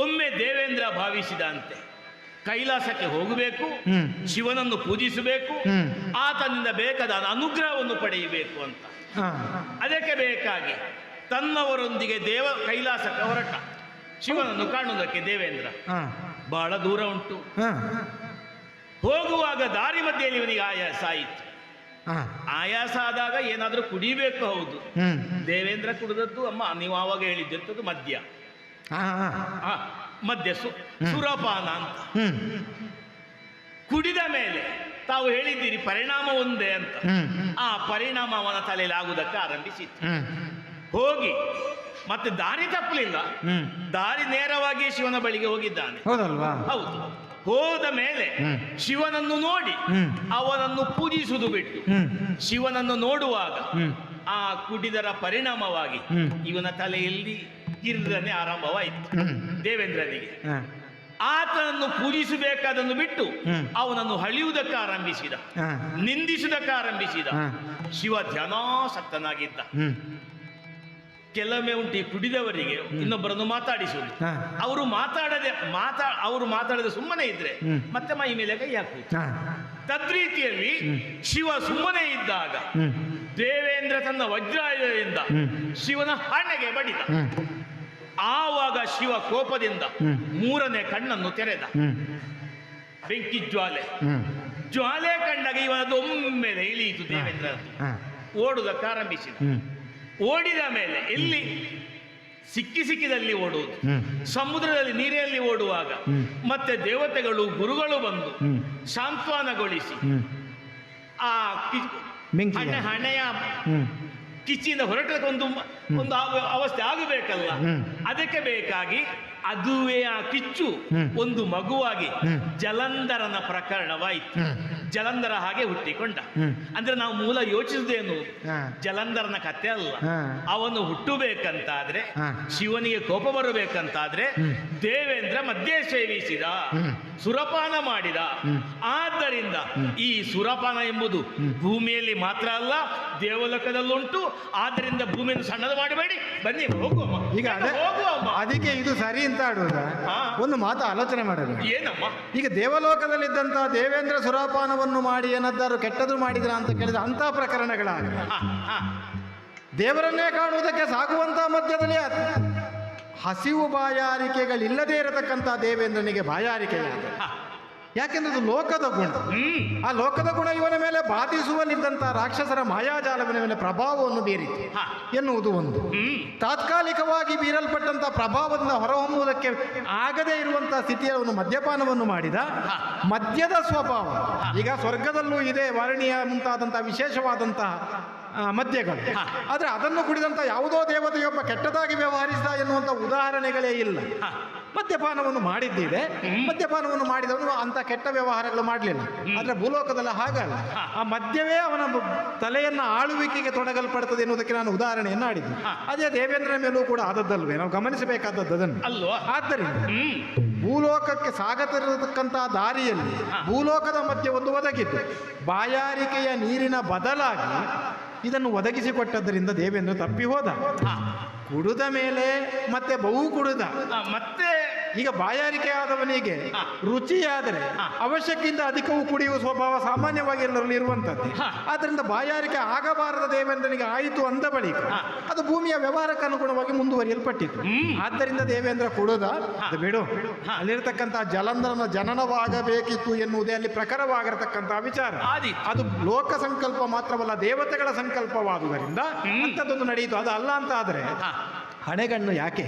ಒಮ್ಮೆ ದೇವೇಂದ್ರ ಭಾವಿಸಿದಂತೆ ಕೈಲಾಸಕ್ಕೆ ಹೋಗಬೇಕು, ಶಿವನನ್ನು ಪೂಜಿಸಬೇಕು, ಆತನಿಂದ ಬೇಕಾದ ಅನುಗ್ರಹವನ್ನು ಪಡೆಯಬೇಕು ಅಂತ. ಅದಕ್ಕೆ ಬೇಕಾಗಿ ತನ್ನವರೊಂದಿಗೆ ಕೈಲಾಸಕ್ಕೆ ಹೊರಟ. ಶಿವನನ್ನು ಕಾಣುವುದಕ್ಕೆ ದೇವೇಂದ್ರ ಬಹಳ ದೂರ ಉಂಟು. ಹೋಗುವಾಗ ದಾರಿ ಮಧ್ಯೆಯಲ್ಲಿ ಇವನಿಗೆ ಆಯಾಸ ಆಯಿತು. ಆಯಾಸ ಆದಾಗ ಏನಾದರೂ ಕುಡಿಬೇಕು. ಹೌದು, ದೇವೇಂದ್ರ ಕುಡಿದದ್ದು ಅಮ್ಮ ನೀವು ಆವಾಗ ಹೇಳಿದ್ದದ್ದು ಮದ್ಯ. ಮದ್ಯ ಸುರಪಾನ ಅಂತ. ಕುಡಿದ ಮೇಲೆ ತಾವು ಹೇಳಿದ್ದೀರಿ ಪರಿಣಾಮ ಒಂದೇ ಅಂತ. ಆ ಪರಿಣಾಮ ಅವನ ತಲೆಯಲ್ಲಿ ಆಗುವುದಕ್ಕೆ ಆರಂಭಿಸಿತ್ತು. ಹೋಗಿ ಮತ್ತೆ ದಾರಿ ತಪ್ಪಲಿಲ್ಲ, ದಾರಿ ನೇರವಾಗಿ ಶಿವನ ಬಳಿಗೆ ಹೋಗಿದ್ದಾನೆ. ಹೌದಲ್ವಾ? ಹೌದು. ಹೋದ ಮೇಲೆ ಶಿವನನ್ನು ನೋಡಿ ಅವನನ್ನು ಪೂಜಿಸುವುದು ಬಿಟ್ಟು ಶಿವನನ್ನು ನೋಡುವಾಗ ಆ ಕುಡಿದರ ಪರಿಣಾಮವಾಗಿ ಇವನ ತಲೆಯಲ್ಲಿ ಗಿರ್ರನೆ ಆರಂಭವಾಯಿತು ದೇವೇಂದ್ರನಿಗೆ. ಆತನನ್ನು ಪೂಜಿಸಬೇಕಾದನ್ನು ಬಿಟ್ಟು ಅವನನ್ನು ಹಳಿಯುವುದಕ್ಕೆ ಆರಂಭಿಸಿದ, ನಿಂದಿಸುವುದಕ್ಕೆ ಆರಂಭಿಸಿದ. ಶಿವ ಧ್ಯಾನಾಸಕ್ತನಾಗಿದ್ದ. ಕೆಲವೊಮ್ಮೆ ಉಂಟು ಕುಡಿದವರಿಗೆ ಇನ್ನೊಬ್ಬರನ್ನು ಮಾತಾಡಿಸುವುದು. ಅವರು ಮಾತಾಡದೆ ಸುಮ್ಮನೆ ಇದ್ರೆ ಮತ್ತೆ ಮೈ ಮೇಲೆ ಕೈ ಹಾಕುವುದು. ತದ್ರೀತಿಯಲ್ಲಿ ಶಿವ ಸುಮ್ಮನೆ ಇದ್ದಾಗ ದೇವೇಂದ್ರ ತನ್ನ ವಜ್ರಾಯುಧದಿಂದ ಶಿವನ ಹಣೆಗೆ ಬಡಿದ. ಆವಾಗ ಶಿವ ಕೋಪದಿಂದ ಮೂರನೇ ಕಣ್ಣನ್ನು ತೆರೆದ. ಬೆಂಕಿ ಜ್ವಾಲೆ ಜ್ವಾಲೆ ಕಂಡಾಗ ಇವನದೊಮ್ಮೆಲೆ ಇಳಿಯಿತು ದೇವೇಂದ್ರ. ಓಡುವುದಕ್ಕೆ ಆರಂಭಿಸಿದ. ಓಡಿದ ಮೇಲೆ ಎಲ್ಲಿ ಸಿಕ್ಕಿದಲ್ಲಿ ಓಡುವುದು, ಸಮುದ್ರದಲ್ಲಿ ನೀರಲ್ಲಿ ಓಡುವಾಗ ಮತ್ತೆ ದೇವತೆಗಳು ಗುರುಗಳು ಬಂದು ಸಾಂತ್ವನಗೊಳಿಸಿ ಆ ಹಣೆಯ ಕಿಚ್ಚಿಯಿಂದ ಹೊರಟಕ್ಕೆ ಒಂದು ಅವಸ್ಥೆ ಆಗಬೇಕಲ್ಲ, ಅದಕ್ಕೆ ಬೇಕಾಗಿ ಅದುವೇ ಆ ಕಿಚ್ಚು ಒಂದು ಮಗುವಾಗಿ ಜಲಂಧರನ ಪ್ರಕರಣವಾಯಿತು. ಜಲಂಧರ ಹಾಗೆ ಹುಟ್ಟಿಕೊಂಡ. ಅಂದ್ರೆ ನಾವು ಮೂಲ ಯೋಚಿಸುವುದೇನು, ಜಲಂಧರನ ಕಥೆ ಅಲ್ಲ. ಅವನು ಹುಟ್ಟಬೇಕಂತಾದ್ರೆ, ಶಿವನಿಗೆ ಕೋಪ ಬರಬೇಕಂತಾದ್ರೆ ದೇವೇಂದ್ರ ಮದ್ಯ ಸೇವಿಸಿದ, ಸುರಪಾನ ಮಾಡಿದ. ಆದ್ದರಿಂದ ಈ ಸುರಪಾನ ಎಂಬುದು ಭೂಮಿಯಲ್ಲಿ ಮಾತ್ರ ಅಲ್ಲ, ದೇವಲೋಕದಲ್ಲುಂಟು. ಆದ್ದರಿಂದ ಭೂಮಿಯನ್ನು ಸಣ್ಣದು ಮಾಡಬೇಡಿ, ಬನ್ನಿ ಹೋಗುವ. ಈಗ ಅದಕ್ಕೆ ಇದು ಸರಿ ಅಂತ ಆಡುವುದ ಒಂದು ಮಾತು ಆಲೋಚನೆ ಮಾಡಬೇಕು. ಏನಮ್ಮ? ಈಗ ದೇವಲೋಕದಲ್ಲಿದ್ದಂತಹ ದೇವೇಂದ್ರ ಸುರಾಪಾನವನ್ನು ಮಾಡಿ ಏನಾದರೂ ಕೆಟ್ಟದ್ದು ಮಾಡಿದ್ರ ಅಂತ ಕೇಳಿದ ಅಂತ ಪ್ರಕರಣಗಳಾಗ ದೇವರನ್ನೇ ಕಾಣುವುದಕ್ಕೆ ಸಾಗುವಂತಹ ಮಧ್ಯದಲ್ಲಿ ಹಸಿವು ಬಾಯಾರಿಕೆಗಳಿಲ್ಲದೆ ಇರತಕ್ಕಂಥ ದೇವೇಂದ್ರನಿಗೆ ಬಾಯಾರಿಕೆಯಾದ. ಯಾಕೆಂದ್ರೆ ಅದು ಲೋಕದ ಗುಣ. ಆ ಲೋಕದ ಗುಣ ಇವನ ಮೇಲೆ ಬಾಧಿಸುವಲ್ಲಿದ್ದಂಥ ರಾಕ್ಷಸರ ಮಾಯಾಜಾಲವಿನ ಮೇಲೆ ಪ್ರಭಾವವನ್ನು ಬೀರಿತು ಎನ್ನುವುದು ಒಂದು. ತಾತ್ಕಾಲಿಕವಾಗಿ ಬೀರಲ್ಪಟ್ಟಂತ ಪ್ರಭಾವದಿಂದ ಹೊರಹೊಮ್ಮುವುದಕ್ಕೆ ಆಗದೇ ಇರುವಂತಹ ಸ್ಥಿತಿಯ ಒಂದು ಮದ್ಯಪಾನವನ್ನು ಮಾಡಿದ. ಮದ್ಯದ ಸ್ವಭಾವ ಈಗ ಸ್ವರ್ಗದಲ್ಲೂ ಇದೆ, ವರ್ಣೀಯ ಮುಂತಾದಂತಹ ವಿಶೇಷವಾದಂತಹ ಮದ್ಯಗಳು. ಆದ್ರೆ ಅದನ್ನು ಕುಡಿದಂತ ಯಾವುದೋ ದೇವತೆಯೊಬ್ಬ ಕೆಟ್ಟದಾಗಿ ವ್ಯವಹರಿಸಿದ ಎನ್ನುವಂತ ಉದಾಹರಣೆಗಳೇ ಇಲ್ಲ. ಮದ್ಯಪಾನವನ್ನು ಮಾಡಿದ್ದಿದೆ, ಮದ್ಯಪಾನವನ್ನು ಮಾಡಿದವನು ಅಂತ ಕೆಟ್ಟ ವ್ಯವಹಾರಗಳು ಮಾಡಲಿಲ್ಲ. ಆದ್ರೆ ಭೂಲೋಕದಲ್ಲ ಹಾಗಲ್ಲ. ಆ ಮದ್ಯವೇ ಅವನ ತಲೆಯನ್ನ ಆಳುವಿಕೆಗೆ ತೊಡಗಲ್ಪಡ್ತದೆ ಎನ್ನುವುದಕ್ಕೆ ನಾನು ಉದಾಹರಣೆಯನ್ನು ಆಡಿದ್ದೆ. ಅದೇ ದೇವೇಂದ್ರನ ಮೇಲೂ ಕೂಡ ಆದದ್ದಲ್ವೇ, ನಾವು ಗಮನಿಸಬೇಕಾದದ್ದು ಅದನ್ನು ಅಲ್ವಾ. ಆದ್ದರಿಂದ ಭೂಲೋಕಕ್ಕೆ ಸಾಗತಿರತಕ್ಕಂತಹ ದಾರಿಯಲ್ಲಿ ಭೂಲೋಕದ ಮಧ್ಯೆ ಒಂದು ಒದಗಿತ್ತು. ಬಾಯಾರಿಕೆಯ ನೀರಿನ ಬದಲಾಗಿ ಇದನ್ನು ಒದಗಿಸಿಕೊಟ್ಟದ್ದರಿಂದ ದೇವೇಂದ್ರ ತಪ್ಪಿ ಹೋದ. ಕುಡಿದ ಮೇಲೆ ಮತ್ತೆ ಬಹು ಕುಡಿದ. ಮತ್ತೆ ಈಗ ಬಾಯಾರಿಕೆ ಆದವನಿಗೆ ರುಚಿಯಾದರೆ ಅವಶ್ಯಕ್ಕಿಂತ ಅಧಿಕವೂ ಕುಡಿಯುವ ಸ್ವಭಾವ ಸಾಮಾನ್ಯವಾಗಿ ಎಲ್ಲರಲ್ಲಿ ಇರುವಂತದ್ದು. ಆದ್ದರಿಂದ ಬಾಯಾರಿಕೆ ಆಗಬಾರದ ದೇವೇಂದ್ರನಿಗೆ ಆಯಿತು ಅಂದ ಬಳಿಕ ಅದು ಭೂಮಿಯ ವ್ಯವಹಾರಕ್ಕೆ ಅನುಗುಣವಾಗಿ ಮುಂದುವರಿಯಲ್ಪಟ್ಟಿತು. ಆದ್ದರಿಂದ ದೇವೇಂದ್ರ ಕುಡಿದ. ಅದು ಬಿಡು, ಅಲ್ಲಿರ್ತಕ್ಕಂತಹ ಜಲಂಧರನ ಜನನವಾಗಬೇಕಿತ್ತು ಎನ್ನುವುದೇ ಅಲ್ಲಿ ಪ್ರಖರವಾಗಿರತಕ್ಕಂತಹ ವಿಚಾರ. ಅದು ಲೋಕ ಸಂಕಲ್ಪ ಮಾತ್ರವಲ್ಲ, ದೇವತೆಗಳ ಸಂಕಲ್ಪವಾದುದರಿಂದ ಅಂಥದ್ದೊಂದು ನಡೆಯಿತು. ಅದು ಅಲ್ಲ ಅಂತ ಆದ್ರೆ ಹಣೆಗಣ್ಣು ಯಾಕೆ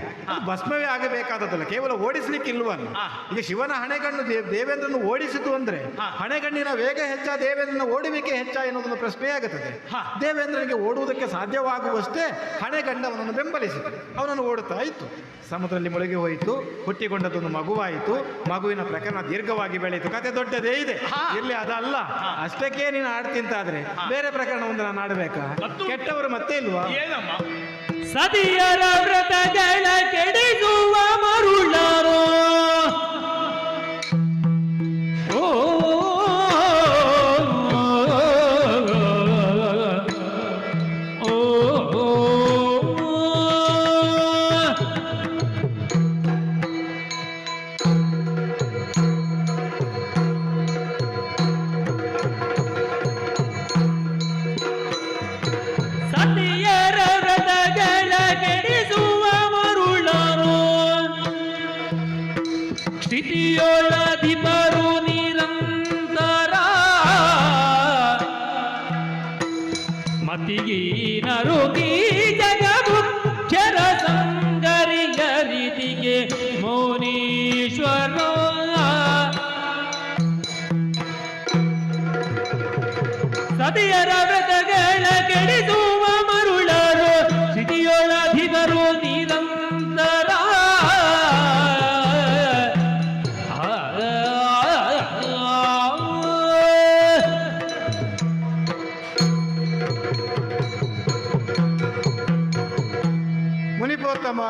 ಭಸ್ಮವೇ ಆಗಬೇಕಾದದ್ದಲ್ಲ, ಕೇವಲ ಓಡಿಸ್ಲಿಕ್ಕಿಲ್ವಲ್ಲ. ಈಗ ಶಿವನ ಹಣೆಗಣ್ಣು ದೇವೇಂದ್ರನು ಓಡಿಸಿತು ಅಂದ್ರೆ ಹಣೆಗಣ್ಣಿನ ವೇಗ ಹೆಚ್ಚ, ದೇವೇಂದ್ರನ ಓಡುವಿಕೆ ಹೆಚ್ಚ ಎನ್ನುವುದನ್ನು ಪ್ರಶ್ನೆಯಾಗುತ್ತದೆ. ದೇವೇಂದ್ರನಿಗೆ ಓಡುವುದಕ್ಕೆ ಸಾಧ್ಯವಾಗುವಷ್ಟೇ ಹಣೆಗಣ್ಣವನನ್ನು ಬೆಂಬಲಿಸಿತು. ಅವನನ್ನು ಓಡುತ್ತಾ ಇತ್ತು. ಸಮುದ್ರದಲ್ಲಿ ಮುಳುಗಿ ಹೋಯಿತು, ಹುಟ್ಟಿಕೊಂಡದೊಂದು ಮಗುವಾಯಿತು. ಮಗುವಿನ ಪ್ರಕರಣ ದೀರ್ಘವಾಗಿ ಬೆಳೆಯಿತು. ಕತೆ ದೊಡ್ಡದೇ ಇದೆ, ಇರ್ಲಿ ಅದಲ್ಲ. ಅಷ್ಟಕ್ಕೆ ನೀನು ಆಡ್ತಿಂತಾದ್ರೆ ಬೇರೆ ಪ್ರಕರಣ ಒಂದು ನಾನು ಆಡಬೇಕಾ? ಕೆಟ್ಟವರು ಮತ್ತೆ ಇಲ್ವಾ? ಸತಿಯರ ವ್ರತಗಳ ಕೆಡಿಸುವ ಮರುಳರು ಸ್ಥಿತಿಯೊಳಧಿಪರು ನಿರಂತರ ಮತಿಗೀನರು ಜಗಬುಖ್ಯರ ಸಂಗರಿಗರಿತಿಗೆ ಮೌನೀಶ್ವರ ಸತಿಯರ ವ್ರತಗಳ ಕೆಡಿಸುವ ಮರುಳರು ಸ್ಥಿತಿಯೊಳಧಿಪರು ನಿರಂತರ ಮುನಿಪೋತ್ತಮ,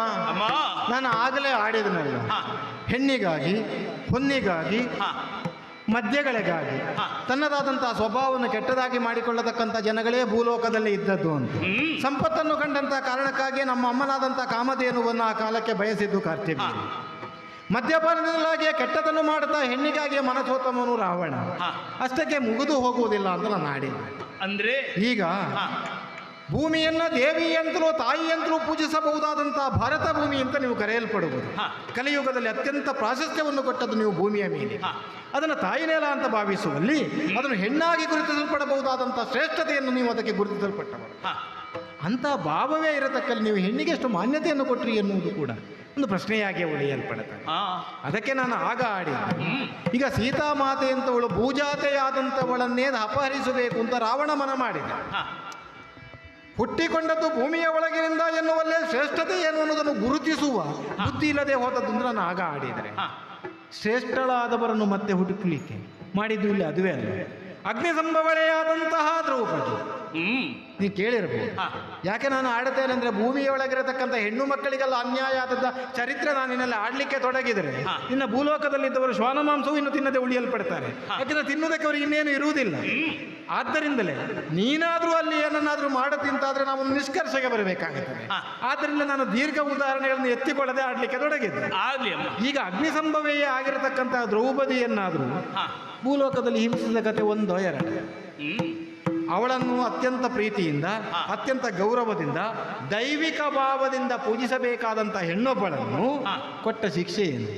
ನಾನು ಆಗಲೇ ಆಡಿದನಲ್ಲ, ಹೆಣ್ಣಿಗಾಗಿ ಹೊನ್ನಿಗಾಗಿ ಮದ್ಯಗಳಿಗಾಗಿ ತನ್ನದಾದಂತಹ ಸ್ವಭಾವವನ್ನು ಕೆಟ್ಟದಾಗಿ ಮಾಡಿಕೊಳ್ಳತಕ್ಕಂಥ ಜನಗಳೇ ಭೂಲೋಕದಲ್ಲಿ ಇದ್ದದ್ದು ಅಂತ. ಸಂಪತ್ತನ್ನು ಕಂಡಂತಹ ಕಾರಣಕ್ಕಾಗಿ ನಮ್ಮ ಅಮ್ಮನಾದಂತಹ ಕಾಮಧೇನುವನ್ನು ಆ ಕಾಲಕ್ಕೆ ಬಯಸಿದ್ದು ಕರ್ತವ್ಯ. ಮದ್ಯಪಾನದಿಂದಾಗಿಯೇ ಕೆಟ್ಟದನ್ನು ಮಾಡುತ್ತಾ ಹೆಣ್ಣಿಗಾಗಿ ಮನಸೋತ್ತಮನು ರಾವಣ. ಅಷ್ಟಕ್ಕೆ ಮುಗಿದು ಹೋಗುವುದಿಲ್ಲ ಅಂತ ನಾನು ಆಡಿ. ಅಂದ್ರೆ ಈಗ ಭೂಮಿಯನ್ನ ದೇವಿ ಅಂತಲೂ ತಾಯಿ ಅಂತಲೂ ಪೂಜಿಸಬಹುದಾದಂತಹ ಭಾರತ ಭೂಮಿ ಅಂತ ನೀವು ಕರೆಯಲ್ಪಡುವುದು. ಕಲಿಯುಗದಲ್ಲಿ ಅತ್ಯಂತ ಪ್ರಾಶಸ್ತ್ಯವನ್ನು ಕೊಟ್ಟದ್ದು ನೀವು ಭೂಮಿಯ ಮೇಲೆ. ಅದನ್ನು ತಾಯಿನೇಲ ಅಂತ ಭಾವಿಸುವಲ್ಲಿ ಅದನ್ನು ಹೆಣ್ಣಾಗಿ ಗುರುತಿಸಲ್ಪಡಬಹುದಾದಂತಹ ಶ್ರೇಷ್ಠತೆಯನ್ನು ನೀವು ಅದಕ್ಕೆ ಗುರುತಿಸಲ್ಪಟ್ಟವರು. ಅಂತ ಭಾವವೇ ಇರತಕ್ಕಲ್ಲಿ ನೀವು ಹೆಣ್ಣಿಗೆ ಎಷ್ಟು ಮಾನ್ಯತೆಯನ್ನು ಕೊಟ್ರಿ ಎನ್ನುವುದು ಕೂಡ ಒಂದು ಪ್ರಶ್ನೆಯಾಗಿ ಉಳಿಯಲ್ಪಡುತ್ತದೆ. ಅದಕ್ಕೆ ನಾನು ಆಗ ಆಡಿದ್ದೆ, ಈಗ ಸೀತಾಮಾತೆ ಅಂತವಳು ಭೂಜಾತೆಯಾದಂಥವಳನ್ನೇ ಅಪಹರಿಸಬೇಕು ಅಂತ ರಾವಣ ಮನ ಮಾಡಿದ. ಹುಟ್ಟಿಕೊಂಡದ್ದು ಭೂಮಿಯ ಒಳಗಿನಿಂದ ಎನ್ನುವಲ್ಲೇ ಶ್ರೇಷ್ಠತೆ ಏನು ಅನ್ನೋದನ್ನು ಗುರುತಿಸುವ ಬುದ್ಧಿ ಇಲ್ಲದೆ ಹೋದದ್ದು ಅಂದ್ರೆ ನಾನು ಆಗ ಆಡಿದರೆ, ಶ್ರೇಷ್ಠಳಾದವರನ್ನು ಮತ್ತೆ ಹುಡುಕಲಿಕ್ಕೆ ಮಾಡಿದ್ದು ಇಲ್ಲಿ ಅದುವೇ ಅಲ್ಲ. ಅಗ್ನಿ ಸಂಭವಳೆಯಾದಂತಹ ದ್ರೌಪದಿ ನೀವು ಕೇಳಿರ್ಬೋದು. ಯಾಕೆ ನಾನು ಆಡುತ್ತೇನೆ ಅಂದ್ರೆ ಭೂಮಿಯ ಒಳಗಿರತಕ್ಕಂಥ ಹೆಣ್ಣು ಮಕ್ಕಳಿಗೆಲ್ಲ ಅನ್ಯಾಯ ಆದದ್ದ ಚರಿತ್ರೆ ನಾನು ಇನ್ನೆಲ್ಲ ಆಡ್ಲಿಕ್ಕೆ ತೊಡಗಿದರೆ ಇನ್ನು ಭೂಲೋಕದಲ್ಲಿದ್ದವರು ಶ್ವಾನ ಮಾಂಸವು ಇನ್ನು ತಿನ್ನದೆ ಉಳಿಯಲ್ಪಡ್ತಾರೆ. ಯಾಕೆಂದ್ರೆ ತಿನ್ನುವುದಕ್ಕೆ ಅವ್ರಿಗೆ ಇನ್ನೇನು ಇರುವುದಿಲ್ಲ. ಆದ್ದರಿಂದಲೇ ನೀನಾದ್ರೂ ಅಲ್ಲಿ ಏನನ್ನಾದ್ರೂ ಮಾಡುತ್ತಿಂತಾದ್ರೆ ನಾವು ಒಂದು ನಿಷ್ಕರ್ಷೆಗೆ ಬರಬೇಕಾಗುತ್ತದೆ. ಆದ್ದರಿಂದ ನಾನು ದೀರ್ಘ ಉದಾಹರಣೆಗಳನ್ನು ಎತ್ತಿಕೊಳ್ಳದೆ ಆಡ್ಲಿಕ್ಕೆ ತೊಡಗಿದ್ದೆ. ಈಗ ಅಗ್ನಿ ಸಂಭವೆಯೇ ಆಗಿರತಕ್ಕಂತಹ ದ್ರೌಪದಿಯನ್ನಾದ್ರೂ ಭೂಲೋಕದಲ್ಲಿ ಹಿಂಸಿಸಿದ ಕತೆ ಒಂದೋ ಎರಡು. ಅವಳನ್ನು ಅತ್ಯಂತ ಪ್ರೀತಿಯಿಂದ ಅತ್ಯಂತ ಗೌರವದಿಂದ ದೈವಿಕ ಭಾವದಿಂದ ಪೂಜಿಸಬೇಕಾದಂಥ ಹೆಣ್ಣೊಬ್ಬಳನ್ನು ಕೊಟ್ಟ ಶಿಕ್ಷೆ ಏನು?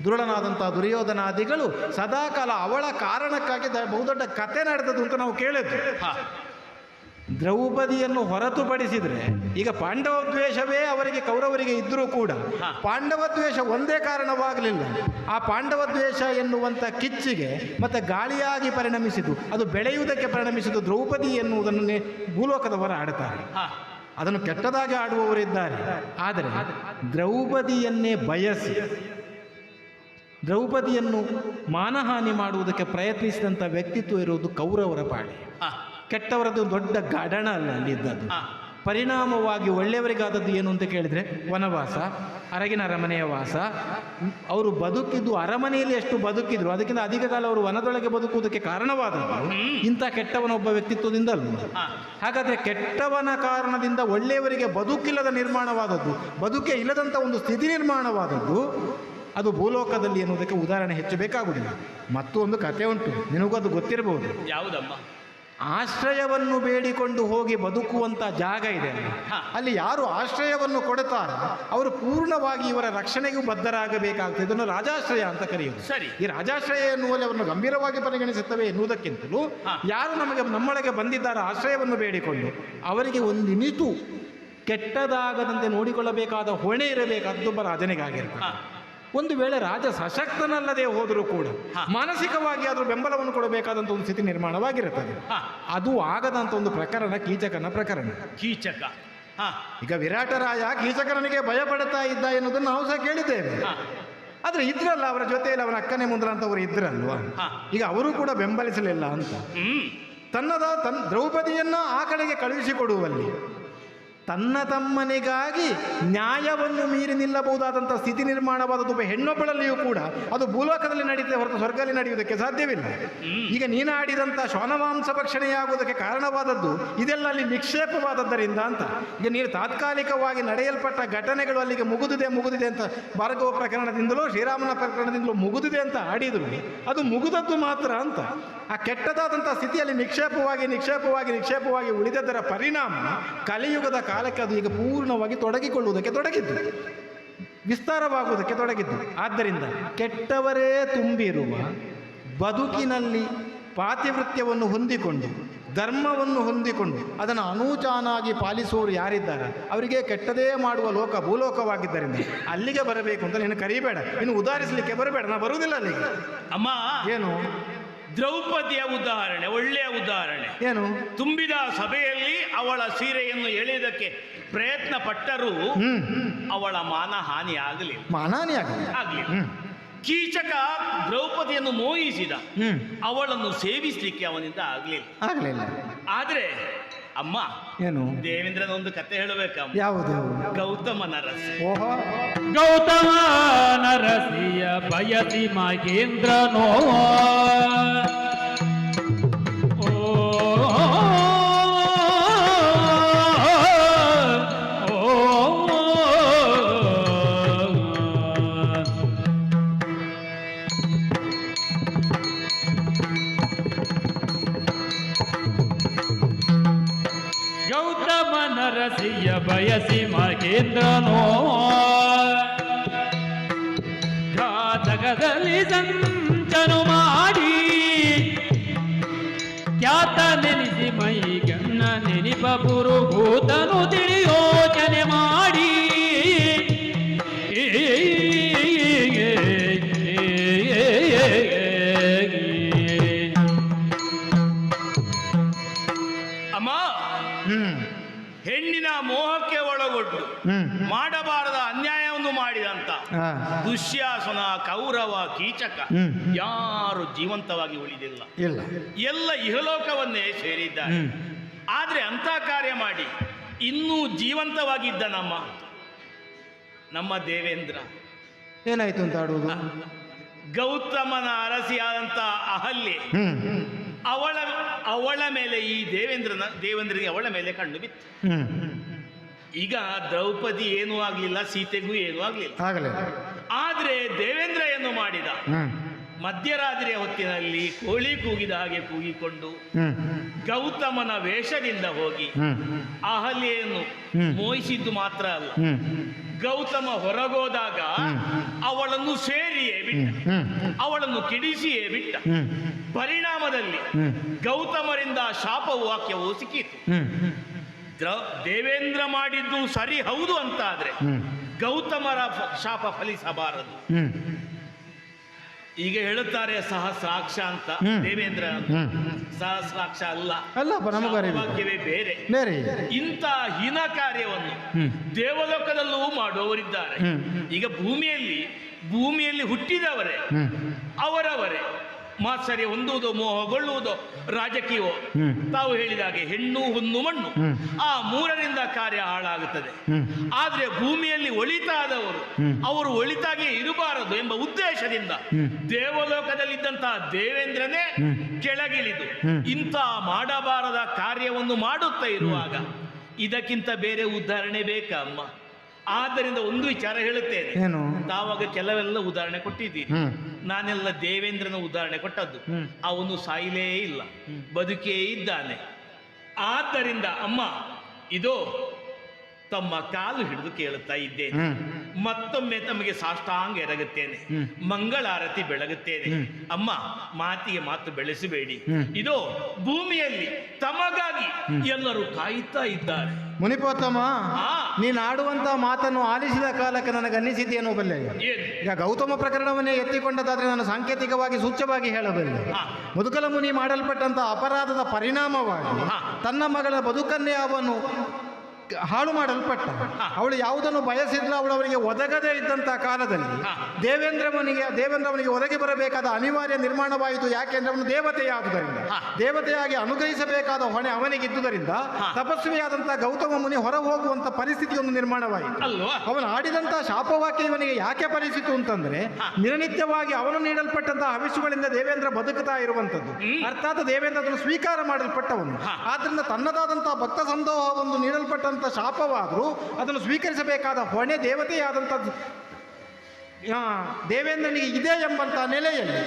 ದುರುಳನಾದಂಥ ದುರ್ಯೋಧನಾದಿಗಳು ಸದಾಕಾಲ ಅವಳ ಕಾರಣಕ್ಕಾಗಿ ಬಹುದೊಡ್ಡ ಕತೆ ನಡೆದದ್ದು ಅಂತ ನಾವು ಕೇಳಿದ್ವಿ. ದ್ರೌಪದಿಯನ್ನು ಹೊರತುಪಡಿಸಿದರೆ ಈಗ ಪಾಂಡವ ದ್ವೇಷವೇ ಅವರಿಗೆ ಕೌರವರಿಗೆ ಇದ್ದರೂ ಕೂಡ ಪಾಂಡವ ದ್ವೇಷ ಒಂದೇ ಕಾರಣವಾಗಲಿಲ್ಲ. ಆ ಪಾಂಡವ ದ್ವೇಷ ಎನ್ನುವಂಥ ಕಿಚ್ಚಿಗೆ ಮತ್ತೆ ಗಾಳಿಯಾಗಿ ಪರಿಣಮಿಸಿತು, ಅದು ಬೆಳೆಯುವುದಕ್ಕೆ ಪರಿಣಮಿಸಿತು ದ್ರೌಪದಿ ಎನ್ನುವುದನ್ನೇ ಭೂಲೋಕದವರು ಆಡುತ್ತಾರೆ. ಅದನ್ನು ಕೆಟ್ಟದಾಗಿ ಆಡುವವರಿದ್ದಾರೆ. ಆದರೆ ದ್ರೌಪದಿಯನ್ನೇ ಬಯಸಿ ದ್ರೌಪದಿಯನ್ನು ಮಾನಹಾನಿ ಮಾಡುವುದಕ್ಕೆ ಪ್ರಯತ್ನಿಸಿದಂಥ ವ್ಯಕ್ತಿತ್ವ ಇರುವುದು ಕೌರವರ ಪಾಳೆ. ಕೆಟ್ಟವರದ್ದು ದೊಡ್ಡ ಗಡಣ ಅಲ್ಲ ಅಲ್ಲಿದ್ದದ್ದು. ಪರಿಣಾಮವಾಗಿ ಒಳ್ಳೆಯವರಿಗಾದದ್ದು ಏನು ಅಂತ ಕೇಳಿದರೆ ವನವಾಸ, ಅರಗಿನ ಅರಮನೆಯ ವಾಸ. ಅವರು ಬದುಕಿದ್ದು ಅರಮನೆಯಲ್ಲಿ ಎಷ್ಟು ಬದುಕಿದ್ರು ಅದಕ್ಕಿಂತ ಅಧಿಕ ಕಾಲ ಅವರು ವನದೊಳಗೆ ಬದುಕುವುದಕ್ಕೆ ಕಾರಣವಾದದ್ದು ಇಂಥ ಕೆಟ್ಟವನೊಬ್ಬ ವ್ಯಕ್ತಿತ್ವದಿಂದ ಅಲ್ಲ. ಹಾಗಾದರೆ ಕೆಟ್ಟವನ ಕಾರಣದಿಂದ ಒಳ್ಳೆಯವರಿಗೆ ಬದುಕಿಲ್ಲದ ನಿರ್ಮಾಣವಾದದ್ದು, ಬದುಕೇ ಇಲ್ಲದಂಥ ಒಂದು ಸ್ಥಿತಿ ನಿರ್ಮಾಣವಾದದ್ದು ಅದು ಭೂಲೋಕದಲ್ಲಿ ಎನ್ನುವುದಕ್ಕೆ ಉದಾಹರಣೆ ಹೆಚ್ಚು ಬೇಕಾಗುವುದಿಲ್ಲ. ಮತ್ತೊಂದು ಕಥೆ ಉಂಟು, ನಿನಗೂ ಅದು ಗೊತ್ತಿರಬಹುದು. ಯಾವುದಮ್ಮ? ಆಶ್ರಯವನ್ನು ಬೇಡಿಕೊಂಡು ಹೋಗಿ ಬದುಕುವಂಥ ಜಾಗ ಇದೆ ಅಲ್ಲಿ ಯಾರು ಆಶ್ರಯವನ್ನು ಕೊಡುತ್ತಾರ ಅವರು ಪೂರ್ಣವಾಗಿ ಇವರ ರಕ್ಷಣೆಗೂ ಬದ್ಧರಾಗಬೇಕಾಗ್ತದೆ. ಇದನ್ನು ರಾಜಾಶ್ರಯ ಅಂತ ಕರೆಯುವುದು. ಈ ರಾಜಾಶ್ರಯ ಎನ್ನುವಲ್ಲಿ ಅವರನ್ನು ಗಂಭೀರವಾಗಿ ಪರಿಗಣಿಸುತ್ತವೆ ಎನ್ನುವುದಕ್ಕಿಂತಲೂ ಯಾರು ನಮ್ಮೊಳಗೆ ಬಂದಿದ್ದಾರೆ ಆಶ್ರಯವನ್ನು ಬೇಡಿಕೊಂಡು ಅವರಿಗೆ ಒಂದು ನಿಮಿತು ಕೆಟ್ಟದಾಗದಂತೆ ನೋಡಿಕೊಳ್ಳಬೇಕಾದ ಹೊಣೆ ಇರಬೇಕಾದೊಬ್ಬ ರಾಜನಿಗಾಗಿರ್ತಾರೆ. ಒಂದು ವೇಳೆ ರಾಜ ಸಶಕ್ತನಲ್ಲದೆ ಹೋದರೂ ಕೂಡ ಮಾನಸಿಕವಾಗಿ ಆದರೂ ಬೆಂಬಲವನ್ನು ಕೊಡಬೇಕಾದಂಥ ಒಂದು ಸ್ಥಿತಿ ನಿರ್ಮಾಣವಾಗಿರುತ್ತದೆ. ಅದು ಆಗದಂಥ ಒಂದು ಪ್ರಕರಣ ಕೀಚಕನ ಪ್ರಕರಣ. ಕೀಚಕ ಈಗ ವಿರಾಟರಾಯ ಕೀಚಕನಿಗೆ ಭಯ ಪಡುತ್ತಾ ಇದ್ದ ಎನ್ನುವುದನ್ನು ನಾವು ಸಹ ಕೇಳಿದ್ದೇವೆ. ಆದರೆ ಇದ್ರಲ್ಲ ಅವರ ಜೊತೆಯಲ್ಲಿ ಅವನ ಅಕ್ಕನೆ ಮುಂದ್ರಂತವರು ಇದ್ರಲ್ವಾ, ಈಗ ಅವರು ಕೂಡ ಬೆಂಬಲಿಸಲಿಲ್ಲ ಅಂತ ದ್ರೌಪದಿಯನ್ನ ಆ ಕಡೆಗೆ ಕಳುಹಿಸಿಕೊಡುವಲ್ಲಿ ತನ್ನ ತಮ್ಮನಿಗಾಗಿ ನ್ಯಾಯವನ್ನು ಮೀರಿ ನಿಲ್ಲಬಹುದಾದಂಥ ಸ್ಥಿತಿ ನಿರ್ಮಾಣವಾದದ್ದು ಹೆಣ್ಣೊಬ್ಬಳಲ್ಲಿಯೂ ಕೂಡ ಅದು ಭೂಲೋಕದಲ್ಲಿ ನಡೀತದೆ ಹೊರತು ಸ್ವರ್ಗದಲ್ಲಿ ನಡೆಯುವುದಕ್ಕೆ ಸಾಧ್ಯವಿಲ್ಲ. ಈಗ ನೀನಾಡಿದಂಥ ಶ್ವಾನಮಾಂಸ ಭಕ್ಷಣೆಯಾಗುವುದಕ್ಕೆ ಕಾರಣವಾದದ್ದು ಇದೆಲ್ಲ ಅಲ್ಲಿ ನಿಕ್ಷೇಪವಾದದ್ದರಿಂದ ಅಂತ. ಈಗ ನೀನು ತಾತ್ಕಾಲಿಕವಾಗಿ ನಡೆಯಲ್ಪಟ್ಟ ಘಟನೆಗಳು ಅಲ್ಲಿಗೆ ಮುಗಿದಿದೆ ಅಂತ ಭಾರ್ಗವ ಪ್ರಕರಣದಿಂದಲೂ ಶ್ರೀರಾಮನ ಪ್ರಕರಣದಿಂದಲೂ ಮುಗಿದಿದೆ ಅಂತ ಆಡಿದ್ರು ಅದು ಮುಗಿದದ್ದು ಮಾತ್ರ ಅಂತ. ಆ ಕೆಟ್ಟದಾದಂಥ ಸ್ಥಿತಿಯಲ್ಲಿ ನಿಕ್ಷೇಪವಾಗಿ ಉಳಿದದ್ದರ ಪರಿಣಾಮ ಕಲಿಯುಗದ ಕಾಲಕ್ಕೆ ಅದು ಈಗ ಪೂರ್ಣವಾಗಿ ತೊಡಗಿಕೊಳ್ಳುವುದಕ್ಕೆ ತೊಡಗಿದ್ದು, ವಿಸ್ತಾರವಾಗುವುದಕ್ಕೆ ತೊಡಗಿದ್ದು. ಆದ್ದರಿಂದ ಕೆಟ್ಟವರೇ ತುಂಬಿರುವ ಬದುಕಿನಲ್ಲಿ ಪಾತಿವೃತ್ಯವನ್ನು ಹೊಂದಿಕೊಂಡು ಧರ್ಮವನ್ನು ಹೊಂದಿಕೊಂಡು ಅದನ್ನು ಅನೂಚಾನಾಗಿ ಪಾಲಿಸುವವರು ಯಾರಿದ್ದಾರೆ ಅವರಿಗೆ ಕೆಟ್ಟದೇ ಮಾಡುವ ಲೋಕ ಭೂಲೋಕವಾಗಿದ್ದರಿಂದ ಅಲ್ಲಿಗೆ ಬರಬೇಕು ಅಂತ ನೀನು ಕರೀಬೇಡ, ಇನ್ನು ಉದಾಹರಿಸಲಿಕ್ಕೆ ಬರಬೇಡ, ನಾ ಬರುವುದಿಲ್ಲ ಅಲ್ಲಿಗೆ. ಅಮ್ಮ ಏನು ದ್ರೌಪದಿಯ ಉದಾಹರಣೆ, ಒಳ್ಳೆಯ ಉದಾಹರಣೆ. ಏನು? ತುಂಬಿದ ಸಭೆಯಲ್ಲಿ ಅವಳ ಸೀರೆಯನ್ನು ಎಳೆಯುವುದಕ್ಕೆ ಪ್ರಯತ್ನ ಪಟ್ಟರೂ ಅವಳ ಮಾನಹಾನಿ ಆಗಲಿಲ್ಲ. ಆಗಲಿಲ್ಲ. ಕೀಚಕ ದ್ರೌಪದಿಯನ್ನು ಮೋಹಿಸಿದ, ಅವಳನ್ನು ಸೇವಿಸಲಿಕ್ಕೆ ಅವನಿಂದ ಆಗಲಿಲ್ಲ. ಆದರೆ ಅಮ್ಮ, ಏನು ದೇವೇಂದ್ರನ ಒಂದು ಕತೆ ಹೇಳಬೇಕಮ್ಮ. ಯಾವುದು? ಗೌತಮ ನರಸಿ. ಗೌತಮ ನರಸಿಯ ಬಯಸಿ ಮಹೇಂದ್ರನೋ ಗೌತಮ ಬಯಸಿ ಮಹೇಂದ್ರನೋ ಘಾತಕದಲ್ಲಿ ಸಂಚನು ಮಾಡಿ ಖ್ಯಾತ ನೆನೆಸಿ ಮೈಗಣ್ಣ ನೆನಿಪ ಪುರುಭೂತನು ತಿಳಿಯೋಚನೆ ಮಾಡಿ ಅಮ್ಮ, ಹೆಣ್ಣಿನ ಮೋಹಕ್ಕೆ ಒಳಗೊಂಡು ಮಾಡಬಾರದ ಅನ್ಯಾಯವನ್ನು ಮಾಡಿದಂತ ದುಶ್ಯಾಸನ, ಕೌರವ, ಕೀಚಕ ಯಾರು ಜೀವಂತವಾಗಿ ಉಳಿದಿಲ್ಲ. ಎಲ್ಲ ಇಹಲೋಕವನ್ನೇ ಸೇರಿದ್ದಾರೆ. ಆದ್ರೆ ಅಂತ ಕಾರ್ಯ ಮಾಡಿ ಇನ್ನೂ ಜೀವಂತವಾಗಿದ್ದ ನಮ್ಮ ದೇವೇಂದ್ರ ಏನಾಯ್ತು ಅಂತ ಆಡುವುದು? ಗೌತಮನ ಅರಸಿಯಾದಂತ ಅಹಲ್ಯೆ ಅವಳ ಮೇಲೆ ಈ ದೇವೇಂದ್ರನಿಗೆ ಅವಳ ಮೇಲೆ ಕಣ್ಣು ಬಿತ್ತು. ಈಗ ದ್ರೌಪದಿ ಏನೂ ಆಗ್ಲಿಲ್ಲ, ಸೀತೆಗೂ ಏನೂ ಆಗ್ಲಿಲ್ಲ. ಆದ್ರೆ ದೇವೇಂದ್ರ ಏನು ಮಾಡಿದ? ಮಧ್ಯರಾತ್ರಿಯ ಹೊತ್ತಿನಲ್ಲಿ ಕೋಳಿ ಕೂಗಿದ ಹಾಗೆ ಕೂಗಿಕೊಂಡು ಗೌತಮನ ವೇಷದಿಂದ ಹೋಗಿ ಅಹಲ್ಯೆಯನ್ನು ಮೋಹಿಸಿದ್ದು ಮಾತ್ರ ಅಲ್ಲ, ಗೌತಮ ಹೊರಗೋದಾಗ ಅವಳನ್ನು ಸೇರಿಯೇ ಬಿಟ್ಟ, ಅವಳನ್ನು ಕಿಡಿಸಿಯೇ ಬಿಟ್ಟ. ಪರಿಣಾಮದಲ್ಲಿ ಗೌತಮರಿಂದ ಶಾಪವು ವಾಕ್ಯವು ಸಿಕ್ಕಿತು. ದೇವೇಂದ್ರ ಮಾಡಿದ್ದು ಸರಿ ಹೌದು ಅಂತ ಆದ್ರೆ ಗೌತಮರ ಶಾಪ ಫಲಿಸಬಾರದು. ಈಗ ಹೇಳುತ್ತಾರೆ ಸಹಸ್ರಾಕ್ಷ ಅಂತ, ದೇವೇಂದ್ರ ಸಹಸ್ರಾಕ್ಷ ಅಲ್ಲ, ವಾಕ್ಯವೇ ಬೇರೆ. ಇಂಥ ಹೀನ ಕಾರ್ಯವನ್ನು ದೇವಲೋಕದಲ್ಲೂ ಮಾಡುವವರಿದ್ದಾರೆ. ಈಗ ಭೂಮಿಯಲ್ಲಿ ಹುಟ್ಟಿದವರೇ ಅವರವರೇ ಮಾತ್ಸರ್ಯ ಹೊಂದುವುದು, ಮೋಹಗೊಳ್ಳುವುದು, ರಾಜಕೀಯವೋ ತಾವು ಹೇಳಿದಾಗೆ ಹೆಣ್ಣು ಹುಣ್ಣು ಮಣ್ಣು, ಆ ಮೂರರಿಂದ ಕಾರ್ಯ ಹಾಳಾಗುತ್ತದೆ. ಆದ್ರೆ ಭೂಮಿಯಲ್ಲಿ ಒಳಿತಾದವರು ಅವರು ಒಳಿತಾಗೆ ಇರಬಾರದು ಎಂಬ ಉದ್ದೇಶದಿಂದ ದೇವಲೋಕದಲ್ಲಿದ್ದಂತಹ ದೇವೇಂದ್ರನೇ ಕೆಳಗಿಳಿದು ಇಂಥ ಮಾಡಬಾರದ ಕಾರ್ಯವನ್ನು ಮಾಡುತ್ತಾ ಇರುವಾಗ ಇದಕ್ಕಿಂತ ಬೇರೆ ಉದಾಹರಣೆ ಬೇಕಾ ಅಮ್ಮ? ಆದ್ದರಿಂದ ಒಂದು ವಿಚಾರ ಹೇಳುತ್ತೇನೆ. ತಾವಾಗ ಕೆಲವೆಲ್ಲ ಉದಾಹರಣೆ ಕೊಟ್ಟಿದ್ದೀರಿ, ನಾನೆಲ್ಲ ದೇವೇಂದ್ರನ ಉದಾಹರಣೆ ಕೊಟ್ಟದ್ದು. ಅವನು ಸಾಯಿಲೇ ಇಲ್ಲ, ಬದುಕೇ ಇದ್ದಾನೆ. ಆದ್ದರಿಂದ ಅಮ್ಮ, ಇದೋ ತಮ್ಮ ಕಾಲು ಹಿಡಿದು ಕೇಳುತ್ತಾ ಇದ್ದೇನೆ, ಮತ್ತೊಮ್ಮೆ ತಮಗೆ ಸಾಷ್ಟಾಂಗ ಎರಗುತ್ತೇನೆ, ಮಂಗಳಾರತಿ ಬೆಳಗುತ್ತೇನೆ. ಅಮ್ಮ, ಮಾತಿಗೆ ಮಾತು ಬೆಳೆಸಬೇಡಿ. ಇದೋ ಭೂಮಿಯಲ್ಲಿ ತಮಗಾಗಿ ಎಲ್ಲರೂ ಕಾಯುತ್ತಾ ಇದ್ದಾರೆ. ಮುನಿಪೋತ್ತಮ, ನೀನು ಆಡುವಂತ ಮಾತನ್ನು ಆಲಿಸಿದ ಕಾಲಕ್ಕೆ ನನಗೆ ಅನ್ನಿಸಿದ್ದೇನೋ ಬಲ್ಲೆ. ಈಗ ಗೌತಮ ಪ್ರಕರಣವನ್ನೇ ಎತ್ತಿಕೊಂಡದಾದ್ರೆ ನಾನು ಸಾಂಕೇತಿಕವಾಗಿ ಸೂಚ್ಯವಾಗಿ ಹೇಳಬಲ್ಲೆ. ಮುದುಕಲ ಮುನಿ ಮಾಡಲ್ಪಟ್ಟಂತ ಅಪರಾಧದ ಪರಿಣಾಮವಾಗಿ ತನ್ನ ಮಗಳ ಬದುಕನ್ನೇ ಅವನು ಹಾಳು ಮಾಡಲ್ಪಟ್ಟ. ಅವಳು ಯಾವುದನ್ನು ಬಯಸಿದ್ಲು ಅವಳವರಿಗೆ ಒದಗದೇ ಇದ್ದಂತಹ ಕಾಲದಲ್ಲಿ ದೇವೇಂದ್ರವನಿಗೆ ಒದಗಿ ಬರಬೇಕಾದ ಅನಿವಾರ್ಯ ನಿರ್ಮಾಣವಾಯಿತು. ಯಾಕೆಂದ್ರೆ ಅವನು ದೇವತೆಯಾದುದರಿಂದ, ದೇವತೆಯಾಗಿ ಅನುಗ್ರಹಿಸಬೇಕಾದ ಹೊಣೆ ಅವನಿಗಿದ್ದುದರಿಂದ ತಪಸ್ವಿಯಾದಂತಹ ಗೌತಮ ಮುನಿ ಹೊರ ಹೋಗುವಂತ ಪರಿಸ್ಥಿತಿಯೊಂದು ನಿರ್ಮಾಣವಾಯಿತು. ಅವನು ಆಡಿದಂತಹ ಶಾಪವಾಕ್ಯ ಇವನಿಗೆ ಯಾಕೆ ಫಲಿಸಿತು ಅಂತಂದ್ರೆ, ದಿನನಿತ್ಯವಾಗಿ ಅವನು ನೀಡಲ್ಪಟ್ಟಂತಹ ಹವಿಸುಗಳಿಂದ ದೇವೇಂದ್ರ ಬದುಕುತ್ತಾ ಇರುವಂತದ್ದು. ಅರ್ಥಾತ್ ದೇವೇಂದ್ರ ಅದನ್ನು ಸ್ವೀಕಾರ ಮಾಡಲ್ಪಟ್ಟವನು. ಆದ್ರಿಂದ ತನ್ನದಾದಂತಹ ಭಕ್ತ ಸಂದೋಹವನ್ನು ನೀಡಲ್ಪಟ್ಟ ಶಾಪವಾದರೂ ಅದನ್ನು ಸ್ವೀಕರಿಸಬೇಕಾದ ಹೊಣೆ ದೇವತೆಯಾದಂಥದ್ದು ದೇವೇಂದ್ರನಿಗೆ ಇದೆ ಎಂಬಂತಹ ನೆಲೆಯಲ್ಲಿ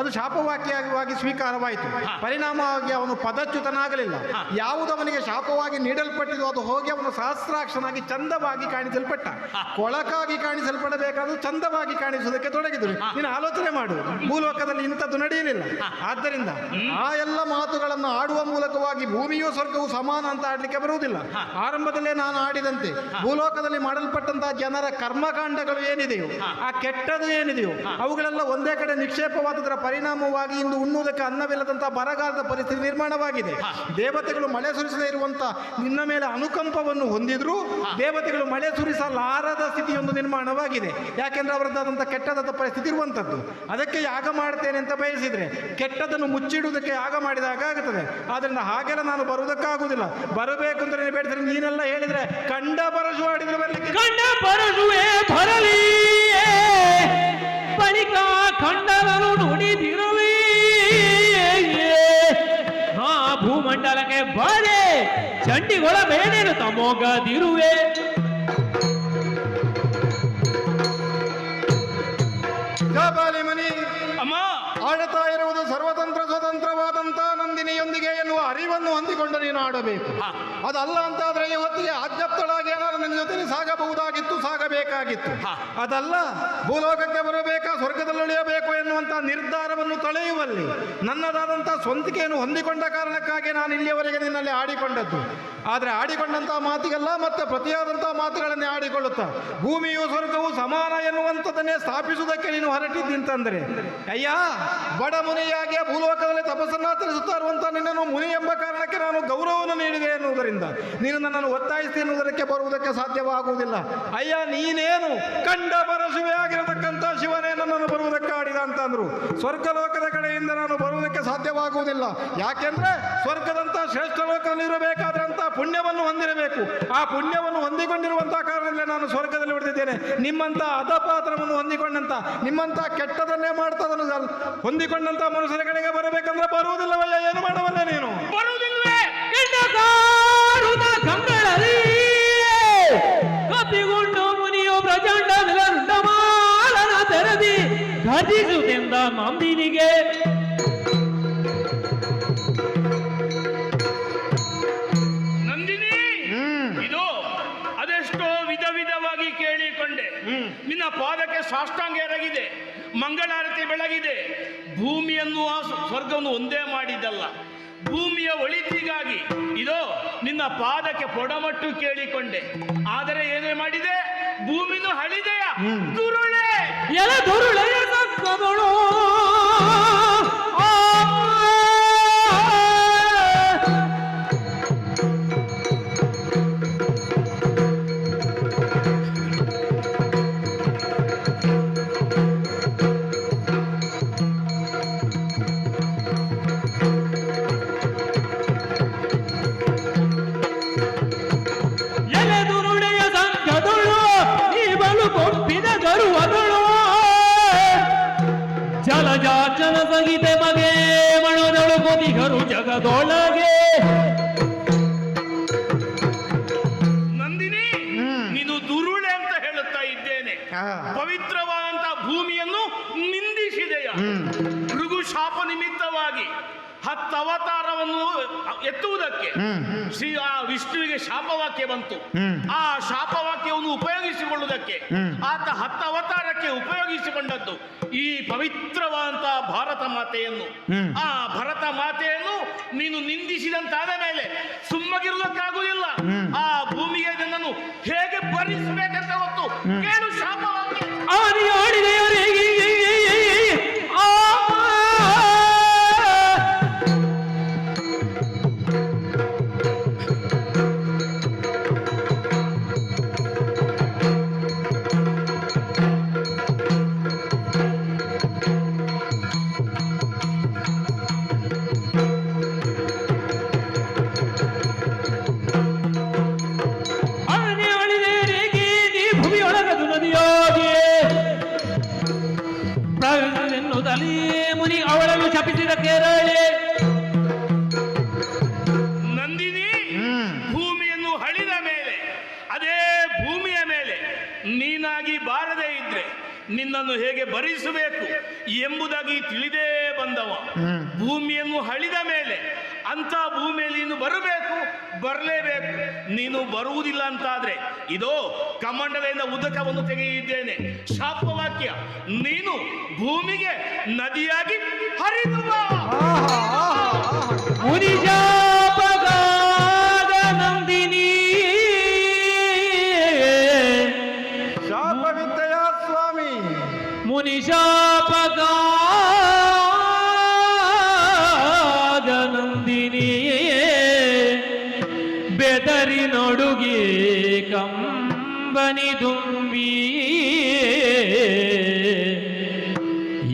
ಅದು ಶಾಪವಾಕ್ಯವಾಗಿ ಸ್ವೀಕಾರವಾಯಿತು. ಪರಿಣಾಮವಾಗಿ ಅವನು ಪದಚ್ಯುತನಾಗಲಿಲ್ಲ. ಯಾವುದವನಿಗೆ ಶಾಪವಾಗಿ ನೀಡಲ್ಪಟ್ಟಿದ್ದು ಅದು ಹೋಗಿ ಅವನು ಸಹಸ್ರಾಕ್ಷನಾಗಿ ಚಂದವಾಗಿ ಕಾಣಿಸಲ್ಪಟ್ಟ. ಕೊಳಕಾಗಿ ಕಾಣಿಸಲ್ಪಡಬೇಕಾದ್ರೂ ಚಂದವಾಗಿ ಕಾಣಿಸುವುದಕ್ಕೆ ತೊಡಗಿದರು. ನೀನು ಆಲೋಚನೆ ಮಾಡು, ಭೂಲೋಕದಲ್ಲಿ ಇಂಥದ್ದು ನಡೆಯಲಿಲ್ಲ. ಆದ್ದರಿಂದ ಆ ಎಲ್ಲ ಮಾತುಗಳನ್ನು ಆಡುವ ಮೂಲಕವಾಗಿ ಭೂಮಿಯೂ ಸ್ವರ್ಗವೂ ಸಮಾನ ಅಂತ ಆಡ್ಲಿಕ್ಕೆ ಬರುವುದಿಲ್ಲ. ಆರಂಭದಲ್ಲೇ ನಾನು ಆಡಿದಂತೆ ಭೂಲೋಕದಲ್ಲಿ ಮಾಡಲ್ಪಟ್ಟಂತಹ ಜನರ ಕರ್ಮಕಾಂಡಗಳು ಏನಿದೆಯೋ, ಆ ಕೆಟ್ಟದು ಏನಿದೆಯೋ ಅವುಗಳೆಲ್ಲ ಒಂದೇ ಕಡೆ ನಿಕ್ಷೇಪವಾದದರ ಪರಿಣಾಮವಾಗಿ ಇಂದು ಉಣ್ಣುವುದಕ್ಕೆ ಅನ್ನವಿಲ್ಲದಂತಹ ಬರಗಾಲದ ಪರಿಸ್ಥಿತಿ ನಿರ್ಮಾಣವಾಗಿದೆ. ದೇವತೆಗಳು ಮಳೆ ಸುರಿಸದೇ ಇರುವಂತ ನಿನ್ನ ಮೇಲೆ ಅನುಕಂಪವನ್ನು ಹೊಂದಿದ್ರು ದೇವತೆಗಳು ಮಳೆ ಸುರಿಸಲಾರದ ಸ್ಥಿತಿಯೊಂದು ನಿರ್ಮಾಣವಾಗಿದೆ. ಯಾಕೆಂದ್ರೆ ಅವರದ್ದಾದಂಥ ಕೆಟ್ಟದಾದ ಪರಿಸ್ಥಿತಿ ಇರುವಂಥದ್ದು. ಅದಕ್ಕೆ ಯಾಗ ಮಾಡ್ತೇನೆ ಅಂತ ಬಯಸಿದ್ರೆ ಕೆಟ್ಟದನ್ನು ಮುಚ್ಚಿಡುವುದಕ್ಕೆ ಯಾಗ ಮಾಡಿದಾಗ ಆಗುತ್ತದೆ. ಆದ್ರಿಂದ ಹಾಗೆಲ್ಲ ನಾನು ಬರುವುದಕ್ಕಾಗುವುದಿಲ್ಲ. ಬರಬೇಕು ಅಂತ ಬೇಡಿದ್ರೆ ನೀನೆಲ್ಲ ಹೇಳಿದ್ರೆ ಕಂಡ ಪರಶು ಆಡಿದ್ರೆ ಬರಲಿಕ್ಕೆ ಕಂಡ ಪರಶುವೇ ಬರಲಿ ಬಳಿಕ ಖಂಡವನ್ನು ನುಡಿದಿರುವೆ. ಭೂಮಂಡಲಕ್ಕೆ ಬಾರೆ ಚಂಡಿಗೊಳ ಬೇಡೇನು ತಮೋಗದಿರುವೆ. ಮನಿ ಅಮ್ಮ, ಆಡುತ್ತಾ ಇರುವುದು ಸರ್ವತಂತ್ರ ಸ್ವತಂತ್ರವಾದಂತ ನಂದಿನಿಯೊಂದಿಗೆ ಎನ್ನುವ ಅರಿವನ್ನು ಹೊಂದಿಕೊಂಡು ನೀನು ಆಡಬೇಕು. ಅದಲ್ಲ ಅಂತಾದ್ರೆ ಈ ಹೊತ್ತಿಗೆ ಆಜ್ಞಪ್ತಳಾಗಿ ನಿನ್ನ ಜೊತೆ ಸಾಗಬಹುದಾಗಿತ್ತು, ಸಾಗಬೇಕಾಗಿತ್ತು. ಅದಲ್ಲ, ಭೂಲೋಕಕ್ಕೆ ಬರಬೇಕಾ, ಸ್ವರ್ಗದಲ್ಲಿ ಉಳಿಯಬೇಕು ಎನ್ನುವಂಥ ನಿರ್ಧಾರವನ್ನು ತಳೆಯುವಲ್ಲಿ ನನ್ನದಾದಂಥ ಸ್ವಂತಿಕೆಯನ್ನು ಹೊಂದಿಕೊಂಡ ಕಾರಣಕ್ಕಾಗಿ ನಾನು ಇಲ್ಲಿಯವರೆಗೆ ನಿನ್ನಲ್ಲಿ ಆಡಿಕೊಂಡದ್ದು. ಆದರೆ ಆಡಿಕೊಂಡಂಥ ಮಾತಿಗೆಲ್ಲ ಮತ್ತೆ ಪ್ರತಿಯಾದಂಥ ಮಾತುಗಳನ್ನೇ ಆಡಿಕೊಳ್ಳುತ್ತಾ ಭೂಮಿಯು ಸ್ವರ್ಗವು ಸಮಾನ ಎನ್ನುವಂಥದ್ದನ್ನೇ ಸ್ಥಾಪಿಸುವುದಕ್ಕೆ ನೀನು ಹೊರಟಿದ್ದಿಂತಂದರೆ, ಅಯ್ಯ ಬಡ ಮುನಿಯಾಗಿ ಭೂಲೋಕದಲ್ಲಿ ತಪಸ್ಸನ್ನಾಚರಿಸುತ್ತಾ ಇರುವಂಥ ನಿನ್ನನ್ನು ಮುನಿ ಎಂಬ ಕಾರಣಕ್ಕೆ ನಾನು ಗೌರವವನ್ನು ನೀಡಿದೆ ಎನ್ನುವುದರಿಂದ ನೀನು ನನ್ನನ್ನು ಒತ್ತಾಯಿಸಿ ಎನ್ನುವುದಕ್ಕೆ ಬರುವುದಕ್ಕೆ ಸಾಧ್ಯವಾಗುವುದಿಲ್ಲ. ಅಯ್ಯ ನೀನೇನು ಕಂಡ ಪರಶಿವೆ ಆಗಿರತಕ್ಕಂಥ ಶಿವನೇ ನನ್ನನ್ನು ಬರುವುದಕ್ಕೆ ಆಡಿದ ಅಂತಂದ್ರು ಸ್ವರ್ಗಲೋಕದ ಕಡೆಯಿಂದ ನಾನು ಬರುವುದಕ್ಕೆ ಸಾಧ್ಯವಾಗುವುದಿಲ್ಲ. ಯಾಕೆಂದ್ರೆ ಸ್ವರ್ಗದಂಥ ಶ್ರೇಷ್ಠ ಲೋಕದಲ್ಲಿರಬೇಕಾದಂಥ ಪುಣ್ಯವನ್ನು ಹೊಂದಿರಬೇಕು. ಆ ಪುಣ್ಯವನ್ನು ಹೊಂದಿಕೊಂಡಿರುವಂತಹ ಕಾರಣದಲ್ಲೇ ನಾನು ಸ್ವರ್ಗದಲ್ಲಿ ಉಳಿದಿದ್ದೇನೆ. ನಿಮ್ಮಂಥ ಅಧಪಾತ್ರವನ್ನು ಹೊಂದಿಕೊಂಡಂತ, ನಿಮ್ಮಂಥ ಕೆಟ್ಟದನ್ನೇ ಮಾಡ್ತದನ್ನು ಹೊಂದಿಕೊಂಡಂತ ಮನುಷ್ಯರ ಕಡೆಗೆ ಬರಬೇಕಂದ್ರೆ ಬರುವುದಿಲ್ಲವಯ್ಯ, ಏನು ಮಾಡವಲ್ಲ ನೀನು? ಬರುವುದಿಲ್ಲವೇ? ಕಪಿಗುಂಡು ಮುನಿಯು ಪ್ರಚಂಡ ವಿಲಂಡಮಾಲನ ತೆರದಿ ಘಟಿಸುತ್ತೆಂದ ನಂದಿನಿಗೆ ನಿನ್ನ ಪಾದಕ್ಕೆ ಸಾಷ್ಟಾಂಗ ಎರಗಿದೆ, ಮಂಗಳಾರತಿ ಬೆಳಗಿದೆ. ಭೂಮಿಯನ್ನು ಸ್ವರ್ಗವನ್ನು ಒಂದೇ ಮಾಡಿದ್ದಲ್ಲ, ಭೂಮಿಯ ಒಳಿತಿಗಾಗಿ ಇದೋ ನಿನ್ನ ಪಾದಕ್ಕೆ ಪೊಡಮಟ್ಟು ಕೇಳಿಕೊಂಡೆ. ಆದರೆ ಏನೇ ಮಾಡಿದೆ? ಭೂಮಿನೂ ಹಳಿದೆಯ ದುರುಳೆ ದುರುಳೆಯ ಜಲಜಾಚನ ಸಂಗೀತೆ ಮಗೆ ಮಣದಳು ಕೊದಿಗರು ಜಗದೊಳಗೆ. ನಂದಿನಿ, ನೀನು ದುರುಳೆ ಅಂತ ಹೇಳುತ್ತಾ ಇದ್ದೇನೆ. ಪವಿತ್ರವಾದಂತ ಭೂಮಿಯನ್ನು ನಿಂದಿಸಿದೆಯ. ಭೃಗು ಶಾಪ ನಿಮಿತ್ತವಾಗಿ 10 ಅವತಾರವನ್ನು ಎತ್ತುವುದಕ್ಕೆ ಆ ವಿಷ್ಣುವಿಗೆ ಶಾಪವಾಕ್ಯ ಬಂತು. ಆ ಶಾಪವಾಕ್ಯವನ್ನು ಉಪಯೋಗಿಸಿಕೊಳ್ಳುವುದಕ್ಕೆ ಆತ 10 ಅವತಾರಕ್ಕೆ ಉಪಯೋಗಿಸಿಕೊಂಡದ್ದು ಈ ಪವಿತ್ರವಾದಂತಹ ಭಾರತ ಮಾತೆಯನ್ನು. ಆ ಭರತ ಮಾತೆಯನ್ನು ನೀನು ನಿಂದಿಸಿದಂತಾದ ಮೇಲೆ ಸುಮ್ಮಗಿರುವುದಕ್ಕಾಗುವುದಿಲ್ಲ. ಆ ಭೂಮಿಗೆ ಇದನ್ನು ಹೇಗೆ ಭರಿಸಬೇಕಂತ ಗೊತ್ತು. ಕೇಳು ಶಾಪವಾಕ್ಯ. ಮುನಿ ಅವಳನ್ನು ಶಪಿಸಿದ ಕೇರಳೆ. ನಂದಿನಿ, ಭೂಮಿಯನ್ನು ಹಳಿದ ಮೇಲೆ ಅದೇ ಭೂಮಿಯ ಮೇಲೆ ನೀನಾಗಿ ಬಾರದೇ ಇದ್ರೆ ನಿನ್ನನ್ನು ಹೇಗೆ ಭರಿಸಬೇಕು ಎಂಬುದಾಗಿ ತಿಳಿದೇ ಬಂದವ. ಭೂಮಿಯನ್ನು ಹಳಿದ ಮೇಲೆ ಅಂತ ಭೂಮಿಯಲ್ಲಿ ನೀನು ಬರಬೇಕು, ಬರಲೇಬೇಕು. ನೀನು ಬರುವುದಿಲ್ಲ ಅಂತಾದ್ರೆ ಇದೋ ಕಮಂಡಲೆಯಿಂದ ಉದಕವನ್ನು ತೆಗೆಯಿದ್ದೇನೆ. ಶಾಪವಾಕ್ಯ, ನೀನು ಭೂಮಿಗೆ ನದಿಯಾಗಿ ಹರಿದುವ. ನಂದಿನಿ ಶಾಪವಿದ್ದಯ ಸ್ವಾಮಿ. ಮುನಿಶಾಪಗ ನಂದಿನಿ ಬೆದರಿ ನಡುಗಿ ಕಂಬನಿ ದುಂಬಿ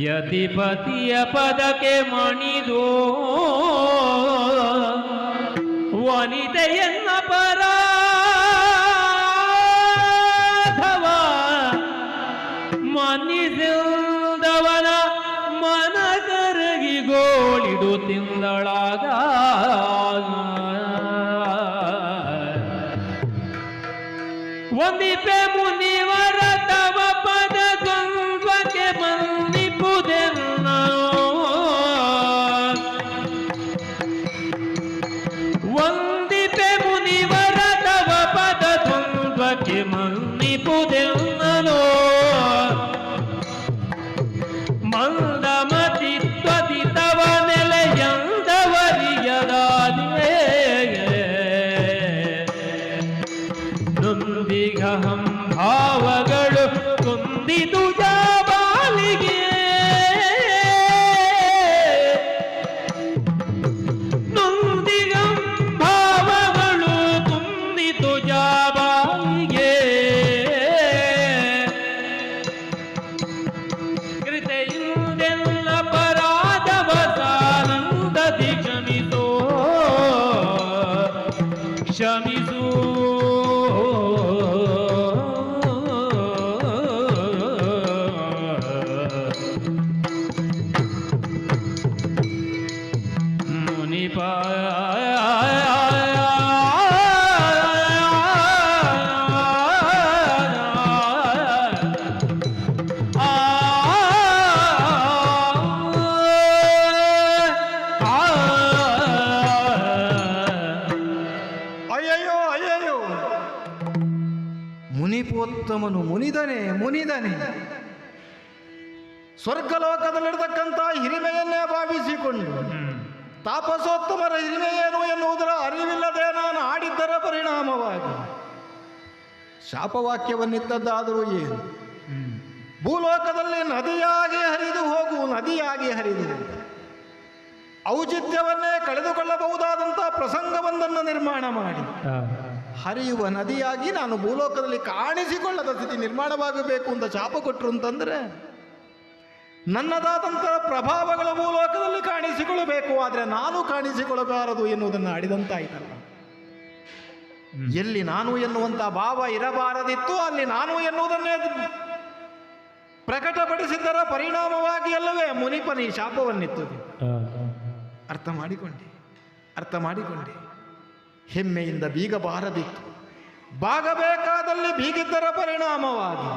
ಯತಿಪತಿಯ ಪದಕ್ಕೆ ಮಣಿದು ವನಿತೆಯನ್ನ ಪರಾಧವ ಮನ್ನಿಸಿದವನ ಮನ ಕರಗಿ ಗೋಳಿದು ತಿಂದಳಾಗ ಒಂದಿಪೆ ಮುನಿವರ ತವ ಪದ ದ್ವಂದ್ವಕ್ಕೆ ಬಂದಿಪುದೆನ್ನ ಒಂದಿಪೆ ಮುನಿವರ ತವ ಪದ ದ್ವಂದ್ವಕ್ಕೆ ಇವನಿದ್ದಾನೆ. ಸ್ವರ್ಗಲೋಕದಲ್ಲಿರತಕ್ಕಂಥ ಹಿರಿಮೆಯನ್ನೇ ಭಾವಿಸಿಕೊಂಡು ತಾಪಸೋತ್ತಮರ ಹಿರಿಮೆ ಏನು ಎನ್ನುವುದರ ಅರಿವಿಲ್ಲದೆ ನಾನು ಆಡಿದ್ದರ ಪರಿಣಾಮವಾಗಿ ಶಾಪವಾಕ್ಯವನ್ನಿತ್ತದ್ದಾದರೂ ಏನು? ಭೂಲೋಕದಲ್ಲಿ ನದಿಯಾಗಿ ಹರಿದು ಹೋಗು, ನದಿಯಾಗಿ ಹರಿದು ಔಚಿತ್ಯವನ್ನೇ ಕಳೆದುಕೊಳ್ಳಬಹುದಾದಂಥ ಪ್ರಸಂಗವೊಂದನ್ನು ನಿರ್ಮಾಣ ಮಾಡಿ ಹರಿಯುವ ನದಿಯಾಗಿ ನಾನು ಭೂಲೋಕದಲ್ಲಿ ಕಾಣಿಸಿಕೊಳ್ಳದ ಸ್ಥಿತಿ ನಿರ್ಮಾಣವಾಗಬೇಕು ಅಂತ ಶಾಪ ಕೊಟ್ಟರು ಅಂತಂದ್ರೆ ನನ್ನದಾದಂಥ ಪ್ರಭಾವಗಳು ಭೂಲೋಕದಲ್ಲಿ ಕಾಣಿಸಿಕೊಳ್ಳಬೇಕು, ಆದರೆ ನಾನು ಕಾಣಿಸಿಕೊಳ್ಳಬಾರದು ಎನ್ನುವುದನ್ನು ಆಡಿದಂತಾಯ್ತಲ್ಲ. ಎಲ್ಲಿ ನಾನು ಎನ್ನುವಂಥ ಭಾವ ಇರಬಾರದಿತ್ತು ಅಲ್ಲಿ ನಾನು ಎನ್ನುವುದನ್ನೇ ಪ್ರಕಟಪಡಿಸಿದ್ದರ ಪರಿಣಾಮವಾಗಿ ಅಲ್ಲವೇ ಮುನಿಪನಿ ಶಾಪವನ್ನಿತ್ತು. ಅರ್ಥ ಮಾಡಿಕೊಂಡೆ. ಹೆಮ್ಮೆಯಿಂದ ಬೀಗಬಾರದಿತ್ತು, ಬಾಗಬೇಕಾದಲ್ಲಿ ಬೀಗಿದ್ದರ ಪರಿಣಾಮವಾಗಿ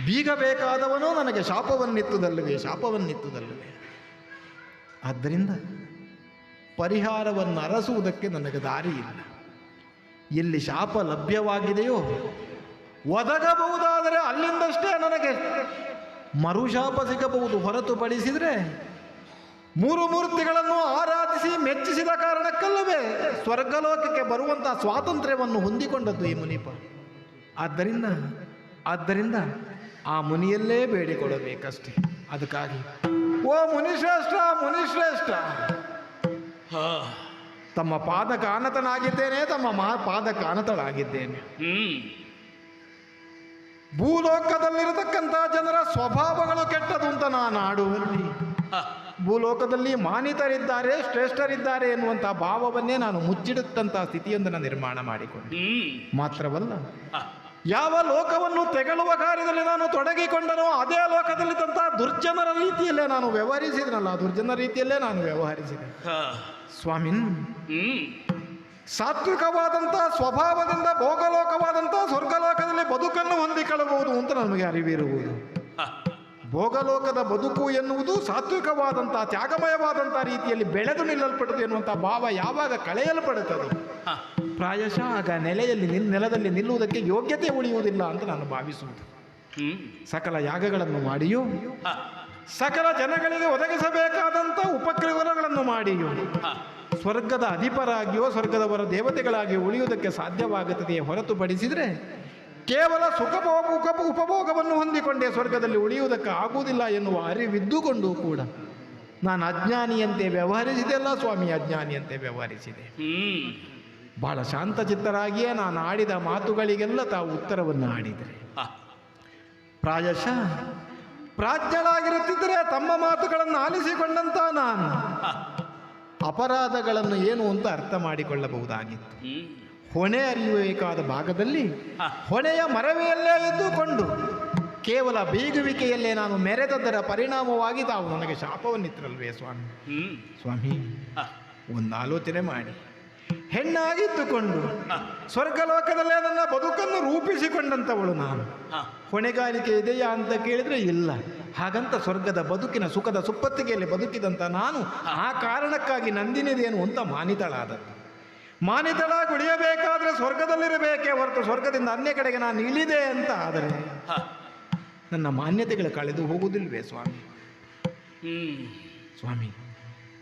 ಬೀಗಬೇಕಾದವನು ನನಗೆ ಶಾಪವನ್ನಿತ್ತುದಲ್ಲವೇ. ಆದ್ದರಿಂದ ಪರಿಹಾರವನ್ನು ಅರಸುವುದಕ್ಕೆ ನನಗೆ ದಾರಿ ಇಲ್ಲ. ಎಲ್ಲಿ ಶಾಪ ಲಭ್ಯವಾಗಿದೆಯೋ ಒದಗಬಹುದಾದರೆ ಅಲ್ಲಿಂದಷ್ಟೇ ನನಗೆ ಮರುಶಾಪ ಸಿಗಬಹುದು. ಹೊರತುಪಡಿಸಿದರೆ ಮೂರು ಮೂರ್ತಿಗಳನ್ನು ಆರಾಧಿಸಿ ಮೆಚ್ಚಿಸಿದ ಕಾರಣಕ್ಕಲ್ಲವೇ ಸ್ವರ್ಗಲೋಕಕ್ಕೆ ಬರುವಂತಹ ಸ್ವಾತಂತ್ರ್ಯವನ್ನು ಹೊಂದಿಕೊಂಡದ್ದು ಈ ಮುನಿಪ. ಆದ್ದರಿಂದ ಆ ಮುನಿಯಲ್ಲೇ ಬೇಡಿಕೊಳ್ಳಬೇಕಷ್ಟೇ. ಅದಕ್ಕಾಗಿ ಓ ಮುನಿಶ್ರೇಷ್ಠ ತಮ್ಮ ಪಾದ ಕಾನತನಾಗಿದ್ದೇನೆ, ಪಾದ ಕಾನತಳಾಗಿದ್ದೇನೆ. ಭೂಲೋಕದಲ್ಲಿರತಕ್ಕಂಥ ಜನರ ಸ್ವಭಾವಗಳು ಕೆಟ್ಟದು ಅಂತ ನಾನು ಆಡುವಲ್ಲಿ ಭೂಲೋಕದಲ್ಲಿ ಮಾನಿತರಿದ್ದಾರೆ, ಶ್ರೇಷ್ಠರಿದ್ದಾರೆ ಎನ್ನುವಂಥ ಭಾವವನ್ನೇ ನಾನು ಮುಚ್ಚಿಡುತ್ತಂಥ ಸ್ಥಿತಿಯೊಂದನ್ನು ನಿರ್ಮಾಣ ಮಾಡಿಕೊಂಡೆ. ಮಾತ್ರವಲ್ಲ, ಯಾವ ಲೋಕವನ್ನು ತೆಗಳುವ ಕಾರ್ಯದಲ್ಲಿ ನಾನು ತೊಡಗಿಕೊಂಡನೋ ಅದೇ ಲೋಕದಲ್ಲಿದ್ದಂಥ ದುರ್ಜನರ ರೀತಿಯಲ್ಲೇ ನಾನು ವ್ಯವಹರಿಸಿದನಲ್ಲ, ದುರ್ಜನರ ರೀತಿಯಲ್ಲೇ ನಾನು ವ್ಯವಹರಿಸಿದೆ. ಸ್ವಾಮಿನ್ ಸಾತ್ವಿಕವಾದಂಥ ಸ್ವಭಾವದಿಂದ ಭೋಗಲೋಕವಾದಂಥ ಸ್ವರ್ಗಲೋಕದಲ್ಲಿ ಬದುಕನ್ನು ಹೊಂದಿಕೊಳ್ಳಬಹುದು ಅಂತ ನಮಗೆ ಅರಿವಿರುವುದು. ಭೋಗಲೋಕದ ಬದುಕು ಎನ್ನುವುದು ಸಾತ್ವಿಕವಾದಂಥ ತ್ಯಾಗಮಯವಾದಂಥ ರೀತಿಯಲ್ಲಿ ಬೆಳೆದು ನಿಲ್ಲಲ್ಪಡುತ್ತದೆ ಎನ್ನುವಂಥ ಭಾವ ಯಾವಾಗ ಕಳೆಯಲ್ಪಡುತ್ತದೆ ಪ್ರಾಯಶಃ ಆಗ ನೆಲದಲ್ಲಿ ನಿಲ್ಲುವುದಕ್ಕೆ ಯೋಗ್ಯತೆ ಉಳಿಯುವುದಿಲ್ಲ ಅಂತ ನಾನು ಭಾವಿಸುವುದು. ಸಕಲ ಯಾಗಗಳನ್ನು ಮಾಡಿಯೂ ಸಕಲ ಜನಗಳಿಗೆ ಒದಗಿಸಬೇಕಾದಂಥ ಉಪಕ್ರಮಗಳನ್ನು ಮಾಡಿಯೂ ಸ್ವರ್ಗದ ಅಧಿಪರಾಗಿಯೋ ಸ್ವರ್ಗದವರ ದೇವತೆಗಳಾಗಿಯೋ ಉಳಿಯುವುದಕ್ಕೆ ಸಾಧ್ಯವಾಗುತ್ತದೆಯೇ ಹೊರತುಪಡಿಸಿದರೆ ಕೇವಲ ಉಪಭೋಗವನ್ನು ಹೊಂದಿಕೊಂಡೇ ಸ್ವರ್ಗದಲ್ಲಿ ಉಳಿಯುವುದಕ್ಕೆ ಆಗುವುದಿಲ್ಲ ಎನ್ನುವ ಅರಿವಿದ್ದುಕೊಂಡು ಕೂಡ ನಾನು ಅಜ್ಞಾನಿಯಂತೆ ವ್ಯವಹರಿಸಿದೆಲ್ಲ ಸ್ವಾಮಿ, ಅಜ್ಞಾನಿಯಂತೆ ವ್ಯವಹರಿಸಿದೆ. ಬಹಳ ಶಾಂತಚಿತ್ತರಾಗಿಯೇ ನಾನು ಆಡಿದ ಮಾತುಗಳಿಗೆಲ್ಲ ತಾವು ಉತ್ತರವನ್ನು ಆಡಿದರೆ ಪ್ರಾಯಶಃ ಪ್ರಾಜ್ಞರಾಗಿರುತ್ತಿದ್ದರೆ ತಮ್ಮ ಮಾತುಗಳನ್ನು ಆಲಿಸಿಕೊಂಡಂತ ನಾನು ಅಪರಾಧಗಳನ್ನು ಏನು ಅಂತ ಅರ್ಥ ಮಾಡಿಕೊಳ್ಳಬಹುದಾಗಿತ್ತು. ಹೊಣೆ ಅರಿಯಬೇಕಾದ ಭಾಗದಲ್ಲಿ ಹೊಣೆಯ ಮರವೆಯಲ್ಲೇ ಇದ್ದುಕೊಂಡು ಕೇವಲ ಬೀಗುವಿಕೆಯಲ್ಲೇ ನಾನು ಮೆರೆದದ್ದರ ಪರಿಣಾಮವಾಗಿ ತಾವು ನನಗೆ ಶಾಪವನ್ನಿತ್ತರಲ್ವೇ ಸ್ವಾಮಿ. ಒಂದು ಆಲೋಚನೆ ಮಾಡಿ, ಹೆಣ್ಣಾಗಿದ್ದುಕೊಂಡು ಸ್ವರ್ಗಲೋಕದಲ್ಲೇ ನನ್ನ ಬದುಕನ್ನು ರೂಪಿಸಿಕೊಂಡಂಥವಳು ನಾನು. ಹೊಣೆಗಾರಿಕೆ ಇದೆಯಾ ಅಂತ ಕೇಳಿದರೆ ಇಲ್ಲ. ಹಾಗಂತ ಸ್ವರ್ಗದ ಬದುಕಿನ ಸುಖದ ಸುಪ್ಪತ್ತಿಗೆಯಲ್ಲಿ ಬದುಕಿದಂಥ ನಾನು ಆ ಕಾರಣಕ್ಕಾಗಿ ನಂದಿನಿದೇನು ಅಂತ ಮಾನಿತಳಾಗಿ ಉಳಿಯಬೇಕಾದ್ರೆ ಸ್ವರ್ಗದಲ್ಲಿರಬೇಕೇ ಹೊರತು ಸ್ವರ್ಗದಿಂದ ಅನ್ಯ ಕಡೆಗೆ ನಾನು ಇಳಿದೆ ಅಂತ ಆದರೆ ನನ್ನ ಮಾನ್ಯತೆಗಳು ಕಳೆದು ಹೋಗುವುದಿಲ್ವೇ ಸ್ವಾಮಿ.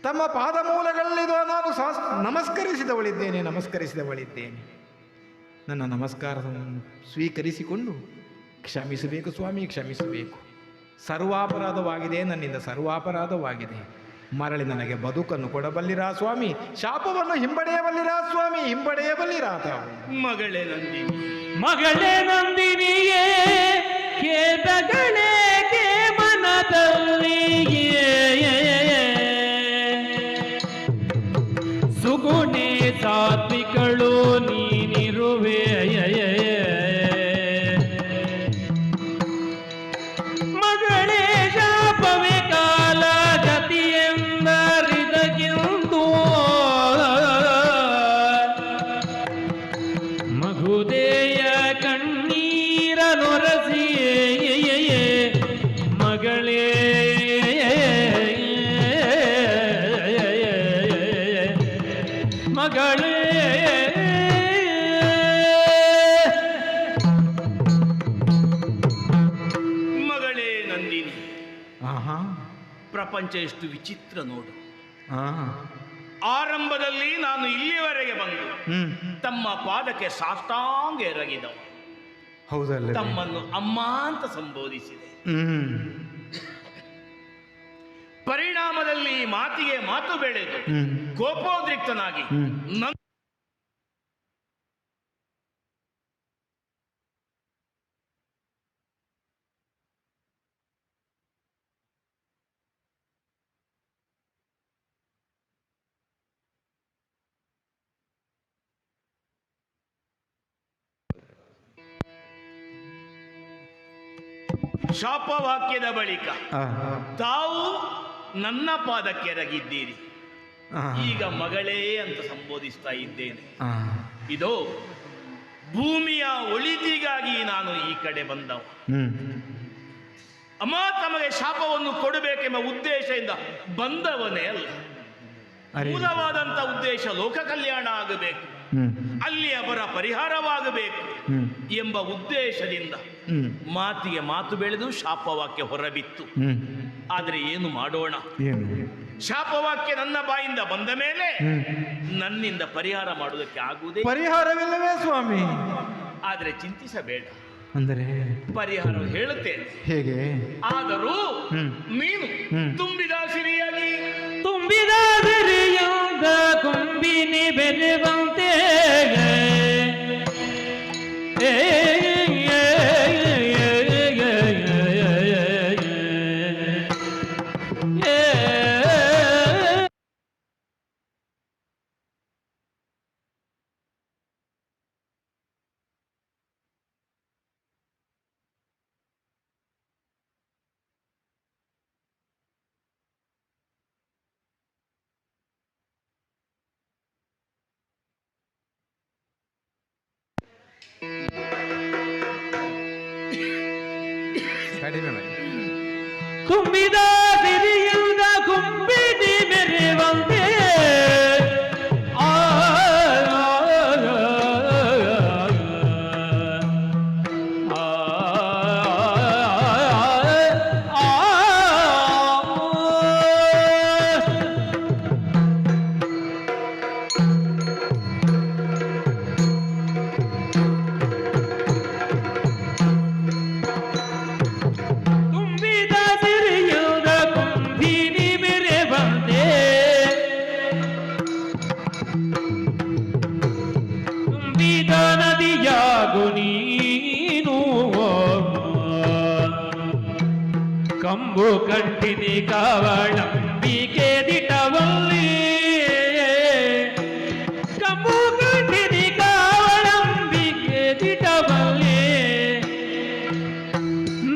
ತಮ್ಮ ಪಾದ ಮೂಲಗಳಲ್ಲಿದೋ ನಾನು ನಮಸ್ಕರಿಸಿದವಳಿದ್ದೇನೆ. ನನ್ನ ನಮಸ್ಕಾರವನ್ನು ಸ್ವೀಕರಿಸಿಕೊಂಡು ಕ್ಷಮಿಸಬೇಕು ಸ್ವಾಮಿ, ಕ್ಷಮಿಸಬೇಕು. ಸರ್ವಾಪರಾಧವಾಗಿದೆ, ನನ್ನಿಂದ ಸರ್ವಾಪರಾಧವಾಗಿದೆ. ಮರಳಿ ನನಗೆ ಬದುಕನ್ನು ಕೊಡಬಲ್ಲಿರಾ ಸ್ವಾಮಿ, ಶಾಪವನ್ನು ಹಿಂಬಡೆಯಬಲ್ಲಿರಾ ಸ್ವಾಮಿ, ಹಿಂಬಡೆಯಬಲ್ಲಿರಾ ತಾವು. ಮಗಳೇ ನಂದಿನಿಯೇ ಖೇದಗಳೇಕೆ ಮನದಲ್ಲಿಯೇ ಸುಗುಣೆ ಸಾತ್ವಿಕಳು ನೀನಿರುವೆ ಮಗಳೇ ಶಾಪವೇ ಕಾಲ ಗತಿಯೆಂದರಿದಗಿಂದು ಮಗುದೇಯ ಕಣ್ಣೀರ ನೊರಸಿಯೇ ಪ್ರಪಂಚ ಎಷ್ಟು ವಿಚಿತ್ರ ನೋಡು. ಆ, ಆರಂಭದಲ್ಲಿ ನಾನು ಇಲ್ಲಿವರೆಗೆ ಬಂದು ಹ್ಮ್ ತಮ್ಮ ಪಾದಕ್ಕೆ ಸಾಷ್ಟಾಂಗ ಎರಗಿದವ, ಹೌದಲ್ಲ, ತಮ್ಮನ್ನು ಅಮ್ಮ ಅಂತ ಸಂಬೋಧಿಸಿದೆ. ಹ್ಮ್ ಪರಿಣಾಮದಲ್ಲಿ ಮಾತಿಗೆ ಮಾತು ಬೆಳೆದು ಹ್ಮ್ ಕೋಪೋದ್ರಿಕ್ತನಾಗಿ ಹ್ಮ್. ನನ್ನ ಶಾಪವಾಕ್ಯದ ಬಳಿಕ ಆ, ತಾವು ನನ್ನ ಪಾದಕ್ಕೆ ಎರಗಿದ್ದೀರಿ. ಆ, ಈಗ ಮಗಳೇ ಅಂತ ಸಂಬೋಧಿಸ್ತಾ ಇದ್ದೇನೆ. ಆ, ಇದು ಭೂಮಿಯ ಒಳಿತಿಗಾಗಿ ನಾನು ಈ ಕಡೆ ಬಂದವ. ಹ್ಮ್ ಅಮ್ಮ ತಮಗೆ ಶಾಪವನ್ನು ಕೊಡಬೇಕೆಂಬ ಉದ್ದೇಶದಿಂದ ಬಂದವನೇ ಅಲ್ಲ. ಅರೆ. ಮೂಲವಾದಂಥ ಉದ್ದೇಶ ಲೋಕ ಕಲ್ಯಾಣ ಆಗಬೇಕು, ಹ್ಮ್ ಅಲ್ಲಿ ಅವರ ಪರಿಹಾರವಾಗಬೇಕು ಹ್ಮ್ ಎಂಬ ಉದ್ದೇಶದಿಂದ ಹ್ಮ್ ಮಾತಿಗೆ ಮಾತು ಬೆಳೆದು ಶಾಪವಾಕ್ಯ ಹೊರಬಿತ್ತು. ಹ್ಮ್ ಆದರೆ ಏನು ಮಾಡೋಣ? ಏನು? ಶಾಪವಾಕ್ಯ ನನ್ನ ಬಾಯಿಂದ ಬಂದ ಮೇಲೆ ಹ್ಮ್ ನನ್ನಿಂದ ಪರಿಹಾರ ಮಾಡುವುದಕ್ಕೆ ಆಗುವುದೇ. ಪರಿಹಾರವಿಲ್ಲವೇ ಸ್ವಾಮಿ? ಆದರೆ ಚಿಂತಿಸಬೇಡ, ಅಂದರೆ ಪರಿಹಾರ ಹೇಳುತ್ತೇನೆ. ಹೇಗೆ? ಆದರೂ ಹ್ಮ್. ನೀನು ಹ್ಮ್. ತುಂಬಿದ ಸಿರಿಯಾಗಿ ತುಂಬಿದ ಸಿರಿಯಾದ ಕೊಂಬಿನಿ ಬೆರೆವಂತೆ ಕಡಿಮೆ ಮಾಡಿ. ತುಂಬಿದ ಸಿರಿಯಾದ ಕೊಂಬಿನಿ ಬೆರೆವಂತೆ ಆ ತುಂಬಿದ ಸಿರಿಯಾದ ಕೊಂಬಿನಿ ಬೆರೆವಂತೆ ತುಂಬಿದ ನದಿಯಾಗು ನೀನು ಕಂಬು ಕಟ್ಟಿನಿ ಕಾವಳಂಬಿಕೆ ದಿಟವಲ್ಲಿ ಕಂಬು ಕಟ್ಟಿನಿ ಕಾವಳಂಬಿಕೆ ದಿಟವಲ್ಲಿ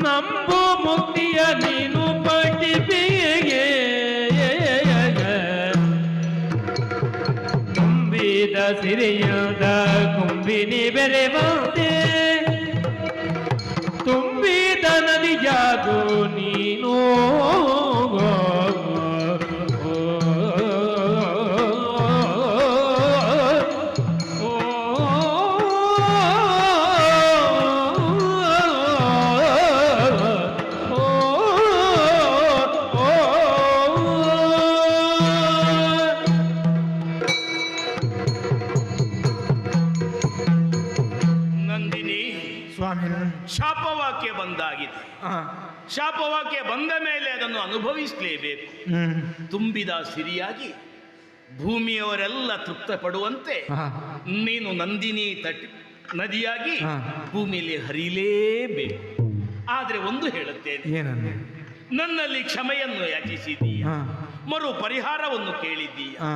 ನಂಬು ಮುಕ್ತಿಯ ನೀನು ಪಟ್ಟಿಪಿಗೆ ತುಂಬಿದ ಸಿರಿಯಾದ ಕುಂಬಿನಿ ಬೆರೆವಂತೆ ತುಂಬಿದ ನದಿಯಾಗು ನೀನು ನಂದಿನಿ, ಸ್ವಾಮಿ. ಶಾಪವಾಕ್ಯ ಬಂದಾಗಿದೆ. ಆ, ಶಾಪವಾಕ್ಯ ಬಂದ ಮೇಲೆ ಅದನ್ನು ಅನುಭವಿಸಲೇಬೇಕು. ಹ್ಮ್ ತುಂಬಿದ ಸಿರಿಯಾಗಿ ಭೂಮಿಯವರೆಲ್ಲ ತೃಪ್ತ ಪಡುವಂತೆ ಆ, ನೀನು ನಂದಿನಿ ನದಿಯಾಗಿ ಹಾ. ಭೂಮಿಯಲ್ಲಿ ಹರಿಯಲೇಬೇಕು. ಆದರೆ ಒಂದು ಹೇಳುತ್ತೇನೆ, ಏನಂದ್ರೆ? ನನ್ನಲ್ಲಿ ಕ್ಷಮೆಯನ್ನು ಯಾಚಿಸಿದೀಯ, ಆ, ಮರು ಪರಿಹಾರವನ್ನು ಕೇಳಿದ್ದೀಯ. ಆ,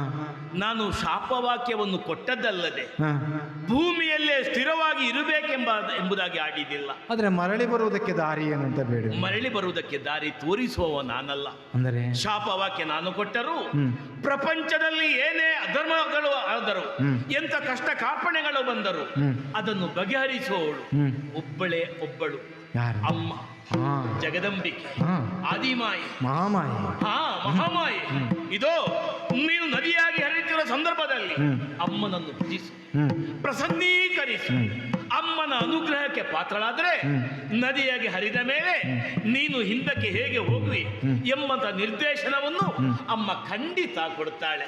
ನಾನು ಶಾಪವಾಕ್ಯವನ್ನು ಕೊಟ್ಟದ್ದಲ್ಲದೆ ಆ. ಭೂಮಿಯಲ್ಲೇ ಸ್ಥಿರವಾಗಿ ಎಂಬುದಾಗಿ ಆಡಿದಿಲ್ಲ. ಆದ್ರೆ ಮರಳಿ ಬರುವುದಕ್ಕೆ ದಾರಿ ಏನಂತ ಬೇಡ. ಮರಳಿ ಬರುವುದಕ್ಕೆ ದಾರಿ ತೋರಿಸುವವ ನಾನಲ್ಲ. ಅಂದರೆ ಶಾಪವಾಕ್ಯ ನಾನು ಕೊಟ್ಟರೂ ಹ್ಮ್. ಪ್ರಪಂಚದಲ್ಲಿ ಏನೇ ಅಧರ್ಮಗಳು ಆದರೂ, ಹ್ಮ್. ಎಂತ ಕಷ್ಟ ಕಾರ್ಪಣೆಗಳು ಬಂದರು, ಹ್ಮ್. ಅದನ್ನು ಬಗೆಹರಿಸುವವಳು ಹ್ಮ್. ಒಬ್ಬಳು ಯಾರು? ಅಮ್ಮ, ಹಾ, ಜಗದಂಬಿಕೆ, ಹಾ, ಆದಿಮಾಯಿ, ಮಹಾಮಾಯಿ. ಹಾ ಮಹಾಮಾಯಿ. ಇದೋ ನೀನು ನದಿಯಾಗಿ ಹರಿಯುತ್ತಿರುವ ಸಂದರ್ಭದಲ್ಲಿ ಹ್ಮ್. ಅಮ್ಮನನ್ನು ಭಜಿಸು, ಹ್ಮ್ ಪ್ರಸನ್ನೀಕರಿಸು. ಹ್ಮ್. ಅಮ್ಮನ ಅನುಗ್ರಹಕ್ಕೆ ಪಾತ್ರಳಾದರೆ ನದಿಯಾಗಿ ಹರಿದ ಮೇಲೆ ನೀನು ಹಿಂದಕ್ಕೆ ಹೇಗೆ ಹೋಗುವಿ ಎಂಬಂತ ನಿರ್ದೇಶನವನ್ನು ಅಮ್ಮ ಖಂಡಿತ ಕೊಡುತ್ತಾಳೆ.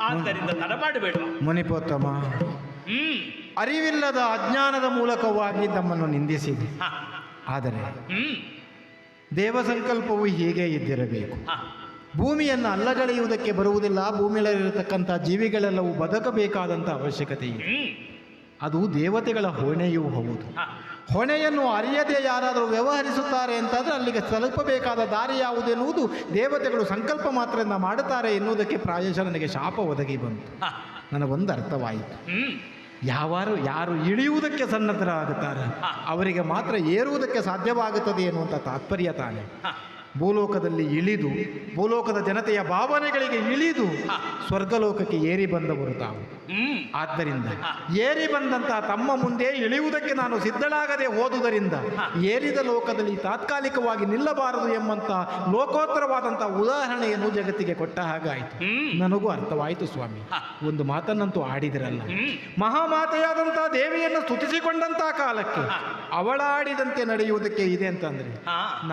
ಆದ್ದರಿಂದ ತಡಮಾಡಬೇಡ ಮುನಿಪೋತ್ತಮ. ಅರಿವಿಲ್ಲದ ಅಜ್ಞಾನದ ಮೂಲಕವಾಗಿ ತಮ್ಮನ್ನು ನಿಂದಿಸಿದೆ. ಆದರೆ ದೇವ ಸಂಕಲ್ಪವು ಹೀಗೆ ಇದ್ದಿರಬೇಕು. ಭೂಮಿಯನ್ನು ಅಲ್ಲಗಳೆಯುವುದಕ್ಕೆ ಬರುವುದಿಲ್ಲ. ಭೂಮಿಯಲ್ಲಿರತಕ್ಕಂಥ ಜೀವಿಗಳೆಲ್ಲವೂ ಬದುಕಬೇಕಾದಂಥ ಅವಶ್ಯಕತೆ ಇದೆ. ಅದು ದೇವತೆಗಳ ಹೊಣೆಯೂ ಹೌದು. ಹೊಣೆಯನ್ನು ಅರಿಯದೆ ಯಾರಾದರೂ ವ್ಯವಹರಿಸುತ್ತಾರೆ ಅಂತಾದರೆ ಅಲ್ಲಿಗೆ ತಲುಪಬೇಕಾದ ದಾರಿ ಯಾವುದೆನ್ನುವುದು ದೇವತೆಗಳು ಸಂಕಲ್ಪ ಮಾತ್ರದಿಂದ ಮಾಡುತ್ತಾರೆ ಎನ್ನುವುದಕ್ಕೆ ಪ್ರಾಯಶಃ ನನಗೆ ಶಾಪ ಒದಗಿ ಬಂತು. ನನಗೊಂದು ಅರ್ಥವಾಯಿತು. ಯಾರು ಇಳಿಯುವುದಕ್ಕೆ ಸನ್ನದ್ಧರಾಗುತ್ತಾರೆ ಅವರಿಗೆ ಮಾತ್ರ ಏರುವುದಕ್ಕೆ ಸಾಧ್ಯವಾಗುತ್ತದೆ ಎನ್ನುವಂಥ ತಾತ್ಪರ್ಯ ತಾನೆ. ಭೂಲೋಕದಲ್ಲಿ ಇಳಿದು ಭೂಲೋಕದ ಜನತೆಯ ಭಾವನೆಗಳಿಗೆ ಇಳಿದು ಸ್ವರ್ಗಲೋಕಕ್ಕೆ ಏರಿ ಬಂದವರು ತಾವು. ಆದ್ದರಿಂದ ಏರಿ ಬಂದಂತಹ ತಮ್ಮ ಮುಂದೆ ಇಳಿಯುವುದಕ್ಕೆ ನಾನು ಸಿದ್ಧಳಾಗದೆ ಹೋದುದರಿಂದ ಏರಿದ ಲೋಕದಲ್ಲಿ ತಾತ್ಕಾಲಿಕವಾಗಿ ನಿಲ್ಲಬಾರದು ಎಂಬಂತ ಲೋಕೋತ್ತರವಾದಂಥ ಉದಾಹರಣೆಯನ್ನು ಜಗತ್ತಿಗೆ ಕೊಟ್ಟ ಹಾಗಾಯಿತು. ನನಗೂ ಅರ್ಥವಾಯಿತು ಸ್ವಾಮಿ. ಒಂದು ಮಾತನ್ನಂತೂ ಆಡಿದಿರಲ್ಲ. ಮಹಾಮಾತೆಯಾದಂಥ ದೇವಿಯನ್ನು ಸ್ತುತಿಸಿಕೊಂಡಂತಹ ಕಾಲಕ್ಕೆ ಅವಳ ಆಡಿದಂತೆ ನಡೆಯುವುದಕ್ಕೆ ಇದೆ ಅಂತಂದ್ರೆ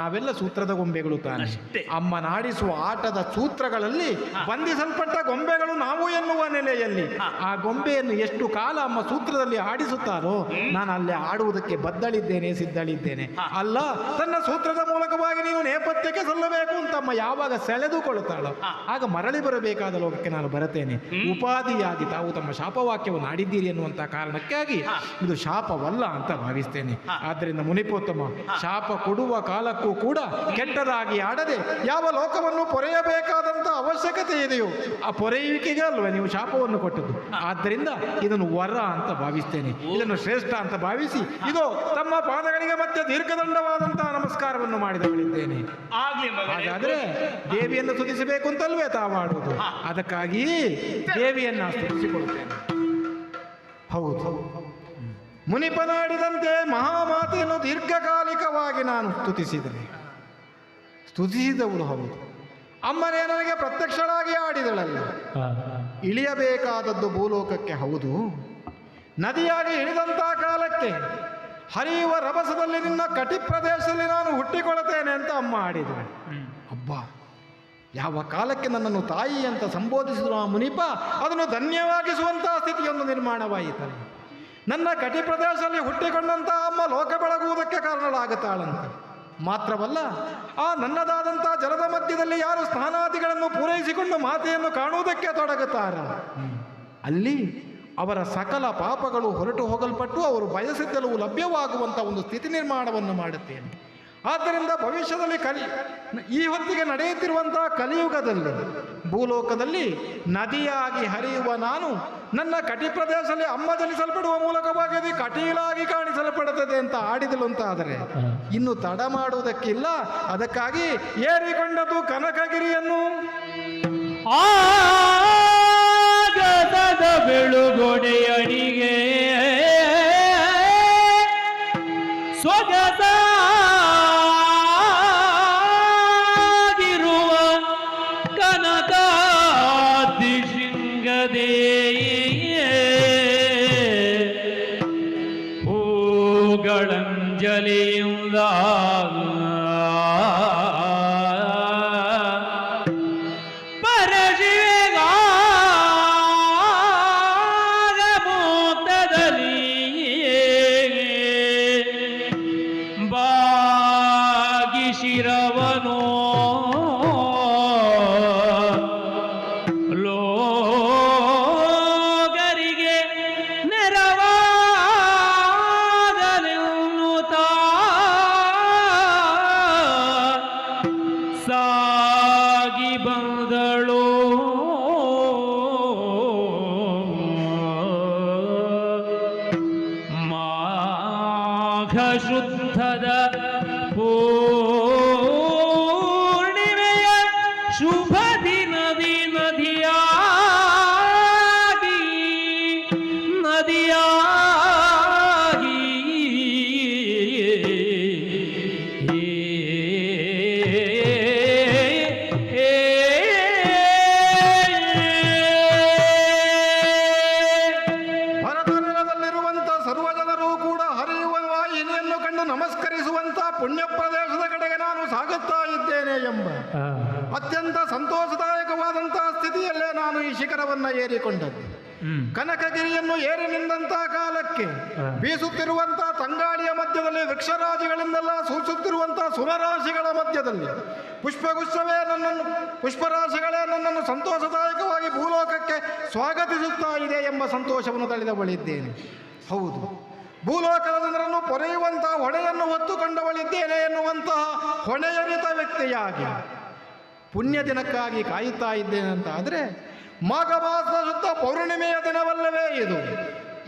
ನಾವೆಲ್ಲ ಸೂತ್ರದ ಗೊಂಬೆಗಳು ತಾನೆ. ಅಮ್ಮನಾಡಿಸುವ ಆಟದ ಸೂತ್ರಗಳಲ್ಲಿ ಬಂಧಿಸಲ್ಪಟ್ಟ ಗೊಂಬೆಗಳು ನಾವು ಎನ್ನುವ ನೆಲೆಯಲ್ಲಿ ಆ ಗೊಂಬೆಯನ್ನು ಎಷ್ಟು ಕಾಲ ಅಮ್ಮ ಸೂತ್ರದಲ್ಲಿ ಆಡಿಸುತ್ತಾರೋ ನಾನು ಅಲ್ಲೇ ಆಡುವುದಕ್ಕೆ ಬದ್ದಳಿದ್ದೇನೆ, ಸಿದ್ಧಳಿದ್ದೇನೆ. ಅಲ್ಲ, ತನ್ನ ಸೂತ್ರದ ಮೂಲಕವಾಗಿ ನೀವು ನೇಪಥ್ಯಕ್ಕೆ ಸಲ್ಲಬೇಕು ಅಂತ ಅಮ್ಮ ಯಾವಾಗ ಸೆಳೆದುಕೊಳ್ಳುತ್ತಾಳೋ ಆಗ ಮರಳಿ ಬರಬೇಕಾದ ಲೋಕಕ್ಕೆ ನಾನು ಬರುತ್ತೇನೆ. ಉಪಾಧಿಯಾಗಿ ತಾವು ತಮ್ಮ ಶಾಪವಾಕ್ಯವನ್ನು ಆಡಿದ್ದೀರಿ ಎನ್ನುವಂಥ ಕಾರಣಕ್ಕಾಗಿ ಇದು ಶಾಪವಲ್ಲ ಅಂತ ಭಾವಿಸ್ತೇನೆ. ಆದ್ದರಿಂದ ಮುನಿಪೋತ್ತಮ, ಶಾಪ ಕೊಡುವ ಕಾಲಕ್ಕೂ ಕೂಡ ಕೆಟ್ಟದಾಗಿ ಆಡದೆ ಯಾವ ಲೋಕವನ್ನು ಪೊರೆಯಬೇಕಾದಂಥ ಅವಶ್ಯಕತೆ ಇದೆಯೋ ಆ ಪೊರೆಯುವಿಕೆಗೆ ಅಲ್ವ ನೀವು ಶಾಪವನ್ನು ಕೊಟ್ಟದ್ದು. ಆದ್ದರಿಂದ ಇದನ್ನು ವರ ಅಂತ ಭಾವಿಸ್ತೇನೆ, ಇದನ್ನು ಶ್ರೇಷ್ಠ ಅಂತ ಭಾವಿಸಿ ಇದು ತಮ್ಮ ಪಾದಗಳಿಗೆ ಮತ್ತೆ ದೀರ್ಘದಂಡವಾದಂತಹ ನಮಸ್ಕಾರವನ್ನು ಮಾಡಿದವಳಿದ್ದೇನೆ. ಹಾಗಾದ್ರೆ ದೇವಿಯನ್ನು ಸ್ತುತಿಸಬೇಕು ಅಂತಲ್ವೇ ತಾವಾಡುವುದು. ಅದಕ್ಕಾಗಿ ದೇವಿಯನ್ನು ಸ್ತುತಿಸಿಕೊಳ್ಳುತ್ತೇನೆ. ಹೌದು, ಮುನಿಪನಾಡಿದಂತೆ ಮಹಾಮಾತೆಯನ್ನು ದೀರ್ಘಕಾಲಿಕವಾಗಿ ನಾನು ಸ್ತುತಿಸಿದವಳು ಹೌದು. ಅಮ್ಮನೇ ನನಗೆ ಪ್ರತ್ಯಕ್ಷಳಾಗಿ ಆಡಿದಳಲ್ಲ. ಇಳಿಯಬೇಕಾದದ್ದು ಭೂಲೋಕಕ್ಕೆ ಹೌದು. ನದಿಯಾಗಿ ಇಳಿದಂಥ ಕಾಲಕ್ಕೆ ಹರಿಯುವ ರಭಸದಲ್ಲಿ ನಿನ್ನ ಕಟಿ ಪ್ರದೇಶದಲ್ಲಿ ನಾನು ಹುಟ್ಟಿಕೊಳ್ಳುತ್ತೇನೆ ಅಂತ ಅಮ್ಮ ಆಡಿದಳು. ಅಬ್ಬಾ, ಯಾವ ಕಾಲಕ್ಕೆ ನನ್ನನ್ನು ತಾಯಿ ಅಂತ ಸಂಬೋಧಿಸಿದ್ರು ಆ ಮುನಿಪ ಅದನ್ನು ಧನ್ಯವಾಗಿಸುವಂತಹ ಸ್ಥಿತಿಯೊಂದು ನಿರ್ಮಾಣವಾಯಿತಲ್ಲ. ನನ್ನ ಕಟಿ ಪ್ರದೇಶದಲ್ಲಿ ಹುಟ್ಟಿಕೊಂಡಂಥ ಅಮ್ಮ ಲೋಕ ಬೆಳಗುವುದಕ್ಕೆ ಕಾರಣಳಾಗುತ್ತಾಳಂತೆ. ಮಾತ್ರವಲ್ಲ, ಆ ನನ್ನದಾದಂಥ ಜಲದ ಮಧ್ಯದಲ್ಲಿ ಯಾರು ಸ್ನಾನಾದಿಗಳನ್ನು ಪೂರೈಸಿಕೊಂಡು ಮಾತೆಯನ್ನು ಕಾಣುವುದಕ್ಕೆ ತೊಡಗುತ್ತಾರ ಅಲ್ಲಿ ಅವರ ಸಕಲ ಪಾಪಗಳು ಹೊರಟು ಹೋಗಲ್ಪಟ್ಟು ಅವರು ಬಯಸಿದ್ದೆಲ್ಲವೂ ಲಭ್ಯವಾಗುವಂಥ ಒಂದು ಸ್ಥಿತಿ ನಿರ್ಮಾಣವನ್ನು ಮಾಡುತ್ತೇನೆ. ಆದ್ದರಿಂದ ಭವಿಷ್ಯದಲ್ಲಿ ಈ ಹೊತ್ತಿಗೆ ನಡೆಯುತ್ತಿರುವಂತಹ ಕಲಿಯುಗದಲ್ಲಿ ಭೂಲೋಕದಲ್ಲಿ ನದಿಯಾಗಿ ಹರಿಯುವ ನಾನು ನನ್ನ ಕಟಿ ಪ್ರದೇಶದಲ್ಲಿ ಅಮ್ಮ ಜನಿಸಲ್ಪಡುವ ಮೂಲಕವಾಗಿ ಅದು ಕಟೀಲಾಗಿ ಕಾಣಿಸಲ್ಪಡುತ್ತದೆ ಅಂತ ಆಡಿದಳು ಅಂತ ಆದರೆ ಇನ್ನು ತಡ ಮಾಡುವುದಕ್ಕಿಲ್ಲ. ಅದಕ್ಕಾಗಿ ಏರಿಕೊಂಡದ್ದು ಕನಕಗಿರಿಯನ್ನು ಆಗದ ಬೆಳುಗೊಡೆಯಡಿಗೆ ಸ್ವಗತ ಹೂಗಳಂಜಲಿಯಿಂದ ಪರಶಿವೆಗಾಗಮೂತದಲ್ಲಿ ಬಾಗಿ ಶಿರವನೋ ಶುದ್ಧದ ಪೂರ್ಣಿಮೆಯ ಶುಭ ದಿನದಿ ನದಿಯಾಗಿ ಪ್ರದೇಶದ ಕಡೆಗೆ ನಾನು ಸಾಗುತ್ತಾ ಇದ್ದೇನೆ ಎಂಬ ಅತ್ಯಂತ ಸಂತೋಷದಾಯಕವಾದಂತಹ ಸ್ಥಿತಿಯಲ್ಲೇ ನಾನು ಈ ಶಿಖರವನ್ನ ಏರಿಕೊಂಡದ್ದು. ಕನಕಗಿರಿಯನ್ನು ಏರಿ ನಿಂತಹ ಕಾಲಕ್ಕೆ ಬೀಸುತ್ತಿರುವಂತಹ ತಂಗಾಳಿಯ ಮಧ್ಯದಲ್ಲಿ ವೃಕ್ಷರಾಜಿಗಳಿಂದೆಲ್ಲ ಸೂಸುತ್ತಿರುವಂತಹ ಸುರರಾಶಿಗಳ ಮಧ್ಯದಲ್ಲಿ ಪುಷ್ಪರಾಶಿಗಳೇ ನನ್ನನ್ನು ಸಂತೋಷದಾಯಕವಾಗಿ ಭೂಲೋಕಕ್ಕೆ ಸ್ವಾಗತಿಸುತ್ತಾ ಇದೆ ಎಂಬ ಸಂತೋಷವನ್ನು ತಳೆದವಳಿದ್ದೇನೆ. ಹೌದು, ಭೂಲೋಕದ ಜನರನ್ನು ಪೊರೆಯುವಂತಹ ಹೊಣೆಯನ್ನು ಹೊತ್ತುಕೊಂಡವಳಿದ್ದೇನೆ ಎನ್ನುವಂತಹ ಹೊಣೆಯರಿತ ವ್ಯಕ್ತಿಯಾಗಿ ಪುಣ್ಯ ದಿನಕ್ಕಾಗಿ ಕಾಯುತ್ತಾ ಇದ್ದೇನೆ ಅಂತ ಆದರೆ ಮಾಘ ಮಾಸದ ಶುದ್ಧ ಪೌರ್ಣಿಮೆಯ ದಿನವಲ್ಲವೇ ಇದು.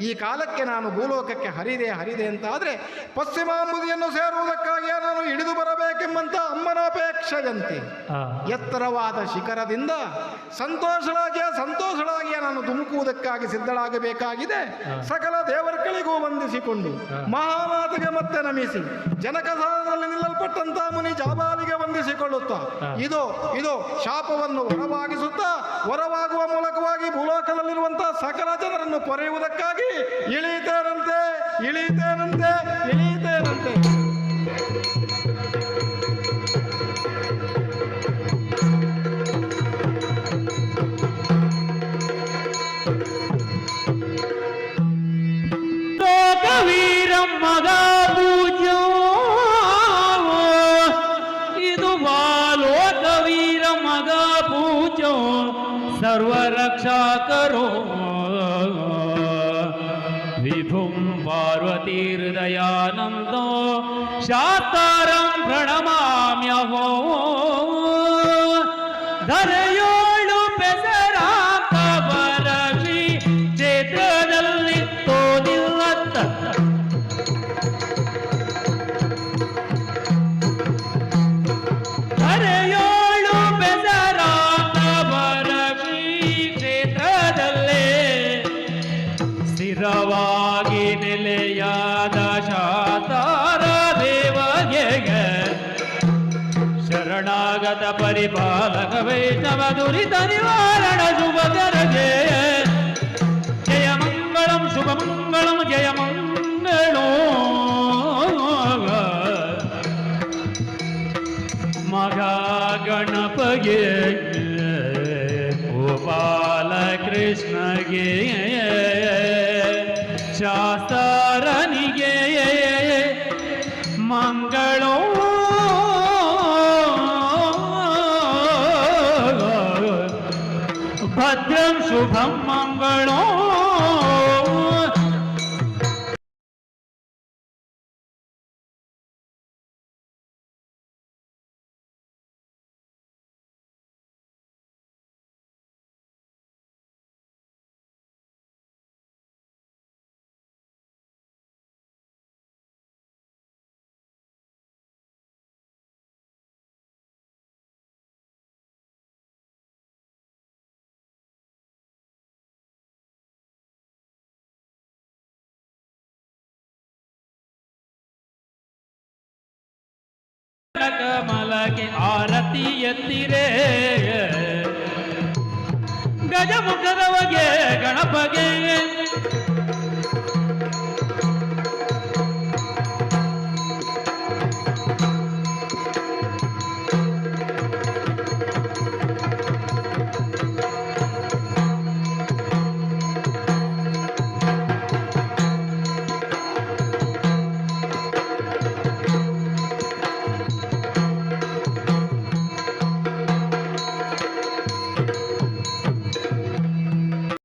ಈ ಕಾಲಕ್ಕೆ ನಾನು ಭೂಲೋಕಕ್ಕೆ ಹರಿದೆ ಅಂತ ಆದರೆ ಪಶ್ಚಿಮಾಂಬುದಿಯನ್ನು ಸೇರುವುದಕ್ಕಾಗಿಯೇ ನಾನು ಇಳಿದು ಬರಬೇಕೆಂಬಂತ ಅಮ್ಮನ ಅಪೇಕ್ಷೆಯಂತೆ ಎತ್ತರವಾದ ಶಿಖರದಿಂದ ಸಂತೋಷಳಾಗಿಯೇ ನಾನು ಧುಮುಕುವುದಕ್ಕಾಗಿ ಸಿದ್ಧಳಾಗಬೇಕಾಗಿದೆ. ಸಕಲ ದೇವರುಗಳಿಗೂ ವಂದಿಸಿಕೊಂಡು ಮಹಾಮಾತೆಗೆ ಮತ್ತೆ ನಮಿಸಿ ಜನಕ ಸಾಧನದಲ್ಲಿ ನಿಲ್ಲಲ್ಪಟ್ಟಂತ ಮುನಿ ಜಾಬಾಲಿಗೆ ವಂದಿಸಿಕೊಳ್ಳುತ್ತಾ ಇದು ಶಾಪವನ್ನು ಹೊರವಾಗಿಸುತ್ತಾ ಹೊರವಾಗುವ ಮೂಲಕವಾಗಿ ಭೂಲೋಕದಲ್ಲಿರುವಂತಹ ಸಕಲ ಜನರನ್ನು ಪೊರೆಯುವುದಕ್ಕಾಗಿ ಇಳೀತೇನಂತೆ. ಲೋಕವೀರಂ ಮಗಾ ಪೂಜ್ಯೋ ಇದು ಲೋಕವೀರ ಮಗಾ ಪೂಜ್ಯೋ ಸರ್ವರಕ್ಷಾಕರೋ ವಿಭುಂ ಪಾರ್ವತೀರ್ದಯಾನಂದೋ ಶಾಸ್ತಾರಂ ಪ್ರಣಮಾಮ್ಯಹೋ ಧರೆಯೋಳು ಪೆಸರಾಕ ಬರಕ್ಷಿ ಕ್ಷೇತ್ರದಲ್ಲಿ ತೋದಿಲ್ಲತ್ತ ಧರೆಯೋಳು ಪೆಸರಾಕ ಬರಕ್ಷಿ ಕ್ಷೇತ್ರದಲ್ಲೇ ಸ್ಥಿರವಾಗಿ ನೆಲೆಯಾದ ಶಾಸ್ತಾರ ದೇವಗೆ ಶರಣಾಗತ ಪರಿಪಾಲಕ ವೈಷ್ಣವ ದುರಿತ ನಿವಾರಣ ಶುಭಕರಗೆ ಜಯ ಮಂಗಳಂ ಶುಭ ಮಂಗಳಂ ಜಯ ಮಂಗಳೋ ಮಗ ಗಣಪಗೆ ಗೋಪಾಲ ಕೃಷ್ಣಗೆ ಶಾಸ್ತಾರನಿಗೆ ಮಂಗಳೋ ಭದ್ರಂ ಶುಭಂ ಮಂಗಳೋ ಕಮಲಕ್ಕೆ ಆರತಿ ಎತ್ತಿರೆ ಗಜಮುಖದವಗೆ ಗಣಪಗೆ